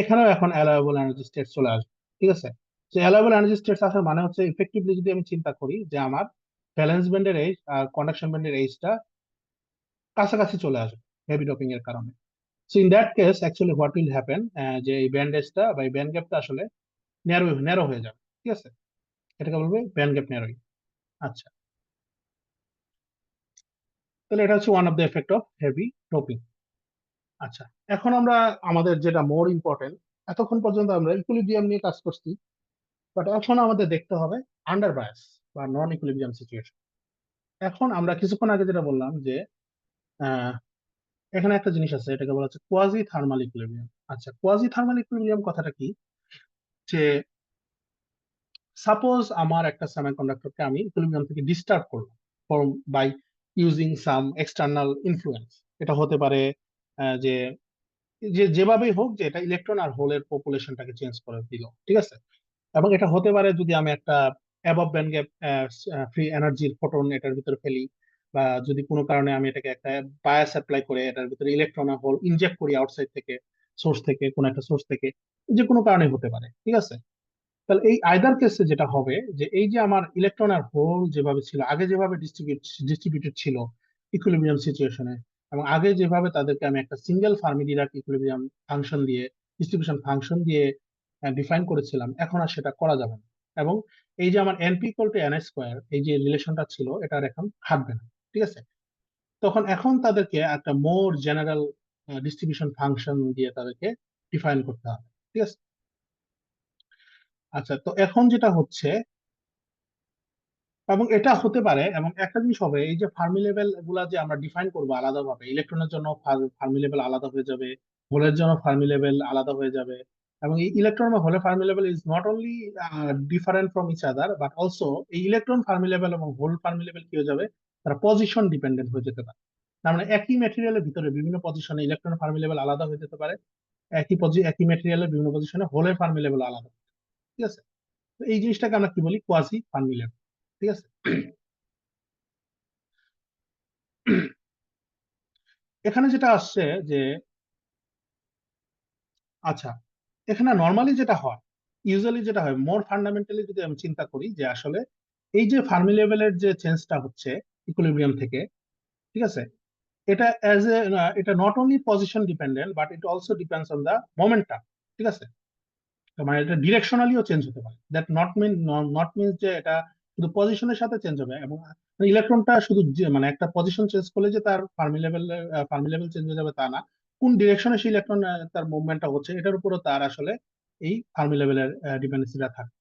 এখানেও এখন অ্যালায়েবল এনার্জি স্টেট চলে আসবে, ঠিক আছে। তো অ্যালায়েবল এনার্জি স্টেট আসার মানে হচ্ছে ইফেক্টিভলি যদি আমি চিন্তা করি যে আমার ভ্যালেন্স ব্যান্ডের এজ আর কন্ডাকশন ব্যান্ডের এজটা কাছাকাছি চলে আসবে হেভি ডোপিং এর কারণে। So in that case actually what will happen, যে এই ব্যান্ড এজটা বা এই ব্যান্ড গ্যাপটা আসলে ন্যারো ন্যারো হয়ে যাবে, ঠিক আছে। এটাকে বলবে ব্যান্ড গ্যাপ ন্যারোইং। আচ্ছা, তাহলে এটা হচ্ছে one of the effect of heavy doping. আচ্ছা, এখন আমরা আমাদের যেটা মোর ইম্পর্টেন্ট, এতক্ষণ পর্যন্ত আমরা ইকুইলিব্রিয়াম নিয়ে কাজ করছি, বাট এখন আমাদের দেখতে হবে আন্ডার বায়াস বা নন ইকুইলিব্রিয়াম সিচুয়েশন। এখন আমরা কিছুক্ষণ আগে যেটা বললাম যে আহ, এখানে একটা জিনিস আছে, এটাকে বলা হচ্ছে কোয়াজি থার্মাল ইকুইলিব্রিয়াম। আচ্ছা, কোয়াজি থার্মাল ইকুইলিব্রিয়াম কথাটা কি, যে সাপোজ আমার একটা সেমিকন্ডাক্টরকে আমি ইকুইলিব্রিয়াম থেকে ডিস্টার্ব করলাম for by using some external influence. এটা হতে পারে যে যে যেভাবেই হোক, যে এটা ইলেকট্রন আর হোলের পপুলেশনটাকে চেঞ্জ করে দিল, ঠিক আছে। এবং এটা হতে পারে যদি আমি একটা অ্যাবভ ব্যান্ড গ্যাপ ফ্রি এনার্জির ফোটন এটার ভিতরে ফেলি, বা যদি কোনো কারণে আমি এটাকে একটা বায়াস অ্যাপ্লাই করে এটার ভিতরে ইলেকট্রন আর হোল ইনজেক্ট করি আউটসাইড থেকে, সোর্স থেকে, কোনো একটা সোর্স থেকে, যে কোনো কারণে হতে পারে, ঠিক আছে। তাহলে এই আইদার কেসে যেটা হবে, যে এই যে আমার ইলেকট্রন আর হোল যেভাবে ছিল আগে, যেভাবে ডিস্ট্রিবিউটেড ছিল ইকুইলিব্রিয়াম সিচুয়েশনে, এবং আগে যেভাবে তাদেরকে আমি একটা single Fermi Dirac equilibrium function দিয়ে, ডিস্ট্রিবিউশন ফাংশন দিয়ে ডিফাইন করেছিলাম, এখন আর সেটা করা যাবে না। এবং এই যে আমার NP equal to N square, এই যে রিলেশনটা ছিল, এটা আর এখন খাটবে না, ঠিক আছে। তখন এখন তাদেরকে একটা মোর জেনারেল ডিস্ট্রিবিউশন ফাংশন দিয়ে তাদেরকে ডিফাইন করতে হবে, ঠিক আছে। আচ্ছা, তো এখন যেটা হচ্ছে, এবং এটা হতে পারে, এবং একটা জিনিস হবে, এই যে ফার্মি লেভেল গুলা যে আমরা ডিফাইন করবো আলাদাভাবে, ইলেকট্রনের জন্য ফার্মি লেভেল আলাদা হয়ে যাবে, হোলের জন্য ফার্মি লেভেল আলাদা হয়ে যাবে। এবং এই ইলেকট্রন বা হোলের Fermi level is not only different from each other, but also এই ইলেকট্রন ফার্মি লেভেল এবং হোল ফার্মি লেভেল কি হয়ে যাবে, তারা পজিশন ডিপেন্ডেন্ট হয়ে যেতে পারে। তার মানে একই ম্যাটেরিয়ালের ভিতরে বিভিন্ন পজিশনে ইলেকট্রন ফার্মি লেভেল আলাদা হয়ে যেতে পারে, একই ম্যাটেরিয়ালের বিভিন্ন পজিশনে হোলের ফার্মি লেভেল আলাদা, ঠিক আছে? তো এই জিনিসটাকে আমরা কি বলি, কোয়াজি ফার্মি লেভেল, ঠিক আছে? এখানে যেটা আসছে যে, আচ্ছা, এখানে নর্মালি যেটা হয়, ইউজুয়ালি যেটা হয়, মোর ফান্ডামেন্টালি যদি আমি চিন্তা করি যে আসলে এই যে ফার্মি লেভেলের যে চেঞ্জটা হচ্ছে ইকুইলিব্রিয়াম থেকে, ঠিক আছে, এটা অ্যাজ এ এটা not only position dependent but it also depends on the momentum, ঠিক আছে? তার মানে এটা ডিরেকশনালিও চেঞ্জ হতে পারে, দ্যাট নট মিনস যে এটা শুধু পজিশনের সাথে চেঞ্জ হবে, এবং ইলেকট্রনটা শুধু মানে একটা পজিশন চেঞ্জ করলে যে তার ফার্মি লেভেল চেঞ্জ হয়ে যাবে তা না, কোন ডিরেকশনে সেই ইলেকট্রন তার মুভমেন্টটা হচ্ছে এটার উপরও তার আসলে এই ফার্মি লেভেলের ডিপেন্ডেন্সিটা থাকে।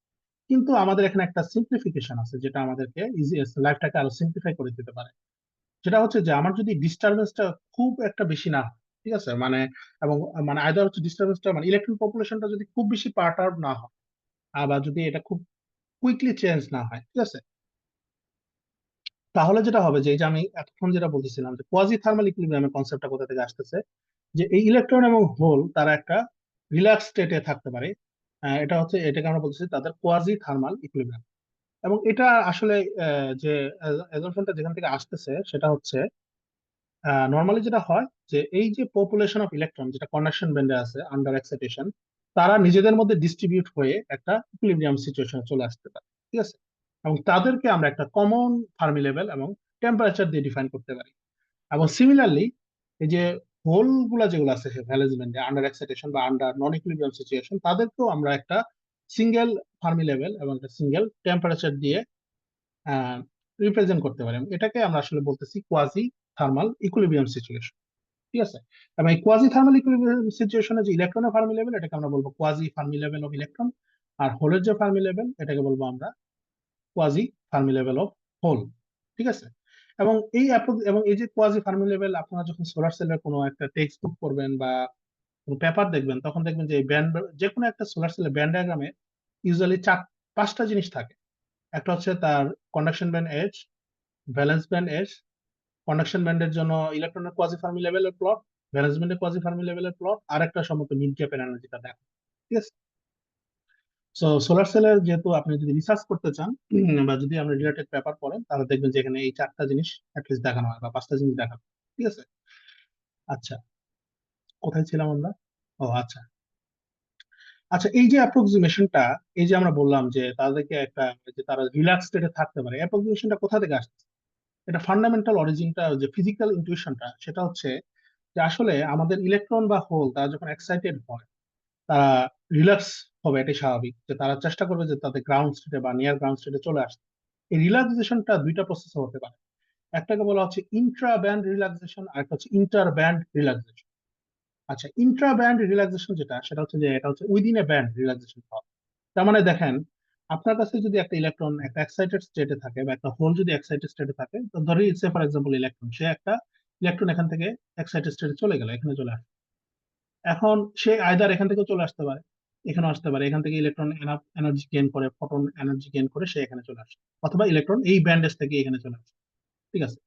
কিন্তু আমাদের এখানে একটা সিম্পলিফিকেশন আছে যেটা আমাদেরকে ইজি লাইফটাকে আরো সিম্পলিফাই করে দিতে পারে। সেটা হচ্ছে যে আমার যদি ডিস্টারবেন্সটা খুব একটা বেশি না হয়, ঠিক আছে, মানে এবং মানে আইদার হচ্ছে ডিস্টারবেন্সটা মানে ইলেকট্রন পপুলেশনটা যদি খুব বেশি পার্টার্ব না হয়, আবার যদি এটা খুব কুইকলি চেঞ্জ না হয়, ঠিক আছে, তাহলে যেটা হবে যে এই যে আমি এতক্ষণ যেটা বলতেছিলাম যে কোয়াজি থার্মাল ইকুইলিব্রিয়ামের কনসেপ্টটা কোথা থেকে আসতেছে, যে এই ইলেকট্রন এবং হোল তারা একটা রিল্যাক্স স্টেটে থাকতে পারে। এটা হচ্ছে, এটাকে আমরা বলতেছি তাদের কোয়াজি থার্মাল ইকুইলিব্রিয়াম। এবং এটা আসলে যে অ্যাজাম্পশনটা যেখান থেকে আসতেছে সেটা হচ্ছে, নর্মালি যেটা হয় যে এই যে পপুলেশন অফ ইলেকট্রন যেটা কন্ডাকশন ব্যান্ডে আছে আন্ডার এক্সাইটেশন, তারা নিজেদের মধ্যে ডিস্ট্রিবিউট হয়ে একটা ইকুইলিব্রিয়াম সিচুয়েশনে চলে আসতে পারে, ঠিক আছে? এবং তাদেরকে আমরা একটা কমন ফার্মি লেভেল এবং টেম্পারেচার দিয়ে ডিফাইন করতে পারি। এবং সিমিলারলি এই যে হোল গুলা যেগুলো আছে ভ্যালেন্স ব্যান্ডে আন্ডার এক্সাইটেশন বা আন্ডার নন ইকুইলিব্রিয়াম সিচুয়েশন, তাদেরকেও আমরা একটা সিঙ্গেল ফার্মি লেভেল এবং একটা সিঙ্গেল টেম্পারেচার দিয়ে রিপ্রেজেন্ট করতে পারি। এটাকে আমরা আসলে বলতেছি কোয়াজি থার্মাল ইকুইলিব্রিয়াম সিচুয়েশন, ঠিক আছে? এবং এই কোয়াজি থার্মাল ইকুইলিব্রিয়াম সিচুয়েশনে যে ইলেকট্রনের ফার্মি লেভেল এটাকে আমরা বলবো quasi Fermi level of electron, আর হোলের যে ফার্মি লেভেল এটাকে বলবো আমরা quasi Fermi level of whole, ঠিক আছে? এবং এবং এই যে কোয়াজি ফার্মি লেভেল, আপনারা যখন সোলার সেলের কোনো একটা টেক্সট বুক করবেন বা কোনো পেপার দেখবেন, তখন দেখবেন যে এই ব্যান্ড, যে কোনো একটা সোলার সেলের ব্যান্ড ডায়াগ্রামে ইউজুয়ালি পাঁচটা জিনিস থাকে। একটা হচ্ছে তার conduction band edge, valence band edge, conduction ব্যান্ডের জন্য ইলেকট্রনের কোয়াজি ফার্মি লেভেলের প্লট, ভ্যালেন্স ব্যান্ডের কোয়াজি ফার্মি লেভেলের প্লট, আর একটা সম্ভবত মিড গ্যাপের এনার্জিটা দেখো, ঠিক আছে? সো সোলার সেলের যেহেতু আপনি যদি রিসার্চ করতে চান বা যদি আপনি রিলেটেড পেপার পড়েন, তাহলে দেখবেন যে এখানে এই চারটা জিনিস অ্যাটলিস্ট দেখানো হয় বা পাঁচটা জিনিস দেখানো হয়, ঠিক আছে? আচ্ছা, কোথায় ছিলাম আমরা? ও আচ্ছা, আচ্ছা, এই যে অ্যাপ্রক্সিমেশনটা, এই যে আমরা বললাম যে তাদেরকে একটা, যে তারা রিল্যাক্স স্টেটে থাকতে পারে, অ্যাপ্রক্সিমেশনটা কোথা থেকে আসছে? এটা ফান্ডামেন্টাল অরিজিনটা, যে ফিজিক্যাল ইনটিউশনটা, সেটা হচ্ছে যে আসলে আমাদের ইলেকট্রন বা হোল তারা যখন এক্সাইটেড হয়, তারা রিল্যাক্স হবে, এটাই স্বাভাবিক, যে তারা চেষ্টা করবে যে তাদের গ্রাউন্ড স্টেটে বা নিয়ার গ্রাউন্ড স্টেটে চলে আসতে। এই রিল্যাক্সেশনটা দুইটা প্রসেসে হতে পারে। একটাকে বলা হচ্ছে ইন্ট্রা ব্যান্ড রিল্যাক্সেশন, আর একটা হচ্ছে ইন্টার ব্যান্ড রিল্যাক্সেশন। আচ্ছা, ইন্ট্রা ব্যান্ড রিল্যাক্সেশন যেটা, সেটা হচ্ছে যে এটা হচ্ছে উইদিন এ ব্যান্ড রিল্যাক্সেশন হয়। তার মানে দেখেন, আপনার কাছে যদি একটা ইলেকট্রন একটা এক্সাইটেড স্টেটে থাকে বা একটা হোল যদি এক্সাইটেড স্টেটে থাকে, তো ধরি সে ফর এক্সাম্পল ইলেকট্রন, সে একটা ইলেকট্রন এখান থেকে এক্সাইটেড স্টেটে চলে গেল, এখানে চলে আসে। এখন সে আইদার এখান থেকে চলে আসতে পারে, এখানে আসতে পারে, এখান থেকে ইলেকট্রন এনার্জি গেইন করে, ফটোন এনার্জি গেইন করে সে এখানে চলে আসে, অথবা ইলেকট্রন এই ব্যান্ডেজ থেকে এখানে চলে আসে, ঠিক আছে?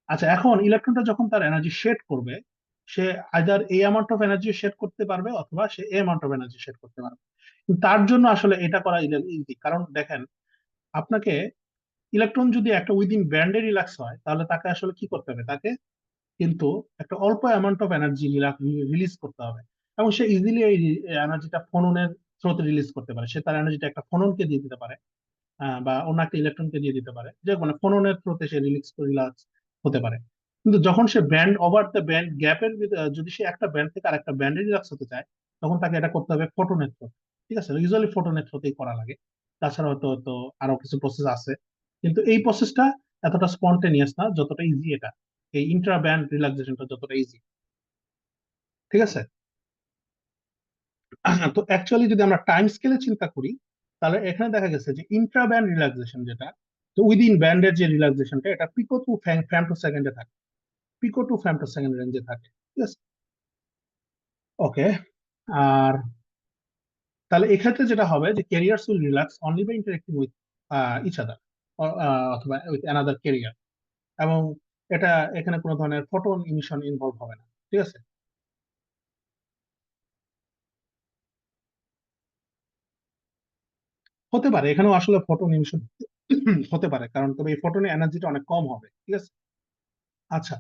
আচ্ছা, এখন ইলেকট্রনটা যখন তার এনার্জি শেড করবে, সে আইদার এই অ্যামাউন্ট অফ এনার্জি শেড করতে পারবে অথবা সে এই অ্যামাউন্ট অফ এনার্জি শেড করতে পারবে। কিন্তু তার জন্য আসলে এটা করা ইজি, কারণ দেখেন, আপনাকে ইলেকট্রন যদি একটা উইদিন ব্যান্ডে রিল্যাক্স হয়, তাহলে তাকে আসলে কি করতে হবে, তাকে কিন্তু একটা অল্প অ্যামাউন্ট অফ এনার্জি রিলিজ করতে হবে। এবং সে ইজিলি এই এনার্জিটা ফোননের থ্রোতে রিলিজ করতে পারে, সে তার এনার্জিটা একটা ফোননকে দিয়ে দিতে পারে, বা অন্য একটা ইলেকট্রনকে দিয়ে দিতে পারে, যে মানে ফোননের থ্রোতে সে রিল্যাক্স হতে পারে। কিন্তু যখন সে ব্যান্ড ওভার দ্য ব্যান্ড গ্যাপের, যদি সে একটা ব্যান্ড থেকে আরেকটা ব্যান্ডে রিল্যাক্স হতে চায়, তখন তাকে এটা করতে হবে ফোটনের থ্রোতে, ঠিক আছে? ইউজুয়ালি ফোটনের থ্রোতেই করা লাগে, তাছাড়া হয়তো তো আরো কিছু প্রসেস আছে, কিন্তু এই প্রসেসটা এতটা স্পন্টেনিয়াস না যতটা ইজি এটা, এই ইন্ট্রা ব্যান্ড রিল্যাক্সেশনটা যতটা ইজি, ঠিক আছে? তো অ্যাকচুয়ালি যদি আমরা টাইম স্কেলে চিন্তা করি, তাহলে এখানে দেখা গেছে যে ইন্ট্রা ব্যান্ড রিল্যাক্সেশন যেটা, তো উইদিন ব্যান্ডের যে রিল্যাক্সেশনটা, এটা পিকো টু ফ্যামটো সেকেন্ডে থাকে, পিকো টু ফ্যামটো সেকেন্ড রেঞ্জে থাকে, ঠিক আছে? ওকে। আর তাহলে এক্ষেত্রে যেটা হবে যে carriers will relax only by interacting with each other, অথবা উইথ অ্যানাদার ক্যারিয়ার। এবং এটা এখানে কোনো ধরনের ফোটন ইমিশন ইনভলভ হবে না, ঠিক আছে। হতে পারে এখানেও আসলে ফোটন ইমিশন হতে পারে, কারণ তবে এই ফোটনের এনার্জিটা অনেক কম হবে, ঠিক আছে। আচ্ছা,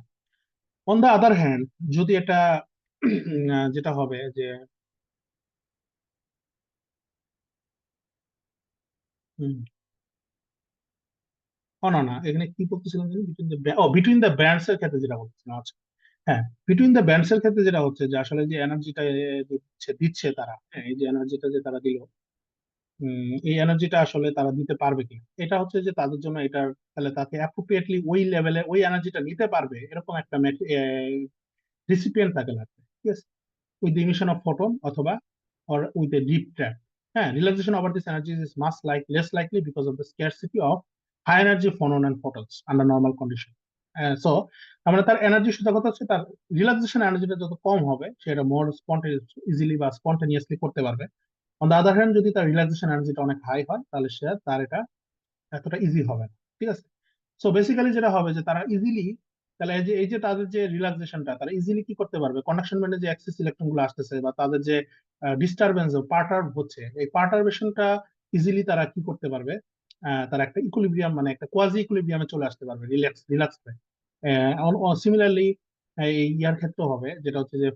অন দা আদার হ্যান্ড, যদি এটা যেটা হবে যে হুম, ও না না, এখানে কি বলতেছিলাম বিটুইন দ্য ব্যান্ডস এর ক্ষেত্রে যেটা বলতেছিলাম। আচ্ছা, হ্যাঁ, বিটুইন দ্য ব্যান্ডস এর ক্ষেত্রে যেটা হচ্ছে যে আসলে যে এনার্জিটা দিচ্ছে দিচ্ছে তারা, হ্যাঁ, এই যে এনার্জিটা যে তারা দিল, এই এনার্জিটা আসলে তারা দিতে পারবে কিনা, এটা হচ্ছে যে তাদের জন্য এটা, তাহলে তাকে অ্যাপ্রোপ্রিয়েটলি ওই লেভেলে ওই এনার্জিটা নিতে পারবে এরকম একটা রিসিপিয়েন্ট তাকে লাগবে, ঠিক আছে, with the emission of photon অথবা or with a deep trap. হ্যাঁ, relaxation over this energy is much like less likely because of the scarcity of high energy phonon and photons under normal condition. So আমরা তার এনার্জি সুতা কথা হচ্ছে তার রিল্যাক্সেশন এনার্জিটা যত কম হবে সেটা মোর ইজিলি বা স্পন্টেনিয়াসলি করতে পারবে। অন দা আদার হ্যান্ড, যদি তার রিল্যাক্সেশন এনার্জিটা অনেক হাই হয় তাহলে সে তার এটা এতটা ইজি হবে না, ঠিক আছে। সো বেসিক্যালি যেটা হবে যে তারা ইজিলি, তাহলে এই যে তাদের যে রিল্যাক্সেশনটা তারা ইজিলি কি করতে পারবে, কন্ডাকশন ব্যান্ডে যে এক্সেস ইলেকট্রন গুলো আসতেছে বা তাদের যে ডিস্টারবেন্স পার্টার হচ্ছে, এই পার্টারবেশনটা ইজিলি তারা কি করতে পারবে, তারা একটা ইকুইলিব্রিয়াম মানে একটা কোয়াজি ইকুইলিব্রিয়ামে চলে আসতে পারবে, রিল্যাক্স রিল্যাক্স হয়ে। সিমিলারলি এই ইয়ার ক্ষেত্রে হবে যেটা হচ্ছে যে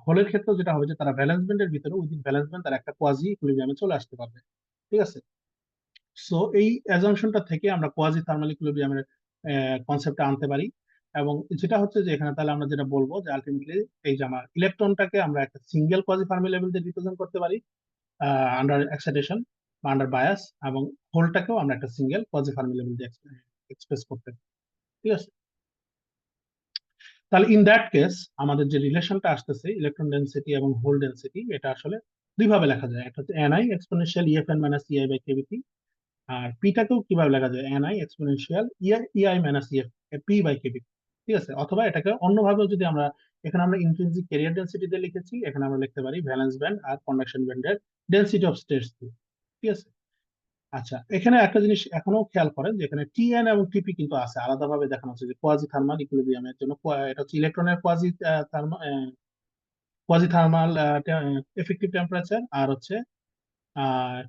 হলের ক্ষেত্রে যেটা হবে যে তারা ভ্যালেন্স ব্যান্ডের ভিতরে উইদিন ভ্যালেন্স ব্যান্ড তারা একটা কোয়াজি ইকুইলিব্রিয়ামে চলে আসতে পারবে, ঠিক আছে। সো এই অ্যাজাম্পশনটা থেকে আমরা কোয়াজি থার্মাল ইকুইলিব্রিয়ামের কনসেপ্টটা আনতে পারি। এবং যেটা হচ্ছে যে এখানে তাহলে আমরা যেটা বলবো যে আলটিমেটলি এই যে আমার ইলেকট্রনটাকে আমরা একটা সিঙ্গেল কোয়াজি ফার্মি লেভেল দিয়ে রিপ্রেজেন্ট করতে পারি আন্ডার এক্সাইটেশন বা আন্ডার বায়াস, এবং হোলটাকেও আমরা একটা সিঙ্গেল কোয়াজি ফার্মি লেভেল দিয়ে এক্সপ্রেস করতে পারি, ঠিক আছে। তাহলে ইন দ্যাট কেস আমাদের যে রিলেশনটা আসতেছে ইলেকট্রন ডেনসিটি এবং হোল ডেনসিটি, এটা আসলে দুইভাবে লেখা যায়, একটা হচ্ছে NI exponential EFN minus EI by KVT, আর পিটাকেও কিভাবে লেখা যায় NI exponential EI minus EF P by KB, ঠিক আছে। অথবা এটাকে অন্যভাবেও যদি আমরা, এখানে আমরা ইন্ট্রিনসিক ক্যারিয়ার ডেনসিটি দিয়ে লিখেছি, এখানে আমরা লিখতে পারি ভ্যালেন্স ব্যান্ড আর কন্ডাকশন ব্যান্ডের ডেনসিটি অফ স্টেটস, ঠিক আছে। আচ্ছা, এখানে একটা জিনিস এখনো খেয়াল করেন যে এখানে টিএন এবং টিপি কিন্তু আছে, আলাদাভাবে দেখানো হচ্ছে যে কোয়াজি থার্মাল ইকুইলিব্রিয়ামের জন্য এটা হচ্ছে ইলেকট্রনের কোয়াজি থার্মাল এফেক্টিভ টেম্পারেচার, আর হচ্ছে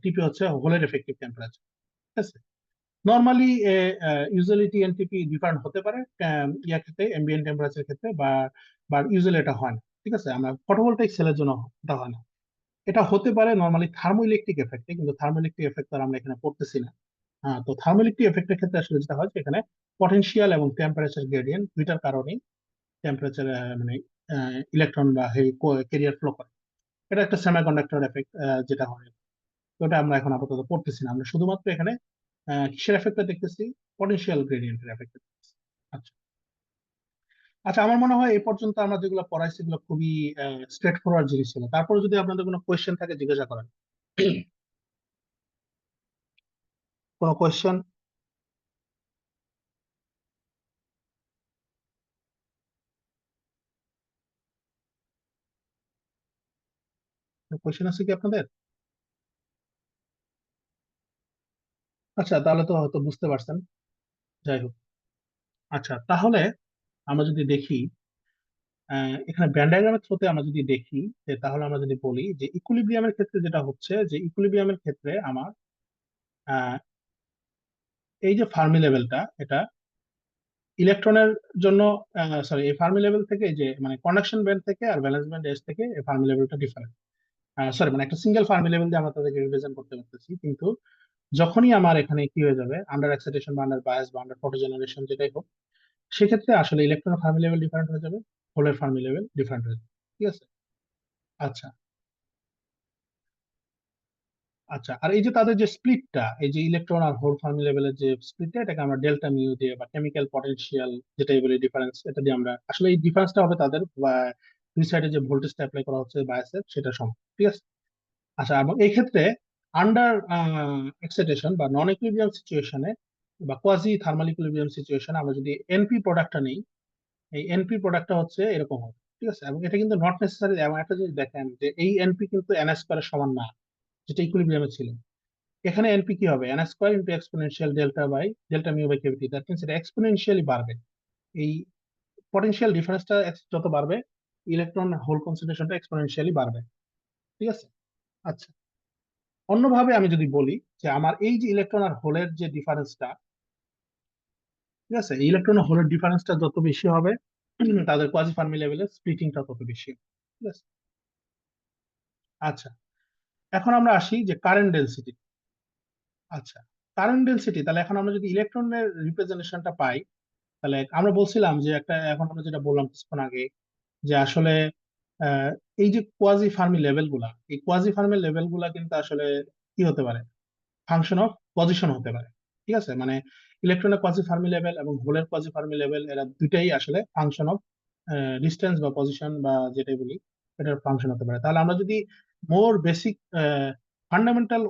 টিপি হচ্ছে হোলের এফেক্টিভ টেম্পারেচার, ঠিক আছে। নর্মালি ইউজুয়ালি টিএনটিপি ডিফারেন্ট হতে পারে ইয়ার ক্ষেত্রে, এম্বিয়েন্ট টেম্পারেচার ক্ষেত্রে, বা বা ইউজুয়ালি এটা হয় না, ঠিক আছে। আমরা ফটোভোল্টাইক সেলের জন্য এটা হয় না, এটা হতে পারে নর্মালি থার্মোইলেকট্রিক এফেক্টে, কিন্তু থার্মোইলেকট্রিক এফেক্ট আর আমরা এখানে পড়তেছি না। হ্যাঁ, তো থার্মোইলেকট্রিক এফেক্টের ক্ষেত্রে আসলে যেটা হয় যে এখানে পটেনশিয়াল এবং টেম্পারেচার গ্রেডিয়েন্ট দুইটার কারণেই টেম্পারেচার মানে ইলেকট্রন বা ক্যারিয়ার ফ্লো করে, এটা একটা সেমিকন্ডাক্টর এফেক্ট যেটা হয়। তো এটা আমরা এখন আপাতত পড়তেছি না, আমরা শুধুমাত্র এখানে কিসের এফেক্টটা দেখতেছি, পটেনশিয়াল গ্রেডিয়েন্টের এফেক্ট দেখতেছি। আচ্ছা, আচ্ছা, আমার মনে হয় এই পর্যন্ত আমরা যেগুলো পড়াইছি সেগুলো খুবই স্ট্রেট ফরওয়ার্ড জিনিস ছিল, তারপরে যদি আপনাদের কোনো কোয়েশ্চেন থাকে জিজ্ঞাসা করেন। কোনো কোয়েশ্চেন, কোয়েশ্চেন আছে কি আপনাদের? আচ্ছা, তাহলে তো হয়তো বুঝতে পারছেন, যাই হোক। আচ্ছা, তাহলে আমরা যদি দেখি এখানে ব্যান্ড ডায়াগ্রামের থ্রুতে আমরা যদি দেখি যে তাহলে আমরা যদি বলি যে ইকুইলিব্রিয়ামের ক্ষেত্রে যেটা হচ্ছে যে ইকুইলিব্রিয়ামের ক্ষেত্রে আমার আহ, এই যে ফার্মি লেভেলটা এটা ইলেকট্রনের জন্য, সরি, এই ফার্মি লেভেল থেকে এই যে মানে কন্ডাকশন ব্যান্ড থেকে আর ভ্যালেন্স ব্যান্ড এস থেকে এই ফার্মি লেভেলটা ডিফারেন্ট, সরি, মানে একটা সিঙ্গেল ফার্মি লেভেল দিয়ে আমরা তাদেরকে রিপ্রেজেন্ট করতে পারতেছি। কিন্তু যখনই আমার এখানে কি হয়ে যাবে, আন্ডার এক্সাইটেশন বা আন্ডার বায়াস বা আন্ডার ফটো জেনারেশন যেটাই হোক, সেক্ষেত্রে আসলে ইলেকট্রনের ফার্মি লেভেল ডিফারেন্ট হয়ে যাবে, হোলের ফার্মি লেভেল ডিফারেন্ট হয়ে যাবে, ঠিক আছে। আচ্ছা, আচ্ছা, আর এই যে তাদের যে স্প্লিটটা, এই যে ইলেকট্রন আর হোল ফার্মি লেভেলের যে স্প্লিটটা, এটাকে আমরা ডেল্টা মিউ দিয়ে বা কেমিক্যাল পটেনশিয়াল যেটাই বলি ডিফারেন্স, এটা দিয়ে আমরা আসলে এই ডিফারেন্সটা হবে তাদের বা দুই সাইডে যে ভোল্টেজটা অ্যাপ্লাই করা হচ্ছে বায়াসের সেটা সমান, ঠিক আছে। আচ্ছা, এবং এই ক্ষেত্রে আন্ডার এক্সাইটেশন বা নন ইকুইলিব্রিয়াম সিচুয়েশনে বা কোয়াজি থার্মাল ইকুইলিব্রিয়াম সিচুয়েশনে আমরা যদি এনপি প্রোডাক্টটা নেই, এই এনপি প্রোডাক্টটা হচ্ছে এরকম হবে, ঠিক আছে। এবং এটা কিন্তু নট নেসেসারি, এমন একটা জিনিস দেখেন যে এই এনপি কিন্তু এনএস স্কয়ারের সমান না, যেটা ইকুইলিব্রিয়ামে ছিল। এখানে এনপি কি হবে, N square into exponential delta mu by KVT, that means এটা এক্সপোনেনশিয়ালি বাড়বে। এই পটেনশিয়াল ডিফারেন্সটা যত বাড়বে, ইলেকট্রন হোল কনসেন্ট্রেশনটা এক্সপোনেনশিয়ালি বাড়বে। ঠিক আছে। আচ্ছা, অন্যভাবে আমি যদি বলি যে আমার এই যে ইলেকট্রন আর হোলের যে ডিফারেন্সটা, ঠিক আছে, ইলেকট্রন আর হোলের ডিফারেন্সটা যত বেশি হবে তাদের কোয়াজি ফার্মি লেভেলের স্প্লিটিংটা তত বেশি হবে। ঠিক আছে। আচ্ছা, এখন আমরা আসি যে কারেন্ট ডেনসিটি। আচ্ছা, কারেন্ট ডেনসিটি, তাহলে এখন আমরা যদি ইলেকট্রনের রিপ্রেজেন্টেশনটা পাই, তাহলে আমরা বলছিলাম যে একটা, এখন আমরা যেটা বললাম কিছুক্ষণ আগে, যে আসলে আহ, এই যে কোয়াজি ফার্মি লেভেল গুলা, এই কোয়াজি ফার্মি লেভেল গুলা কিন্তু আসলে কি হতে পারে, ফাংশন অফ পজিশন হতে পারে। ঠিক আছে, মানে ইলেকট্রনের কোয়াজি ফার্মি লেভেল এবং হোলের কোয়াজি ফার্মি লেভেল, এরা দুটাই আসলে ফাংশন অফ ডিস্টেন্স বা পজিশন বা যেটাই বলি, এটার ফাংশন হতে পারে। তাহলে আমরা যদি মোর বেসিক ফান্ডামেন্টাল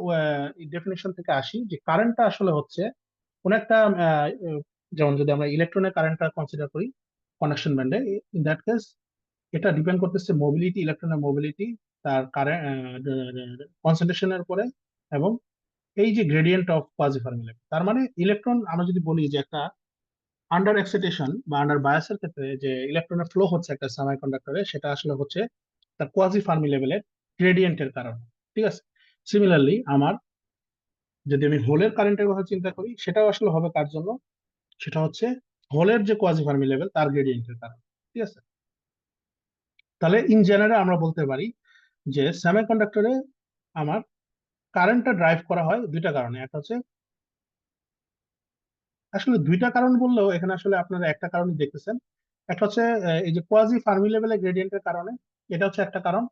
ডেফিনেশন থেকে আসি, যে কারেন্টটা আসলে হচ্ছে কোন একটা যেমন যদি আমরা ইলেকট্রনের কারেন্টটা কনসিডার করি কন্ডাকশন ব্যান্ডে, ইন দ্যাট কেস এটা ডিপেন্ড করতেছে মোবিলিটি, ইলেকট্রনের মোবিলিটি, তার কারেন্ট কনসেন্ট্রেশনের উপরে, এবং এই যে gradient of quasi Fermi level. তার মানে ইলেকট্রন, আমরা যদি বলি যে একটা আন্ডার এক্সাইটেশন বা আন্ডার বায়াসের ক্ষেত্রে যে ইলেকট্রনের ফ্লো হচ্ছে একটা সেমিকন্ডাক্টরে, সেটা আসলে হচ্ছে তার কোয়াজি ফার্মি লেভেলের গ্রেডিয়েন্টের কারণে। ঠিক আছে। সিমিলারলি আমার যদি আমি হোলের কারেন্টের কথা চিন্তা করি, সেটাও আসলে হবে কার জন্য, সেটা হচ্ছে হোলের যে কোয়াজি ফার্মি লেভেল তার গ্রেডিয়েন্টের কারণে। ঠিক আছে। তাহলে ইন জেনারেল আমরা বলতে পারি যে সেমিকন্ডাক্টরে আমার কারেন্টটা ড্রাইভ করা হয় দুইটা কারণে। একটা হচ্ছে, আসলে দুইটা কারণ বললেও এখানে আসলে আপনারা একটা কারণই দেখতেছেন। একটা হচ্ছে এই যে কোয়াজি ফার্মি লেভেলের গ্রেডিয়েন্টের কারণে, এটা হচ্ছে একটা কারণ।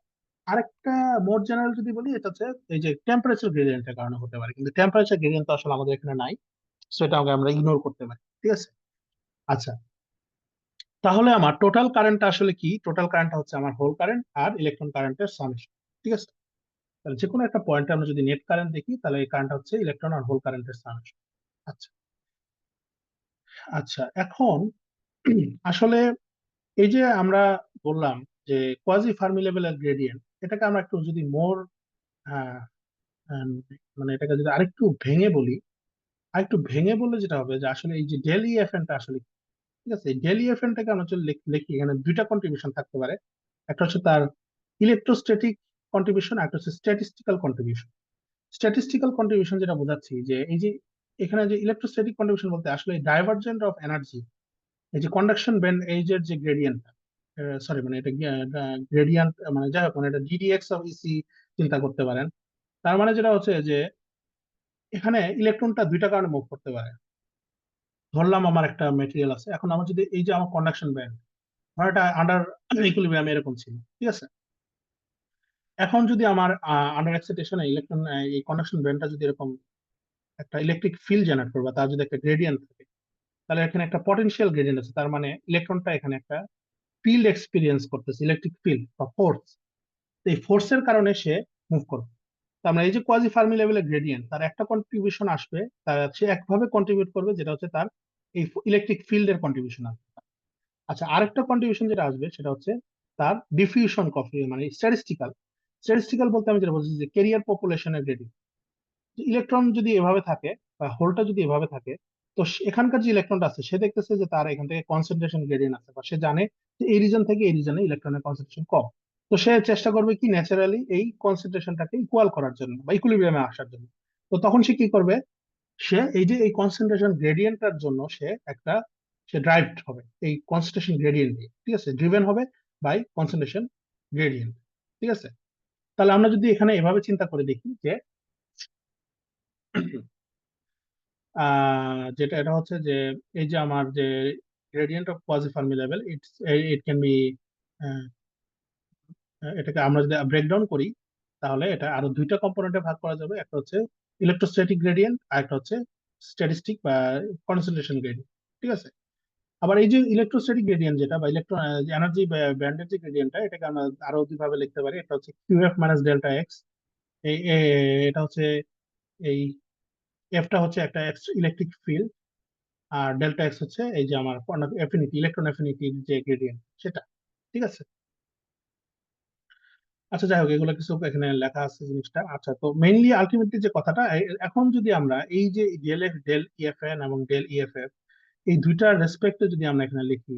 আরেকটা মোর জেনারেল যদি বলি, এটা হচ্ছে এই যে টেম্পারেচার গ্রেডিয়েন্টের কারণে হতে পারে, কিন্তু টেম্পারেচার গ্রেডিয়েন্ট তো আসলে আমাদের এখানে নাই, সেটা আমরা ইগনোর করতে পারি। ঠিক আছে। আচ্ছা, তাহলে আমার টোটাল কারেন্টটা আসলে কি, টোটাল কারেন্টটা হচ্ছে আমার হোল কারেন্ট আর ইলেকট্রন কারেন্টের সামেশন। ঠিক আছে। তাহলে যে কোনো একটা পয়েন্টে আমরা যদি নেট কারেন্ট দেখি, তাহলে এই কারেন্ট হচ্ছে ইলেকট্রন আর হোল কারেন্টের সামেশন। আচ্ছা। আচ্ছা, এখন আসলে এই যে আমরা বললাম যে কোয়াজি ফার্মি লেভেলের গ্রেডিয়েন্ট, এটাকে আমরা একটু যদি মোর মানে এটাকে যদি আরেকটু ভেঙে বলি, আরেকটু ভেঙে বললে যেটা হবে যে আসলে এই যে ডেল ইএফএন টা আসলে কি? ঠিক আছে, ডেল ইএফএন টাকে আমরা যদি লিখি, এখানে দুইটা কন্ট্রিবিউশন থাকতে পারে। একটা হচ্ছে তার ইলেকট্রোস্ট্যাটিক কন্ট্রিবিউশন, একটা হচ্ছে স্ট্যাটিস্টিক্যাল কন্ট্রিবিউশন। স্ট্যাটিস্টিক্যাল কন্ট্রিবিউশন যেটা বোঝাচ্ছি, যে এই যে এখানে যে ইলেকট্রোস্ট্যাটিক কন্ট্রিবিউশন বলতে আসলে ডাইভারজেন্ট অফ এনার্জি, এই যে কন্ডাকশন ব্যান্ড এইজের যে গ্রেডিয়েন্ট, সরি মানে এটা গ্রেডিয়েন্ট, মানে যাই হোক, মানে এটা ডিডিএক্স অফ ইসি চিন্তা করতে পারেন। তার মানে যেটা হচ্ছে যে এখানে ইলেকট্রনটা দুইটা কারণে মুভ করতে পারে। ধরলাম আমার একটা মেটেরিয়াল আছে, এখন আমার যদি এই যে আমার কন্ডাকশন ব্যান্ড, ধর এটা আন্ডার ইকুইলিব্রিয়াম এরকম ছিল। ঠিক আছে। এখন যদি আমার আন্ডার এক্সাইটেশনে ইলেকট্রন, এই কন্ডাকশন ব্যান্ডটা যদি এরকম একটা ইলেকট্রিক ফিল্ড জেনারেট করবে, তার যদি একটা গ্রেডিয়েন্ট থাকে, তাহলে এখানে একটা পটেনশিয়াল গ্রেডিয়েন্ট আছে। তার মানে ইলেকট্রনটা এখানে একটা ফিল্ড এক্সপিরিয়েন্স করতেছে, ইলেকট্রিক ফিল্ড বা ফোর্স। এই ফোর্সের কারণে সে মুভ করবে। তার মানে এই যে কোয়াজি ফার্মি লেভেলের গ্রেডিয়েন্ট, তার একটা কন্ট্রিবিউশন আসবে, তার সে একভাবে কন্ট্রিবিউট করবে, যেটা হচ্ছে তার এই ইলেকট্রিক ফিল্ডের কন্ট্রিবিউশন আসবে। আচ্ছা, আরেকটা কন্ট্রিবিউশন যেটা আসবে, সেটা হচ্ছে তার ডিফিউশন কফি, মানে স্ট্যাটিস্টিক্যাল। স্ট্যাটিস্টিক্যাল বলতে আমি যেটা বলছি যে কেরিয়ার পপুলেশনের গ্রেডিয়েন্ট। ইলেকট্রন যদি এভাবে থাকে বা হোলটা যদি এভাবে থাকে, তো এখানকার যে ইলেকট্রনটা আছে, সে দেখতেছে যে তার এখান থেকে কনসেন্ট্রেশন গ্রেডিয়েন্ট আছে, বা সে জানে যে এই রিজন থেকে এই রিজনে ইলেকট্রনের কনসেন্ট্রেশন কম। তো সে চেষ্টা করবে কি, ন্যাচারালি এই কনসেন্ট্রেশনটাকে ইকুয়াল করার জন্য বা ইকুইলিব্রিয়ামে আসার জন্য। তো তখন সে কি করবে, সে এই যে এই কনসেন্ট্রেশন গ্রেডিয়েন্টটার জন্য সে ড্রাইভড হবে এই কনসেন্ট্রেশন গ্রেডিয়েন্ট দিয়ে। ঠিক আছে, ড্রিভেন হবে বাই কনসেন্ট্রেশন গ্রেডিয়েন্ট। ঠিক আছে। তাহলে আমরা যদি এখানে এভাবে চিন্তা করে দেখি যে যেটা এটা হচ্ছে যে এই যে আমার যে gradient of quasi Fermi level, it can be, এটাকে আমরা যদি ব্রেকডাউন করি, তাহলে এটা আরো দুইটা কম্পোনেন্টে ভাগ করা যাবে। একটা হচ্ছে ইলেকট্রোস্ট্যাটিক গ্রেডিয়েন্ট, আর একটা হচ্ছে স্ট্যাটিস্টিক বা কনসেন্ট্রেশন গ্রেডিয়েন্ট। ঠিক আছে। আবার এই যে ইলেকট্রোস্ট্যাটিক গ্রেডিয়েন্ট যেটা, বা ইলেকট্রন এনার্জি ব্যান্ডের যে গ্রেডিয়েন্টটা, এটাকে আমরা আরো দুইভাবে লিখতে পারি। একটা হচ্ছে কিউএফ মাইনাস ডেল্টা এক্স। এটা হচ্ছে এই এফটা হচ্ছে একটা ইলেকট্রিক ফিল্ড, আর ডেল্টা এক্স হচ্ছে এই যে আমার অ্যাফিনিটি, ইলেকট্রন অ্যাফিনিটির যে গ্রেডিয়েন্ট সেটা। ঠিক আছে। আচ্ছা, যাই হোক, এগুলো কিছু এখানে লেখা আছে জিনিসটা। আচ্ছা, তো মেইনলি আলটিমেটলি যে কথাটা, এখন যদি আমরা এই যে ডিএলএফ ডেল ইএফএন এবং ডেল ইএফএফ এই দুইটার রেসপেক্টে যদি আমরা এখানে লিখি,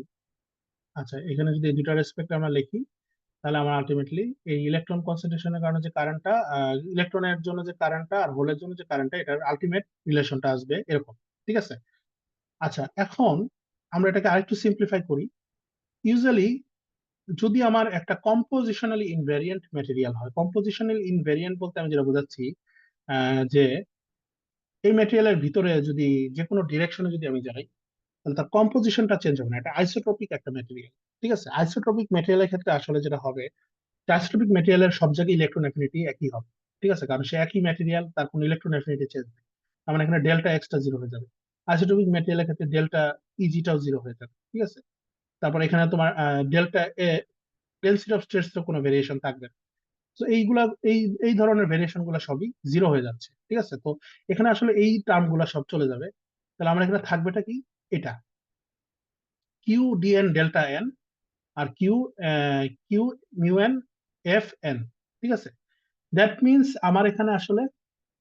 আচ্ছা এখানে যদি এই দুইটার রেসপেক্টে আমরা লিখি, তাহলে আমরা আলটিমেটলি এই ইলেকট্রন কনসেন্ট্রেশনের কারণে যে কারেন্টটা, ইলেকট্রনের জন্য যে কারেন্টটা আর হোলের জন্য যে কারেন্টটা, এটার আলটিমেট রিলেশনটা আসবে এরকম। ঠিক আছে? আচ্ছা, এখন আমরা এটাকে আরেকটু সিম্পলিফাই করি। ইউজুয়ালি যদি আমার একটা কম্পোজিশনালি ইনভ্যারিয়েন্ট ম্যাটেরিয়াল হয়, কম্পোজিশনালি ইনভ্যারিয়েন্ট বলতে আমি যেটা বোঝাচ্ছি, যে এই ম্যাটেরিয়ালের ভিতরে যদি যে কোনো ডিরেকশনে যদি আমি যাই, তাহলে তার কম্পোজিশনটা চেঞ্জ হবে না। এটা আইসোট্রপিক একটা ম্যাটেরিয়াল। ঠিক আছে? আইসোট্রপিক ম্যাটেরিয়ালের ক্ষেত্রে আসলে যেটা হবে, আইসোট্রপিক ম্যাটেরিয়ালের সব জায়গায় ইলেকট্রন অ্যাফিনিটি একই হবে। ঠিক আছে? কারণ সে একই ম্যাটেরিয়াল, তার কোনো ইলেকট্রন অ্যাফিনিটি চেঞ্জ নেই। তার মানে এখানে ডেল্টা এক্সটা জিরো হয়ে যাবে। আইসোট্রপিক ম্যাটেরিয়ালের ক্ষেত্রে ডেল্টা ইজিটাও জিরো হয়ে যাবে। ঠিক আছে? তারপর এখানে তোমার ডেল্টা ডেন্সিটি অফ স্টেটস তো কোনো ভেরিয়েশন থাকবে না। তো এইগুলা, এই এই ধরনের ভেরিয়েশন গুলা সবই জিরো হয়ে যাচ্ছে। ঠিক আছে? তো এখানে আসলে এই টার্ম গুলা সব চলে যাবে। তাহলে আমরা এখানে থাকবেটা কি, এটা কিউ ডিএন ডেল্টা এন আর Q Q mu N F N. ঠিক আছে? দ্যাট মিনস আমার এখানে আসলে,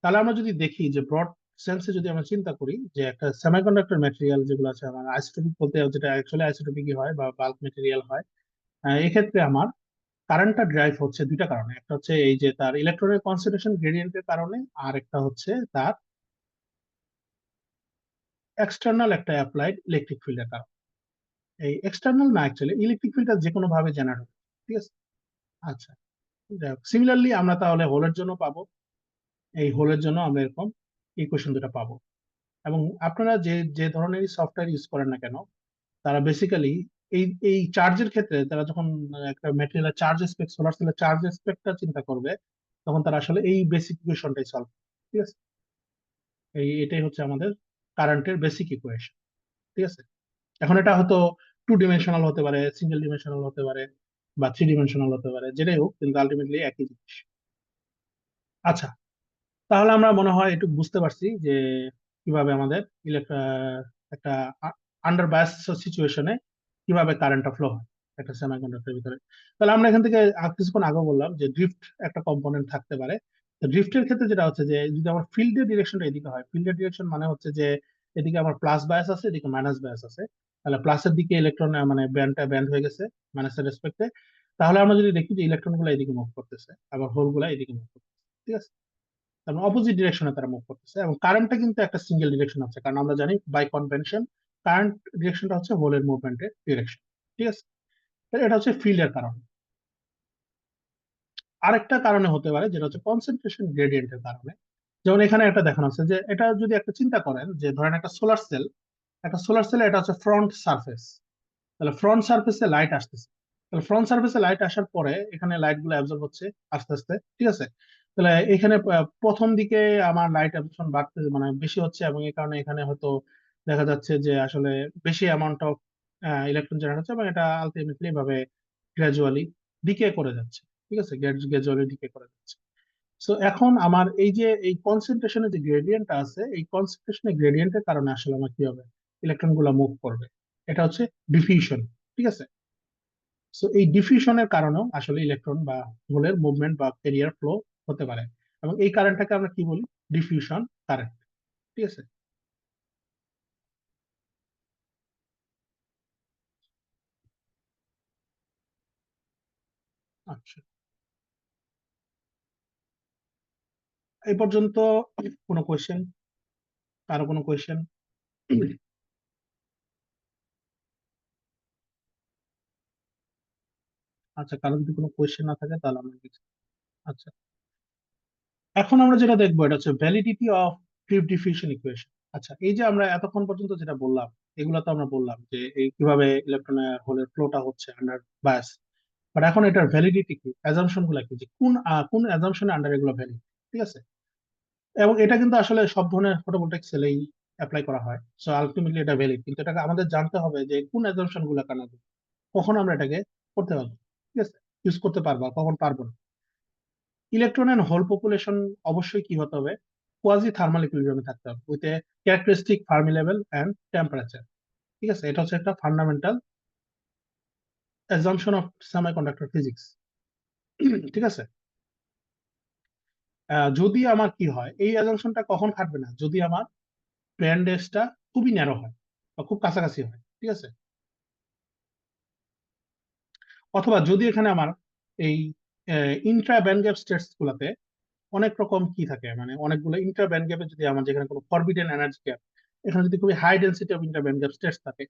তাহলে আমরা যদি দেখি যে ব্রড সেন্সে যদি আমরা চিন্তা করি যে একটা সেমিকন্ডাক্টর ম্যাটেরিয়াল যেগুলো আছে আমার আইসোটোপিক বলতে, যেটা অ্যাকচুয়ালি আইসোটোপিকই হয় বা বাল্ক ম্যাটেরিয়াল হয়, এক্ষেত্রে আমার কারেন্টটা ড্রাইভ হচ্ছে দুইটা কারণে। একটা হচ্ছে এই যে তার ইলেকট্রনের কনসেন্ট্রেশন গ্রেডিয়েন্টের কারণে, আর একটা হচ্ছে তার এক্সটার্নাল একটা অ্যাপ্লাইড ইলেকট্রিক ফিল্ডের কারণে। এই এক্সটার্নাল না, অ্যাকচুয়ালি ইলেকট্রিক ফিল্ডটা যে কোনো ভাবে জেনারেট হবে। ঠিক আছে? আচ্ছা, সিমিলারলি আমরা তাহলে হোলের জন্য পাবো, এই হোলের জন্য আমরা এরকম ইকুয়েশন দুটা পাবো। এবং আপনারা যে যে ধরনের সফটওয়্যার ইউজ করেন না কেন, তারা বেসিক্যালি এই এই চার্জের ক্ষেত্রে তারা যখন একটা ম্যাটেরিয়ালের চার্জ স্পেক, সোলার সেলের চার্জ স্পেকটা চিন্তা করবে, তখন তারা আসলে এই বেসিক ইকুয়েশনটাই সলভ। ঠিক আছে? এটাই হচ্ছে আমাদের কারেন্টের বেসিক ইকুয়েশন। ঠিক আছে? এখন এটা হয়তো টু ডিমেনশনাল হতে পারে, সিঙ্গেল ডিমেনশনাল হতে পারে, বা থ্রি ডিমেনশনাল হতে পারে, যেটাই হোক, কিন্তু আলটিমেটলি একই জিনিস। আচ্ছা, তাহলে আমরা মনে হয় একটু বুঝতে পারছি যে কিভাবে আমাদের একটা আন্ডার বায়াস সিচুয়েশনে কিভাবে কারেন্টটা ফ্লো হয় একটা সেমিকন্ডাক্টরের ভিতরে। তাহলে আমরা এখান থেকে কিছুক্ষণ আগে বললাম যে ড্রিফট একটা কম্পোনেন্ট থাকতে পারে। তো ড্রিফটের ক্ষেত্রে যেটা হচ্ছে যে যদি আমার ফিল্ডের ডিরেকশনটা এদিকে হয়, ফিল্ডের ডিরেকশন মানে হচ্ছে যে এদিকে আমার প্লাস বায়াস আছে, এদিকে মাইনাস বায়াস আছে, তাহলে প্লাসের দিকে ইলেকট্রন মানে ব্যান্ডটা ব্যান্ড হয়ে গেছে মাইনাসের রেসপেক্টে। তাহলে আমরা যদি দেখি যে ইলেকট্রন গুলো এদিকে মুভ করতেছে, আবার হোল গুলা এদিকে মুভ করতেছে। ঠিক আছে? তার মানে অপোজিট ডিরেকশনে তারা মুভ করতেছে, এবং কারেন্টটা কিন্তু একটা সিঙ্গেল ডিরেকশন আছে, কারণ আমরা জানি বাই কনভেনশন কারেন্ট ডিরেকশনটা হচ্ছে হোলের মুভমেন্টের ডিরেকশন। ঠিক আছে? তাহলে এটা হচ্ছে ফিল্ডের কারণ। আরেকটা কারণে হতে পারে যেটা হচ্ছে কনসেন্ট্রেশন গ্রেডিয়েন্টের কারণে। যেমন এখানে একটা দেখানো আছে যে এটা যদি একটা চিন্তা করেন যে ধরেন একটা সোলার সেল, একটা সোলার সেলে এটা হচ্ছে ফ্রন্ট সারফেস। তাহলে ফ্রন্ট সারফেসে লাইট আসতেছে, তাহলে ফ্রন্ট সারফেসে লাইট আসার পরে এখানে লাইট গুলো অ্যাবজর্ব হচ্ছে আস্তে আস্তে। ঠিক আছে? তাহলে এখানে প্রথম দিকে আমার লাইট অ্যাবজর্পশন বাড়তে মানে বেশি হচ্ছে, এবং এই কারণে এখানে হয়তো দেখা যাচ্ছে যে আসলে বেশি অ্যামাউন্ট অফ ইলেকট্রন জেনারেট হচ্ছে, এবং এটা আলটিমেটলি ভাবে গ্রাজুয়ালি ডিকে করে যাচ্ছে। ঠিক আছে? গ্রাজুয়ালি ডিকে করে যাচ্ছে। সো এখন আমার এই যে এই কনসেন্ট্রেশনের যে গ্রেডিয়েন্টটা আছে, এই কনসেন্ট্রেশনের গ্রেডিয়েন্টের কারণে আসলে আমার কি হবে, ইলেকট্রন গুলা মুভ করবে। এটা হচ্ছে ডিফিউশন। ঠিক আছে? সো এই ডিফিউশনের কারণেও আসলে ইলেকট্রন বা হোলের মুভমেন্ট বা ক্যারিয়ার ফ্লো হতে পারে, এবং এই কারেন্টটাকে আমরা কি বলি, ডিফিউশন কারেন্ট। ঠিক আছে? আচ্ছা, এই পর্যন্ত কোনো কোয়েশ্চেন? কারো কোনো কোয়েশ্চেন? আচ্ছা, কারো যদি কোনো কোয়েশ্চেন না থাকে তাহলে আমরা আচ্ছা, এখন আমরা যেটা দেখবো এটা হচ্ছে validity of trip diffusion equation. আচ্ছা, এই যে আমরা এতক্ষণ পর্যন্ত যেটা বললাম, এগুলো তো আমরা বললাম যে এই কিভাবে ইলেকট্রনের হোলের ফ্লোটা হচ্ছে আন্ডার বায়াস। বাট এখন এটার ভ্যালিডিটি কি, অ্যাজাম্পশন গুলা কি, যে কোন অ্যাজাম্পশনে আন্ডার এগুলো ভ্যালিড। ঠিক আছে? এবং এটা কিন্তু আসলে সব ধরনের ফটোভোল্টাইক সেলেই অ্যাপ্লাই করা হয়। সো আলটিমেটলি এটা ভ্যালিড, কিন্তু এটাকে আমাদের জানতে হবে যে কোন অ্যাজাম্পশন গুলা কেন, কখন আমরা এটাকে করতে পারবো। ঠিক আছে? ইউজ করতে পারবো আর কখন পারবো না। ইলেকট্রন এন্ড হোল পপুলেশন অবশ্যই কি হতে হবে, কোয়াজি থার্মাল ইকুইলিব্রিয়ামে থাকতে হবে with a characteristic Fermi level and temperature. ঠিক আছে? এটা হচ্ছে একটা fundamental assumption of semiconductor physics. ঠিক আছে। যদি আমার কি হয়, এই অ্যাজাম্পশনটা কখন খাটবে না, যদি আমার ব্যান্ড এজটা খুবই ন্যারো হয় বা খুব কাছাকাছি হয়, ঠিক আছে। অথবা যদি এখানে আমার এই ইন্ট্রা ব্যান্ড গ্যাপ স্টেটস গুলাতে অনেক রকম কি থাকে, মানে অনেকগুলো ইন্টার ব্যান্ড গ্যাপে যদি আমার যেখানে কোনো ফরবিডেন এনার্জি গ্যাপ, এখানে যদি খুবই high density of inter band gap states থাকে,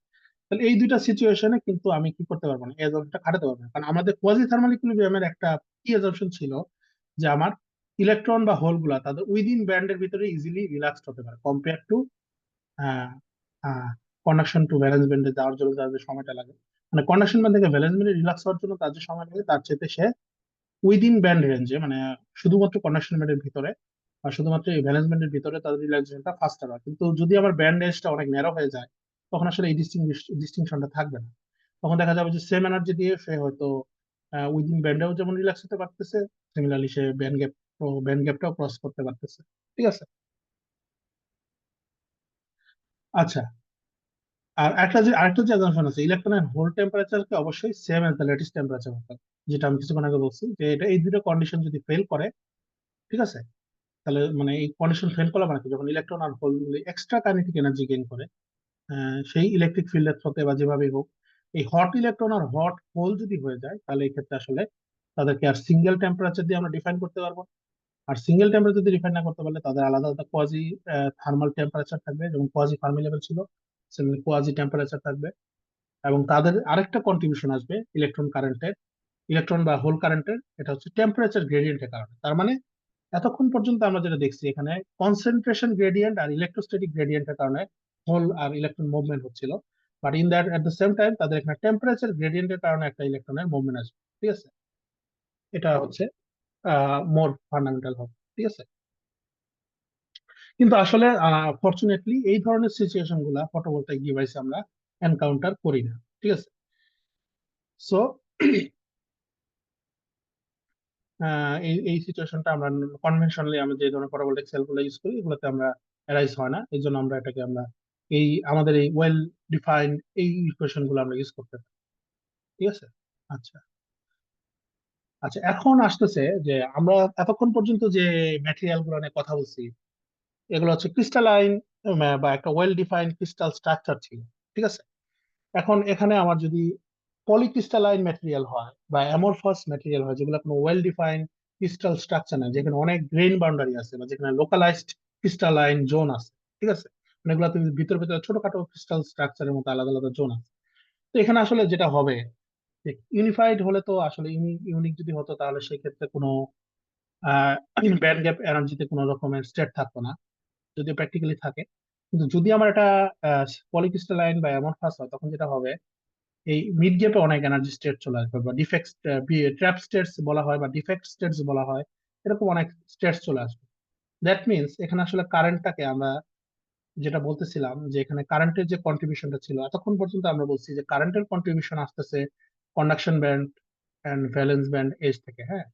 তাহলে এই দুইটা সিচুয়েশনে কিন্তু আমি কি করতে পারবো না, এই অ্যাজাম্পশনটা খাটাতে পারবো না। কারণ আমাদের কোয়াজি থার্মাল ইকুইলিব্রিয়ামের একটা কি অ্যাজাম্পশন ছিল, যে আমার ইলেকট্রন বা হোল গুলা তাদের উইদিন ব্যান্ডের ভিতরে ইজিলি রিল্যাক্সড হতে পারে compare to conduction to valence ব্যান্ডে যাওয়ার জন্য তার যে সময়টা লাগে, মানে কন্ডাকশন ব্যান্ড থেকে ভ্যালেন্স ব্যান্ডে রিল্যাক্স হওয়ার জন্য তার যে সময় লাগে তার চেয়ে সে উইদিন ব্যান্ড রেঞ্জে, মানে শুধুমাত্র কন্ডাকশন ব্যান্ডের ভিতরে আর শুধুমাত্র এই ভ্যালেন্স ব্যান্ডের ভিতরে তাদের রিল্যাক্সেশনটা ফাস্টার হয়। কিন্তু যদি আমার ব্যান্ড এজটা অনেক ন্যারো হয়ে যায়, তখন আসলে এই ডিস্টিংশনটা থাকবে না। তখন দেখা যাবে যে সেম এনার্জি দিয়ে সে হয়তো উইদিন ব্যান্ডেও যেমন রিল্যাক্স হতে পারতেছে, সিমিলারলি সে ব্যান্ড গ্যাপটাও ক্রস করতে পারতেছে, ঠিক আছে। আচ্ছা, আর আরেকটা যে অ্যাজাম্পশন আছে, ইলেকট্রনের হোল টেম্পারেচারকে অবশ্যই same as the lattice temperature হতে হবে, যেটা আমি কিছুক্ষণ আগে বলছি, যে এটা এই দুটো কন্ডিশন যদি ফেল করে, ঠিক আছে, তাহলে মানে এই কন্ডিশন ফেল করা মানে কি, যখন ইলেকট্রন আর hole extra kinetic energy gain করে সেই ইলেকট্রিক ফিল্ডের থ্রোতে বা যেভাবেই হোক, এই হট ইলেকট্রন আর হট হোল যদি হয়ে যায়, তাহলে এই ক্ষেত্রে আসলে তাদেরকে আর সিঙ্গেল টেম্পারেচার দিয়ে আমরা ডিফাইন করতে পারবো না। আর সিঙ্গেল টেম্পারেচার যদি ডিফাইন না করতে পারলে তাদের আলাদা আলাদা কোয়াজি থার্মাল টেম্পারেচার থাকবে, যেমন কোয়াজি ফার্মি লেভেল ছিল সেমনি কোয়াজি টেম্পারেচার থাকবে। এবং তাদের আরেকটা কন্ট্রিবিউশন আসবে ইলেকট্রন বা হোল কারেন্টের, এটা হচ্ছে টেম্পারেচার গ্রেডিয়েন্টের কারণে। তার মানে এতক্ষণ পর্যন্ত আমরা যেটা দেখছি, এখানে কনসেন্ট্রেশন গ্রেডিয়েন্ট আর ইলেকট্রোস্ট্যাটিক গ্রেডিয়েন্টের কারণে হোল আর ইলেকট্রন মুভমেন্ট হচ্ছিল, but in that at the same time তাদের এখানে টেম্পারেচার গ্রেডিয়েন্টের কারণে একটা ইলেকট্রনের মুভমেন্ট আসবে, ঠিক আছে। এটা হচ্ছে মোর ফান্ডামেন্টাল হবে, ঠিক আছে। কিন্তু আসলে ফরচুনেটলি এই ধরনের সিচুয়েশন গুলা ফটোভোলটাইক ডিভাইসে আমরা এনকাউন্টার করি না, ঠিক আছে। সো এই এই সিচুয়েশনটা আমরা কনভেনশনালি আমরা যে ধরনের ফটোভোল্টাইক সেল গুলো ইউজ করি, এগুলোতে আমরা অ্যারাইজ হয় না, এই জন্য আমরা এটাকে আমরা এই আমাদের এই ওয়েল ডিফাইন্ড এই ইকুয়েশন গুলো আমরা ইউজ করতে পারি, ঠিক আছে। আচ্ছা, আচ্ছা, এখন আসতেছে যে আমরা এতক্ষণ পর্যন্ত যে ম্যাটেরিয়াল গুলো নিয়ে কথা বলছি, এগুলো হচ্ছে ক্রিস্টালাইন বা একটা ওয়েল ডিফাইন্ড ক্রিস্টাল স্ট্রাকচার ছিল, ঠিক আছে। এখন এখানে আমার যদি পলিক্রিস্টালাইন ম্যাটেরিয়াল হয় বা অ্যামরফাস ম্যাটেরিয়াল হয়, যেগুলো কোনো ওয়েল ডিফাইন্ড ক্রিস্টাল স্ট্রাকচার নেই, যেখানে অনেক গ্রেইন বাউন্ডারি আছে বা যেখানে লোকালাইজড ক্রিস্টালাইন জোন আছে, ঠিক আছে, মানে এগুলো তুমি ভিতরে ভিতরে ছোটখাটো ক্রিস্টাল স্ট্রাকচারের মতো আলাদা আলাদা জোন আছে। তো এখানে আসলে যেটা হবে, ইউনিফাইড হলে তো আসলে ইউনিক যদি হতো, তাহলে সেই ক্ষেত্রে কোনো ব্যান্ড গ্যাপ এনার্জিতে কোনো রকমের স্টেট থাকতো না, যদি প্র্যাকটিক্যালি থাকে। কিন্তু যদি আমার এটা পলিক্রিস্টালাইন বা অ্যামরফাস হয়, তখন যেটা হবে, এই মিড গ্যাপে অনেক এনার্জি স্টেট চলে আসবে, বা ডিফেক্ট ট্র্যাপ স্টেটস বলা হয় বা ডিফেক্ট স্টেটস বলা হয়, এরকম অনেক স্টেটস চলে আসবে। দ্যাট মিনস এখানে আসলে কারেন্টটাকে আমরা যেটা বলতেছিলাম, যে এখানে কারেন্টের যে কন্ট্রিবিউশনটা ছিল এতক্ষণ পর্যন্ত, আমরা বলছি যে কারেন্টের কন্ট্রিবিউশন আসতেছে conduction band and valence band edge থেকে, হ্যাঁ।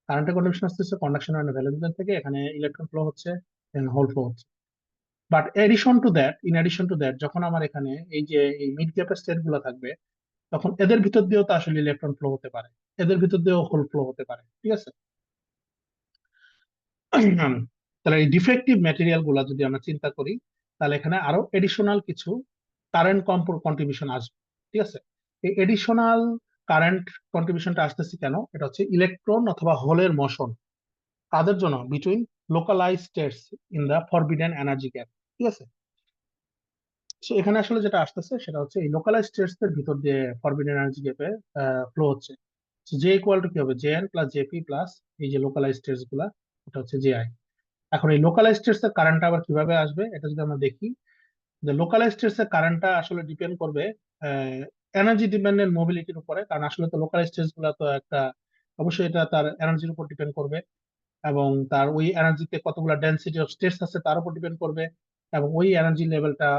কারেন্টের কন্ট্রিবিউশন আসতেছে কন্ডাকশন ব্যান্ড ভ্যালেন্স ব্যান্ড থেকে, এখানে ইলেকট্রন ফ্লো হচ্ছে, হোল ফ্লো হচ্ছে। But in addition to that যখন আমার এখানে এই যে এই মিড গ্যাপের স্টেট গুলো থাকবে, তখন এদের ভিতর দিয়েও তো আসলে ইলেকট্রন ফ্লো হতে পারে, এদের ভিতর দিয়েও হোল ফ্লো হতে পারে, ঠিক আছে। তাহলে এই ডিফেক্টিভ ম্যাটেরিয়াল গুলা যদি আমরা চিন্তা করি, তাহলে এখানে আরো এডিশনাল কিছু কারেন্ট কন্ট্রিবিউশন আসবে, ঠিক আছে। এই এডিশনাল কারেন্ট কন্ট্রিবিউশনটা আসতেছে কেন, এটা হচ্ছে ইলেকট্রন অথবা হোলের মোশন, তাদের জন্য between localize states in the forbidden energy gap, ঠিক আছে। সো এখানে আসলে যেটা আসতেছে সেটা হচ্ছে এই লোকালাইজ স্টেটস এর ভিতর দিয়ে ফরবিডেন এনার্জি গ্যাপে ফ্লো হচ্ছে। জে ইকুয়াল টু কি হবে, J N plus JP plus এই যে লোকালাইজ স্টেটস গুলা, এটা হচ্ছে জে আই। এখন এই লোকালাইজ স্টেটস এর কারেন্টটা আবার কিভাবে আসবে, এটা যদি আমরা দেখি, যে লোকালাইজ স্টেটস এর কারেন্টটা আসলে ডিপেন্ড করবে এনার্জি ডিপেন্ডেন্ট মোবিলিটির উপরে, কারণ আসলে তো লোকালাইজ স্টেটস গুলা তো একটা, অবশ্যই এটা তার এনার্জির উপর ডিপেন্ড করবে, এবং তার ওই এনার্জিতে কতগুলো ডেনসিটি অফ স্টেটস আছে তার উপর ডিপেন্ড করবে, এবং ওই এনার্জি লেভেলটা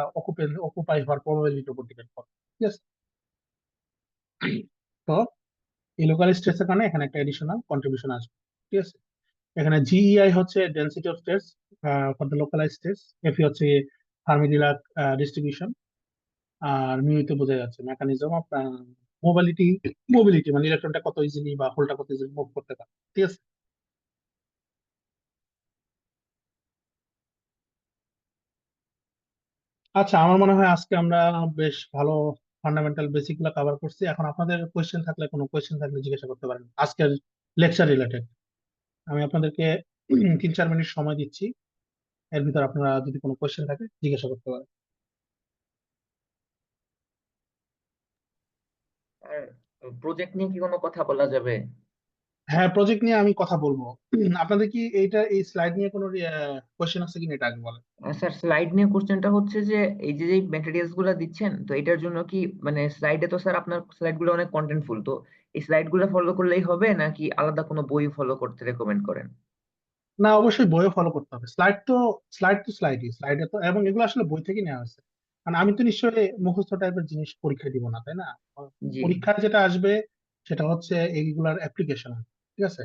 অকুপাই হওয়ার প্রবাবিলিটির উপর ডিপেন্ড করবে, ঠিক আছে। তো এই লোকাল স্টেটস এর কারণে এখানে একটা এডিশনাল কন্ট্রিবিউশন আসবে, ঠিক আছে। এখানে জিইআই হচ্ছে density of states for the localise states, FI হচ্ছে ফার্মি ডিরাক ডিস্ট্রিবিউশন, আর মিউতে বোঝা যাচ্ছে মেকানিজম অফ মোবিলিটি মোবিলিটি মানে ইলেকট্রনটা কত ইজিলি বা হোলটা কত ইজিলি মুভ করতে পারে, ঠিক আছে। আচ্ছা, আমার মনে হয় আজকে আমরা বেশ ভালো ফান্ডামেন্টাল বেসিক গুলো কভার করছি। এখন আপনাদের কোয়েশ্চেন থাকলে, কোনো কোয়েশ্চেন থাকলে জিজ্ঞাসা করতে পারেন আজকের লেকচার রিলেটেড। আমি আপনাদেরকে 3-4 মিনিট সময় দিচ্ছি, এর ভিতর আপনারা যদি কোনো কোয়েশ্চেন থাকে জিজ্ঞাসা করতে পারেন। আর প্রজেক্ট নিয়ে কি কোনো কথা বলা যাবে? হ্যাঁ, প্রজেক্ট নিয়ে আমি কথা বলবো। আপনাদের কি এই স্লাইড নিয়ে কোনো কোয়েশ্চেন আছে কিনা এটা আগে বলেন। স্যার, স্লাইড নিয়ে কোশ্চেনটা হচ্ছে যে এই যে ম্যাটেরিয়ালস গুলো দিচ্ছেন, তো এটার জন্য কি মানে স্লাইডে তো স্যার আপনার স্লাইড গুলো অনেক কন্টেন্টফুল, তো এই স্লাইড গুলো ফলো করলেই হবে নাকি আলাদা কোনো বই ফলো করতে রেকমেন্ড করেন? না, অবশ্যই বইও ফলো করতে হবে। স্লাইডই স্লাইডে তো, এবং এগুলো আসলে বই থেকে নেওয়া হয়েছে। কারণ আমি তো নিশ্চয়ই মুখস্থ টাইপের জিনিস পরীক্ষায় দিব না, তাই না? জি পরীক্ষায় যেটা আসবে সেটা হচ্ছে এইগুলার অ্যাপ্লিকেশন, ঠিক আছে।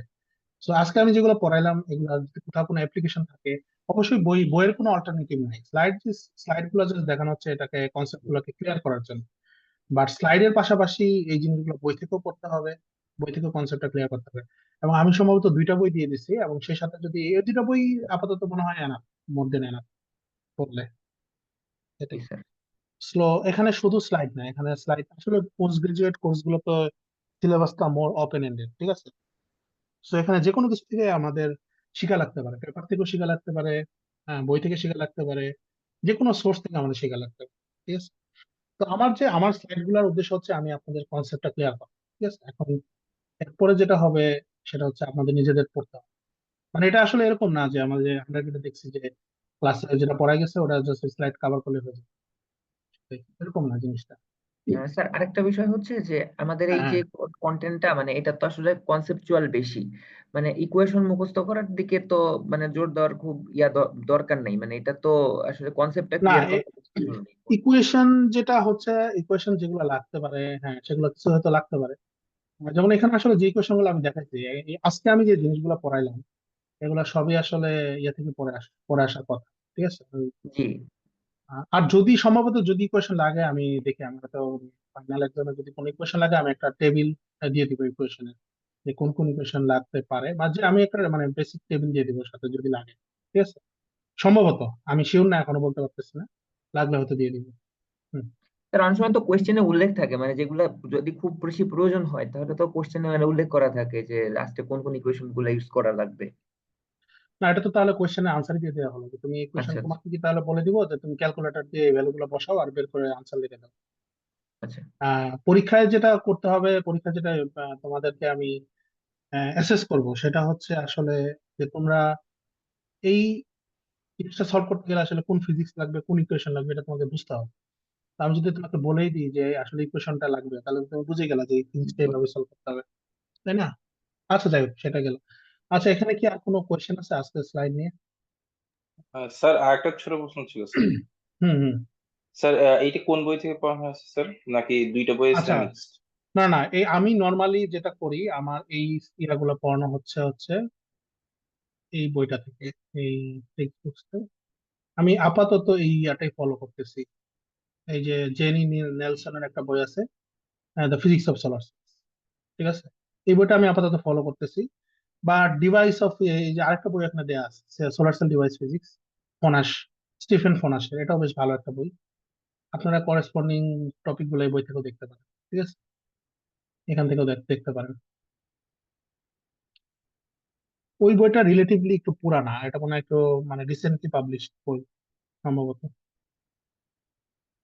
তো আজকে আমি যেগুলো পড়াইলাম এগুলো যদি কোথাও কোনো অ্যাপ্লিকেশন থাকে, অবশ্যই বইয়ের কোনো অল্টারনেটিভ নাই। স্লাইড গুলো জাস্ট দেখানো হচ্ছে এটাকে, কনসেপ্ট গুলোকে ক্লিয়ার করার জন্য। বাট স্লাইডের পাশাপাশি এই জিনিসগুলো বই থেকেও পড়তে হবে, বই থেকেও কনসেপ্টটা ক্লিয়ার করতে হবে। এবং আমি সম্ভবত 2টা বই দিয়ে দিছি, এবং সেই সাথে যদি এই 2টা বই আপাতত মনে হয় এনাফ, মধ্যে এনাফ পড়লে জি এটাই। স্যার। স্লো, এখানে শুধু স্লাইড না, এখানে স্লাইড আসলে পোস্ট গ্রাজুয়েট কোর্স গুলো তো সিলেবাসটা মোর ওপেন এন্ডেড, ঠিক আছে। তো এখানে যে কোনো কিছু থেকে আমাদের শিখা লাগতে পারে, পেপার থেকেও শিখা লাগতে পারে, বই থেকে শিখা লাগতে পারে, যে কোনো সোর্স থেকে আমাদের শিখা লাগতে পারে, ঠিক আছে। তো আমার স্লাইড গুলোর উদ্দেশ্য হচ্ছে আমি আপনাদের কনসেপ্টটা ক্লিয়ার করা, ঠিক আছে। এখন এরপরে যেটা হবে সেটা হচ্ছে আপনাদের নিজেদের পড়তে হবে। মানে এটা আসলে এরকম না যে আমরা কিন্তু দেখছি যে ক্লাসে যেটা পড়া গেছে ওটা জাস্ট স্লাইড কভার করলে হয়ে যাবে, এরকম না জিনিসটা। স্যার, আরেকটা বিষয় হচ্ছে যে আমাদের এই হ্যাঁ, যে কন্টেন্টটা মানে এটা তো আসলে কনসেপচুয়াল বেশি, মানে ইকুয়েশন মুখস্থ করার দিকে তো মানে জোর দেওয়ার খুব দরকার নেই, মানে এটা তো আসলে কনসেপ্টটা না, ক্লিয়ার করা জরুরি। ইকুয়েশন যেটা হচ্ছে, ইকুয়েশন যেগুলো লাগতে পারে, হ্যাঁ সেগুলো কিছু হয়তো লাগতে পারে। যেমন এখানে আসলে যে ইকুয়েশন গুলো আমি দেখাচ্ছি, আজকে আমি যে জিনিসগুলো পড়াইলাম এগুলো সবই আসলে ইয়ে থেকে পড়ে আসার কথা, ঠিক আছে। জি আর যদি সম্ভবত যদি ইকুয়েশন লাগে আমি দেখি, আমরা তো ফাইনাল এক্সামে যদি কোনো ইকুয়েশন লাগে আমি একটা টেবিল দিয়ে দিব ইকুয়েশনের, যে কোন কোন ইকুয়েশন লাগতে পারে, বা যে আমি একটা মানে বেসিক টেবিল দিয়ে দিব সাথে যদি লাগে, ঠিক আছে। সম্ভবত, আমি শিওর না, এখনো বলতে পারতেছি না, লাগলে হয়তো দিয়ে দিব। হুম। স্যার, অনেক সময় তো কোশ্চেনে উল্লেখ থাকে, মানে যেগুলো যদি খুব বেশি প্রয়োজন হয় তাহলে তো কোশ্চেনে মানে উল্লেখ করা থাকে যে লাস্টে কোন কোন ইকুয়েশন গুলো ইউজ করা লাগবে। না, এটা তো তাহলে কোয়েশ্চেনের আনসার দিয়ে দেওয়া হলো, যে তুমি এই কোয়েশ্চেন আচ্ছা আচ্ছা তোমাকে কি তাহলে বলে দিব যে তুমি ক্যালকুলেটর দিয়ে এই ভ্যালু গুলো বসাও আর বের করে আনসার লিখে দাও। আচ্ছা। পরীক্ষায় যেটা করতে হবে, পরীক্ষায় যেটা তোমাদেরকে আমি অ্যাসেস করব সেটা হচ্ছে আসলে যে তোমরা এই জিনিসটা সলভ করতে গেলে আসলে কোন ফিজিক্স লাগবে, কোন ইকুয়েশন লাগবে, এটা তোমাকে বুঝতে হবে। তো আমি যদি তোমাকে বলেই দিই যে আসলে ইকুয়েশনটা লাগবে, তাহলে তুমি বুঝে গেলা যে ফিজিক্সটা এইভাবে সলভ করতে হবে, তাই না? আচ্ছা, যাই হোক, সেটা গেল। আচ্ছা, এখানে কি আর কোনো কোয়েশ্চেন আছে আজকের স্লাইড নিয়ে? স্যার আরেকটা ছোট প্রশ্ন ছিল স্যার। হুম, হুম। স্যার এইটা কোন বই থেকে পড়ানো হয়েছে স্যার, নাকি দুইটা বই আচ্ছা, মিক্সড? না না, এই আমি নর্মালি যেটা করি, আমার এই ইয়াগুলো পড়ানো হচ্ছে হচ্ছে এই বইটা থেকে, এই টেক্সট বুকসটা। আমি আপাতত এই ইয়াটাই ফলো করতেছি। এই যে জেনি নেলসনের একটা বই আছে, দ্য ফিজিক্স অফ সোলার, ঠিক আছে। এই বইটা আমি আপাতত ফলো করতেছি। বা ডিভাইস অফ, এই যে আরেকটা বই এখানে দেওয়া আছে, solar cell device physics, Fonash, Stephen ফোনাসের, এটাও বেশ ভালো একটা বই। আপনারা করেসপন্ডিং টপিক গুলো এই বই থেকেও দেখতে পারেন, ঠিক আছে। এখান থেকেও দেখতে পারেন। ওই বইটা রিলেটিভলি একটু পুরানা, এটা মনে হয় একটু মানে রিসেন্টলি পাবলিশ বই সম্ভবত।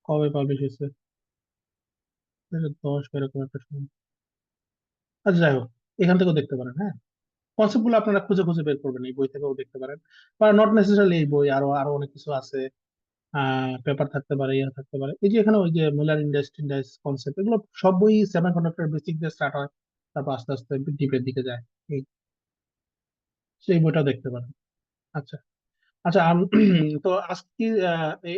কবে পাবলিশ হয়েছে? 2010 এরকম একটা সময়। আচ্ছা, যাই হোক, এখান থেকেও দেখতে পারেন। হ্যাঁ, কনসেপ্ট গুলো আপনারা খুঁজে খুঁজে বের করবেন, এই বই থেকেও দেখতে পারেন। বা নট নেসেসারিলি এই বই, আরো আরো অনেক কিছু আছে। পেপার থাকতে পারে, ইয়া থাকতে পারে। এই যে এখানে ওই যে মুলার ইন্ডাস্ট্রি কনসেপ্ট, এগুলো সব বই সেমি কন্ডাক্টর বেসিক দিয়ে স্টার্ট হয়, তারপর আস্তে আস্তে ডিপের দিকে যায়। এই সেই বইটাও দেখতে পারেন। আচ্ছা, আচ্ছা। তো আজকে কি,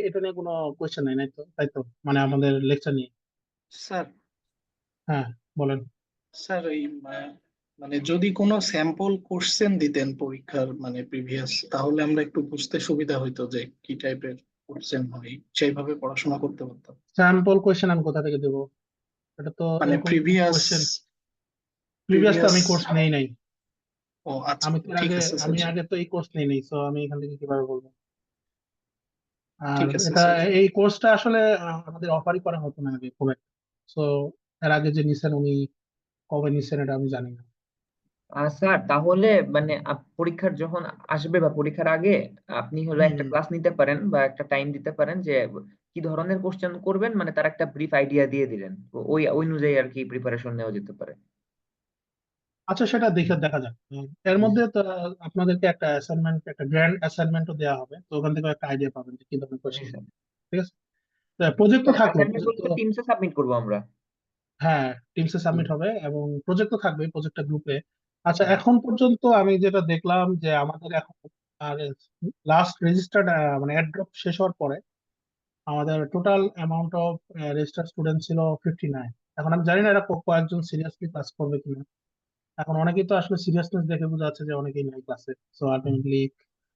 এটা নিয়ে কোনো কোয়েশ্চেন নাই, তো তাই তো, মানে আমাদের লেকচার নিয়ে। স্যার হ্যাঁ, বলেন। স্যার এই মানে যদি কোনো স্যাম্পল কোশ্চেন দিতেন পরীক্ষার মানে প্রিভিয়াস, তাহলে আমরা একটু বুঝতে সুবিধা হইতো যে কি টাইপের কোশ্চেন হয়, সেইভাবে পড়াশোনা করতে পারতাম। স্যাম্পল কোয়েশ্চেন আমি কোথা থেকে দেবো? এটা তো মানে এরকম প্রিভিয়াস কোয়েশ্চেন, প্রিভিয়াস তো আমি কোর্স নেই নাই। ও আচ্ছা, আমি তো এর ঠিক আগে আছে আমি স্যার, আগে তো এই কোর্স নেই নাই, সো আমি এখান থেকে কিভাবে বলবো। আর ঠিক আছে এটা স্যার। এই কোর্সটা আসলে আমাদের অফারই করা হতো না আগে খুব একটা। সো এর আগে যে নিছেন উনি কবে নিছেন এটা আমি জানি না। স্যার তাহলে মানে পরীক্ষার যখন আসবে বা পরীক্ষার আগে আপনি হলো একটা হুম। ক্লাস নিতে পারেন বা একটা টাইম দিতে পারেন যে কি ধরনের কোশ্চেন করবেন, মানে তার একটা ব্রিফ আইডিয়া দিয়ে দিলেন, তো ওই ওই অনুযায়ী আর কি প্রিপারেশন নেওয়া যেতে পারে। আচ্ছা, সেটা দেখে দেখা যাক। এর জি মধ্যে স্যার। তো আপনাদেরকে একটা অ্যাসাইনমেন্ট, একটা গ্র্যান্ড অ্যাসাইনমেন্টও দেওয়া হবে, তো ওখান থেকে একটা আইডিয়া পাবেন যে কি ধরনের জি কোয়েশ্চেন। স্যার। ঠিক আছে, প্রজেক্ট তো থাকলো, অ্যাসাইনমেন্ট প্রজেক্ট বলতে তো। টিমসে সাবমিট করবো আমরা। হ্যাঁ, টিমসে জি সাবমিট হবে এবং প্রজেক্ট তো থাকবে, প্রজেক্টটা গ্রুপে। আচ্ছা, জি। এখন পর্যন্ত আমি যেটা দেখলাম যে আমাদের এখন আর লাস্ট রেজিস্টার্ড মানে অ্যাড ড্রপ শেষ হওয়ার পরে আমাদের total amount of registered student ছিল 59। এখন আমি জানি না এরা কয়েকজন সিরিয়াসলি ক্লাস করবে কিনা। এখন অনেকেই তো আসলে সিরিয়াসনেস দেখে বোঝা যাচ্ছে যে অনেকেই নাই ক্লাসে, সো আলটিমেটলি।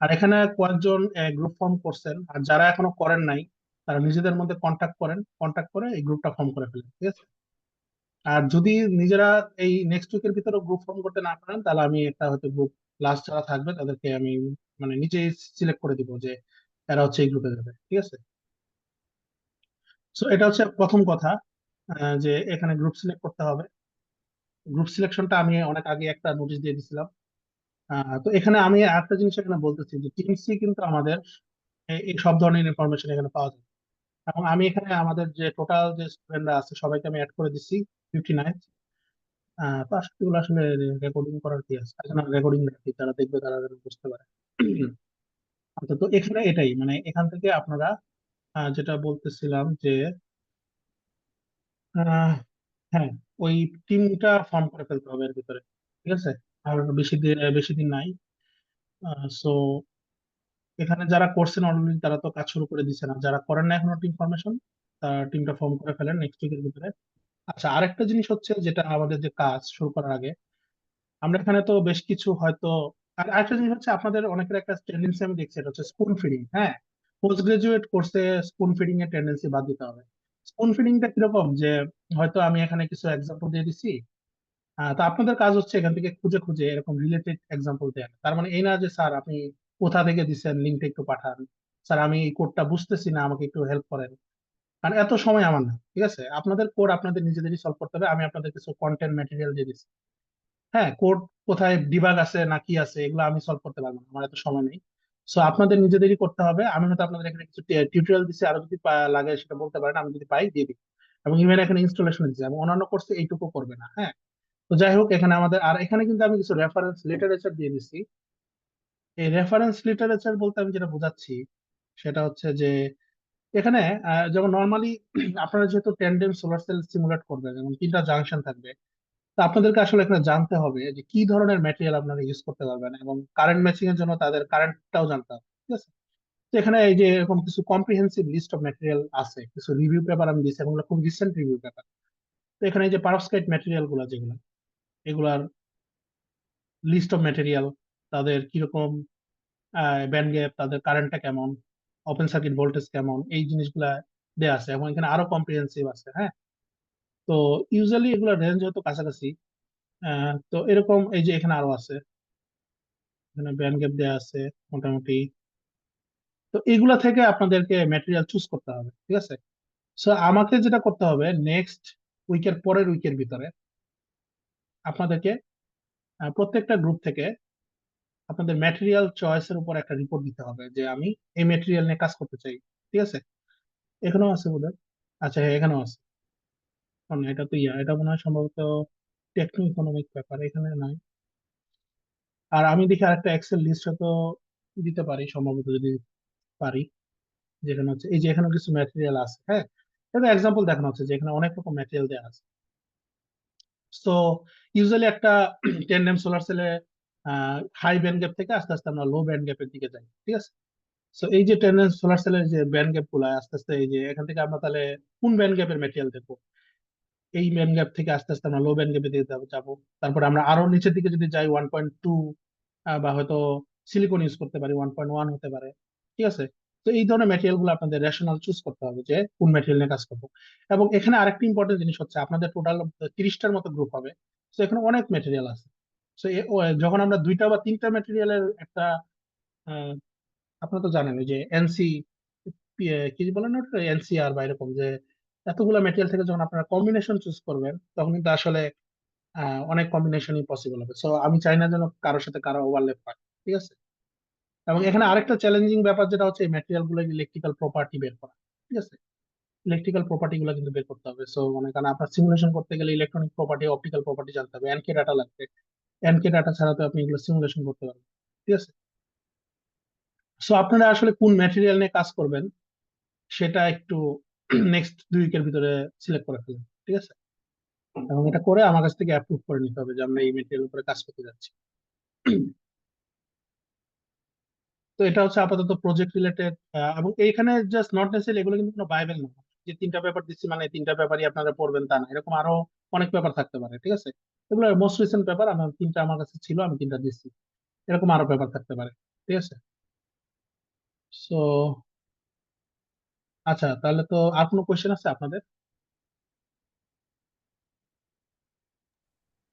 আর এখানে কয়েকজন গ্রুপ ফর্ম করছেন, আর যারা এখনো করেন নাই তারা নিজেদের মধ্যে কন্ট্যাক্ট করে এই গ্রুপটা ফর্ম করে ফেলেন, ঠিক আছে। আর যদি নিজেরা এই নেক্সট উইকের ভিতরে গ্রুপ ফর্ম করতে না পারেন, তাহলে আমি একটা হয়তো গ্রুপ লাস্ট যারা থাকবে তাদেরকে আমি মানে নিজেই সিলেক্ট করে দিব যে এরা হচ্ছে এই গ্রুপে যাবে, ঠিক আছে। সো এটা হচ্ছে প্রথম কথা, যে এখানে গ্রুপ সিলেক্ট করতে হবে। গ্রুপ সিলেকশনটা আমি অনেক আগে একটা নোটিশ দিয়ে দিছিলাম। তো এখানে আমি একটা জিনিস এখানে বলতেছি যে টিএমসি কিন্তু আমাদের এই সব ধরনের ইনফরমেশন এখানে পাওয়া যায়। এবং আমি এখানে আমাদের যে টোটাল যে স্টুডেন্টরা আছে সবাইকে আমি অ্যাড করে দিচ্ছি 59। তো আসলে এগুলো আসলে রেকর্ডিং করার কি আছে, এখন রেকর্ডিং রাখি, যারা দেখবে তারা যেন বুঝতে পারে। আচ্ছা, তো এখানে এটাই মানে এখান থেকে আপনারা যেটা বলতেছিলাম যে আহ, হ্যাঁ, ওই টিমটা ফর্ম করে ফেলতে হবে এর ভিতরে, ঠিক আছে। আর বেশি দিন নাই। সো এখানে যারা করছেন অলরেডি তারা তো কাজ শুরু করে দিচ্ছে, না যারা করেন না এখনো টিম ফরমেশন, টিমটা ফর্ম করে ফেলেন নেক্সট উইকের ভিতরে। আচ্ছা, আরেকটা জিনিস হচ্ছে যেটা আমাদের যে কাজ শুরু করার আগে আমরা এখানে তো বেশ কিছু হয়তো, আর আরেকটা জিনিস হচ্ছে আপনাদের অনেকের একটা টেন্ডেন্সি আমি দেখছি, এটা হচ্ছে স্পুন ফিডিং। হ্যাঁ, পোস্ট গ্রাজুয়েট কোর্সে স্পুন ফিডিং এর টেন্ডেন্সি বাদ দিতে হবে। স্পুন ফিডিংটা কিরকম যে হয়তো আমি এখানে কিছু এক্সাম্পল দিয়ে দিচ্ছি, তো আপনাদের কাজ হচ্ছে এখান থেকে খুঁজে খুঁজে এরকম রিলেটেড এক্সাম্পল দেওয়া। তার মানে এই না যে স্যার আপনি কোথা থেকে দিচ্ছেন, লিঙ্কটা একটু পাঠান, স্যার আমি এই কোডটা বুঝতেছি না, আমাকে একটু হেল্প করেন। কারণ এত সময় আমার না, ঠিক আছে। আপনাদের কোড আপনাদের নিজেদেরই সলভ করতে হবে, আমি আপনাদের কিছু কন্টেন্ট ম্যাটেরিয়াল দিয়ে দিচ্ছি। হ্যাঁ, কোড কোথায় ডিবাগ আছে না কি আছে এগুলো আমি সলভ করতে পারবো না, আমার এত সময় নেই। সো আপনাদের নিজেদেরই করতে হবে। আমি হয়তো আপনাদের এখানে কিছু টিউটোরিয়াল দিচ্ছি, আরো যদি লাগে সেটা বলতে পারেন, আমি যদি পাই দিয়ে দিই। এবং ইভেন এখানে ইনস্টলেশন দিচ্ছি, এবং অন্যান্য কোর্সে এইটুকু করবে না। হ্যাঁ, তো যাই হোক, এখানে আমাদের আর এখানে কিন্তু আমি কিছু রেফারেন্স লিটারেচার দিয়ে দিচ্ছি। এই রেফারেন্স লিটারেচার বলতে আমি যেটা বোঝাচ্ছি সেটা হচ্ছে যে এখানে যেমন নর্মালি আপনারা যেহেতু ট্যান্ডেম সোলার সেল সিমুলেট করবেন এবং 3টা জাংশন থাকবে, তো আপনাদেরকে আসলে এখানে জানতে হবে যে কি ধরনের ম্যাটেরিয়াল আপনারা ইউজ করতে পারবেন, এবং কারেন্ট ম্যাচিং এর জন্য তাদের কারেন্টটাও জানতে হবে, ঠিক আছে। তো এখানে এই যে এরকম কিছু কম্প্রিহেন্সিভ লিস্ট অফ ম্যাটেরিয়াল আছে, কিছু রিভিউ পেপার আমি দিচ্ছি, এবং এগুলো খুব রিসেন্ট রিভিউ পেপার। তো এখানে এই যে পারস্কাইট ম্যাটেরিয়াল গুলো যেগুলো, এগুলার লিস্ট অফ ম্যাটেরিয়াল, তাদের কিরকম ব্যান্ড গ্যাপ, তাদের কারেন্টটা কেমন, ওপেন সার্কিট ভোল্টেজ কেমন, এই জিনিসগুলা দেয়া আছে, এবং এখানে আরো কম্প্রিহেন্সিভ আছে। হ্যাঁ, তো ইউজুয়ালি এগুলো রেঞ্জ হয়তো কাছাকাছি। তো এরকম এই যে এখানে আরো আছে, এখানে ব্যান্ড গ্যাপ দেয়া আছে মোটামুটি। তো এগুলা থেকে আপনাদেরকে ম্যাটেরিয়াল চুজ করতে হবে, ঠিক আছে। সো আমাকে যেটা করতে হবে নেক্সট উইকের পরের উইকের ভিতরে আপনাদেরকে প্রত্যেকটা গ্রুপ থেকে আপনাদের ম্যাটেরিয়াল চয়েসের উপর একটা রিপোর্ট দিতে হবে যে আমি এই ম্যাটেরিয়াল নিয়ে কাজ করতে চাই, ঠিক আছে। এখানেও আছে বোধহয়। আচ্ছা, হ্যাঁ, এখানেও আছে। না, এটা তো এটা মনে হয় সম্ভবত টেকনো ইকোনমিক ব্যাপার, এখানে নাই। আর আমি দেখি আরেকটা এক্সেল লিস্ট হয়তো দিতে পারি সম্ভবত, যদি পারি। যেখানে হচ্ছে এই যে এখানে কিছু ম্যাটেরিয়াল আছে। হ্যাঁ, এটা এক্সাম্পল দেখানো হচ্ছে যে এখানে অনেক রকম ম্যাটেরিয়াল দেওয়া আছে। তো ইউজুয়ালি একটা টেন্ডেম সোলার সেলে হাই ব্যান্ড গ্যাপ থেকে আস্তে আস্তে আমরা লো ব্যান্ড গ্যাপের দিকে যাই, ঠিক আছে। সো এই যে টেন্ডেম সোলার সেলের যে ব্যান্ড গ্যাপ গুলো আস্তে আস্তে, এই যে এখান থেকে আমরা তাহলে কোন ব্যান্ড গ্যাপের ম্যাটেরিয়াল দেখবো, এই ব্যান্ড গ্যাপ থেকে আস্তে আস্তে আমরা লো ব্যান্ড গ্যাপে দিকে যাবো। তারপরে আমরা আরো নিচের দিকে যদি যাই 1.2, বা হয়তো সিলিকন ইউজ করতে পারি, 1.1 হতে পারে, ঠিক আছে। তো তো এই ধরনের ম্যাটেরিয়াল গুলো আপনাদের রেশনাল চুজ করতে হবে যে কোন ম্যাটেরিয়াল নিয়ে কাজ করবো। এবং এখানে আরেকটা ইম্পর্টেন্ট জিনিস হচ্ছে আপনাদের টোটাল 30টার মতো গ্রুপ হবে, তো এখানে অনেক ম্যাটেরিয়াল আছে। তো যখন আমরা 2টা বা 3টা ম্যাটেরিয়ালের একটা আহ, আপনারা তো জানেন ওই যে এনসি কি বলেন ওটা এনসিআর বা এরকম যে এতগুলো ম্যাটেরিয়াল থেকে যখন আপনারা কম্বিনেশন চুজ করবেন তখন কিন্তু আসলে অনেক কম্বিনেশনই পসিবল হবে। সো আমি চাই না যেন কারোর সাথে কারো ওভারল্যাপ হয়, ঠিক আছে। এবং এখানে আরেকটা চ্যালেঞ্জিং ব্যাপার যেটা হচ্ছে এই ম্যাটেরিয়াল গুলো ইলেকট্রিক্যাল প্রপার্টি বের করা, ঠিক আছে। ইলেকট্রিক্যাল প্রপার্টি গুলো কিন্তু বের করতে হবে। সো মানে কারণ আপনার সিমুলেশন করতে গেলে ইলেকট্রনিক প্রপার্টি অপটিক্যাল প্রপার্টি জানতে হবে, এনকে ডাটা লাগবে। এনকে ডাটা ছাড়া তো আপনি এগুলো সিমুলেশন করতে পারবেন না, ঠিক আছে। সো আপনারা আসলে কোন ম্যাটেরিয়াল নিয়ে কাজ করবেন সেটা একটু নেক্সট 2 উইকের ভিতরে সিলেক্ট করে ফেলেন, ঠিক আছে। এবং এটা করে আমার কাছ থেকে অ্যাপ্রুভ করে নিতে হবে যে আমরা এই ম্যাটেরিয়াল উপরে কাজ করতে যাচ্ছি। তো এটা হচ্ছে আপাতত প্রজেক্ট রিলেটেড। এবং এইখানে জাস্ট নট নেসেসারি এগুলো কিন্তু কোনো বাইবেল না, যে 3টা পেপার দিচ্ছি মানে 3টা পেপারই আপনারা পড়বেন তা না, এরকম আরো অনেক পেপার থাকতে পারে, ঠিক আছে। এগুলো মোস্ট রিসেন্ট পেপার, আমার 3টা আমার কাছে ছিল, আমি 3টা দিচ্ছি, এরকম আরো পেপার থাকতে পারে, ঠিক আছে। সো আচ্ছা, তাহলে তো আর কোনো কোয়েশ্চেন আছে আপনাদের?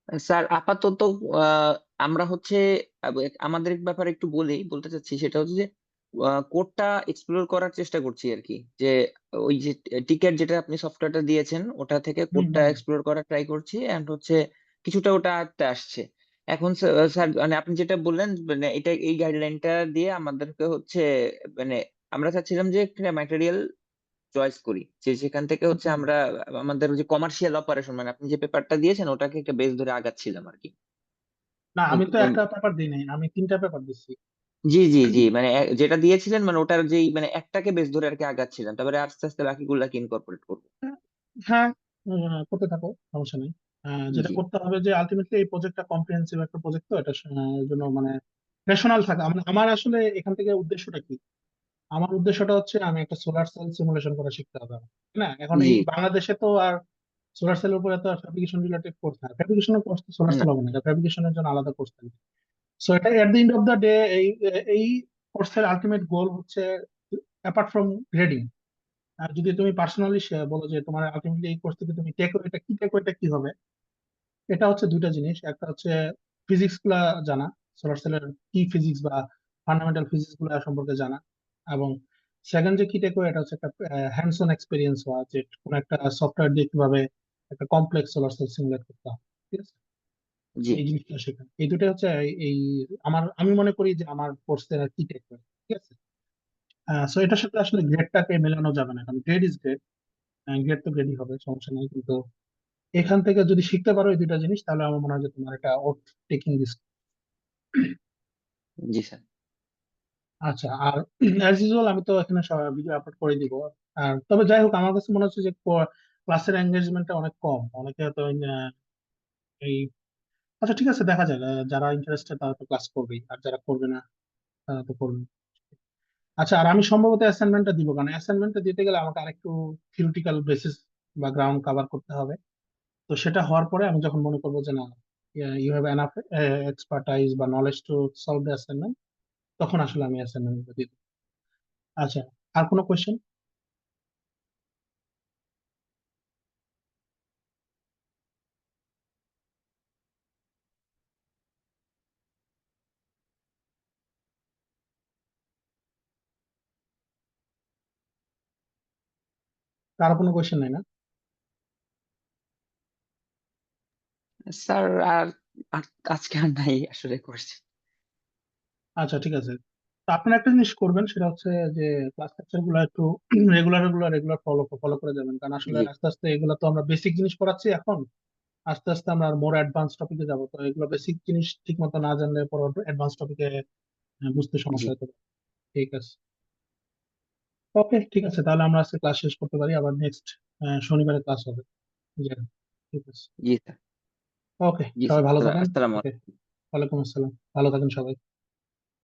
স্যার আপাতত আহ, আমরা হচ্ছে আমাদের ব্যাপারে একটু বলতে চাচ্ছি, সেটা হচ্ছে যে কোডটা এক্সপ্লোর করার চেষ্টা করছি আর কি, যে ওই যে টিকেট যেটা আপনি সফটওয়্যারটা দিয়েছেন ওটা থেকে হুম কোডটা হুম। এক্সপ্লোর করার ট্রাই করছি, এন্ড হচ্ছে কিছুটা ওটা আয়ত্তে আসছে। এখন স্যার মানে আপনি যেটা বললেন, মানে এটা এই গাইডলাইনটা দিয়ে আমাদেরকে হচ্ছে মানে আমরা চাচ্ছিলাম যে একটা ম্যাটেরিয়াল চয়েস করি, যে সেখান থেকে হচ্ছে হুম। আমরা আমাদের যে কমার্শিয়াল অপারেশন, মানে আপনি যে পেপারটা দিয়েছেন ওটাকে একটা বেস ধরে আগাচ্ছিলাম আর কি। না, তো আমি তো একটা পেপার দিই নাই, আমি 3টা পেপার দিচ্ছি। জি জি জি, মানে যেটা দিয়েছিলেন মানে ওটার যেই মানে একটাকে বেস ধরে আর কি আগাচ্ছিলাম, তারপরে আস্তে আস্তে বাকিগুলাকে ইনকর্পোরেট করবো। হ্যাঁ, করতে থাকো, সমস্যা নেই। যেটা জি করতে হবে যে আলটিমেটলি এই প্রজেক্টটা কম্প্রিহেন্সিভ একটা প্রজেক্ট, তো এটা এর জন্য মানে রেশনাল থাকা মানে আমার আসলে এখান থেকে উদ্দেশ্যটা কি, আমার উদ্দেশ্যটা হচ্ছে আমি একটা সোলার সেল সিমুলেশন করা শিখতে হবে আমার, তাই না। এখন এই জি। বাংলাদেশে তো আর সোলার সেলের উপরে তো আর ফ্যাব্রিকেশন রিলেটেড কোর্স না, ফ্যাব্রিকেশনের কোর্স তো সোলার না। সেল হবে না, ফ্যাব্রিকেশনের জন্য আলাদা কোর্স থাকবে। সো এটা at the end of the day এই এই কোর্সের আলটিমেট গোল হচ্ছে অ্যাপার্ট ফ্রম গ্রেডিং, আর যদি তুমি পার্সোনালি বলো যে তোমার আলটিমেটলি এই কোর্স থেকে তুমি টেকওয়েটা কি, টেকওয়েটা কি হবে, এটা হচ্ছে 2টা জিনিস। একটা হচ্ছে ফিজিক্স গুলা জানা, সোলার সেলের কি ফিজিক্স বা ফান্ডামেন্টাল ফিজিক্স গুলা সম্পর্কে জানা। এবং সেকেন্ড যে কি টেকওয়ে, এটা হচ্ছে একটা হ্যান্ডস অন এক্সপিরিয়েন্স হওয়া, যে কোনো একটা সফটওয়্যার দিয়ে কিভাবে একটা কমপ্লেক্স সোলার সেল সিমুলেট করতে হয়, ঠিক আছে। জি এই জিনিসটা শেখা, এই দুটো হচ্ছে আমি মনে করি যে আমার কোর্সের কি টেকওয়ে, ঠিক আছে। সো এটার সাথে আসলে গ্রেডটাকে মেলানো যাবে না, কারণ গ্রেড ইজ গ্রেড, গ্রেড তো গ্রেডই হবে, সমস্যা নেই। কিন্তু এখান থেকে যদি শিখতে পারো এই 2টা জিনিস, তাহলে আমার মনে হয় যে তোমার এটা ওর্থ টেকিং রিস্ক। জি স্যার। আচ্ছা, আর অ্যাজ ইউজুয়াল আমি তো এখানে ভিডিও আপলোড করে দিব। আর তবে যাই হোক, আমার কাছে মনে হচ্ছে যে ক্লাসের এঙ্গেজমেন্টটা অনেক কম, অনেকে হয়তো এই আচ্ছা ঠিক আছে, দেখা যাক, যারা ইন্টারেস্টেড তারা তো ক্লাস করবেই, আর যারা করবে না তারা তো করবে না। আচ্ছা, আর আমি সম্ভবত অ্যাসাইনমেন্টটা দিব, কারণ অ্যাসাইনমেন্টটা দিতে গেলে আমাকে আরেকটু থিওরিটিক্যাল বেসিস বা গ্রাউন্ড কভার করতে হবে। তো সেটা হওয়ার পরে আমি যখন মনে করবো যে না, ইউ হ্যাভ এনাফ এক্সপার্টাইজ বা knowledge to solve the assignment, তখন আসলে আমি অ্যাসাইনমেন্ট দিই। আচ্ছা, আর কোনো কোয়েশ্চেন? কারো কোনো কোয়েশ্চেন নাই না? স্যার আর আর আজকে আর নাই আসলে কোর্স। আচ্ছা ঠিক আছে। তো আপনারা একটা জিনিস করবেন, সেটা হচ্ছে যে ক্লাস লেকচার গুলো একটু রেগুলার ফলো করে যাবেন, কারণ আসলে জি আস্তে আস্তে এগুলো তো আমরা বেসিক জিনিস পড়াচ্ছি এখন, আস্তে আস্তে আমরা মোর অ্যাডভান্স টপিকে যাবো, তো এগুলো বেসিক জিনিস ঠিক মতো না জানলে পরে অ্যাডভান্স টপিকে বুঝতে জি সমস্যা হতে পারে। ঠিক আছে, ওকে, ঠিক আছে, তাহলে আমরা আজকে ক্লাস শেষ করতে পারি, আবার নেক্সট শনিবারে ক্লাস হবে। জি, ঠিক আছে। জি স্যার। ওকে, জি সবাই স্যার, ভালো থাকেন। আসসালামু ওকে, আলাইকুম। ওয়ালাইকুম আসসালাম, ভালো থাকেন সবাই।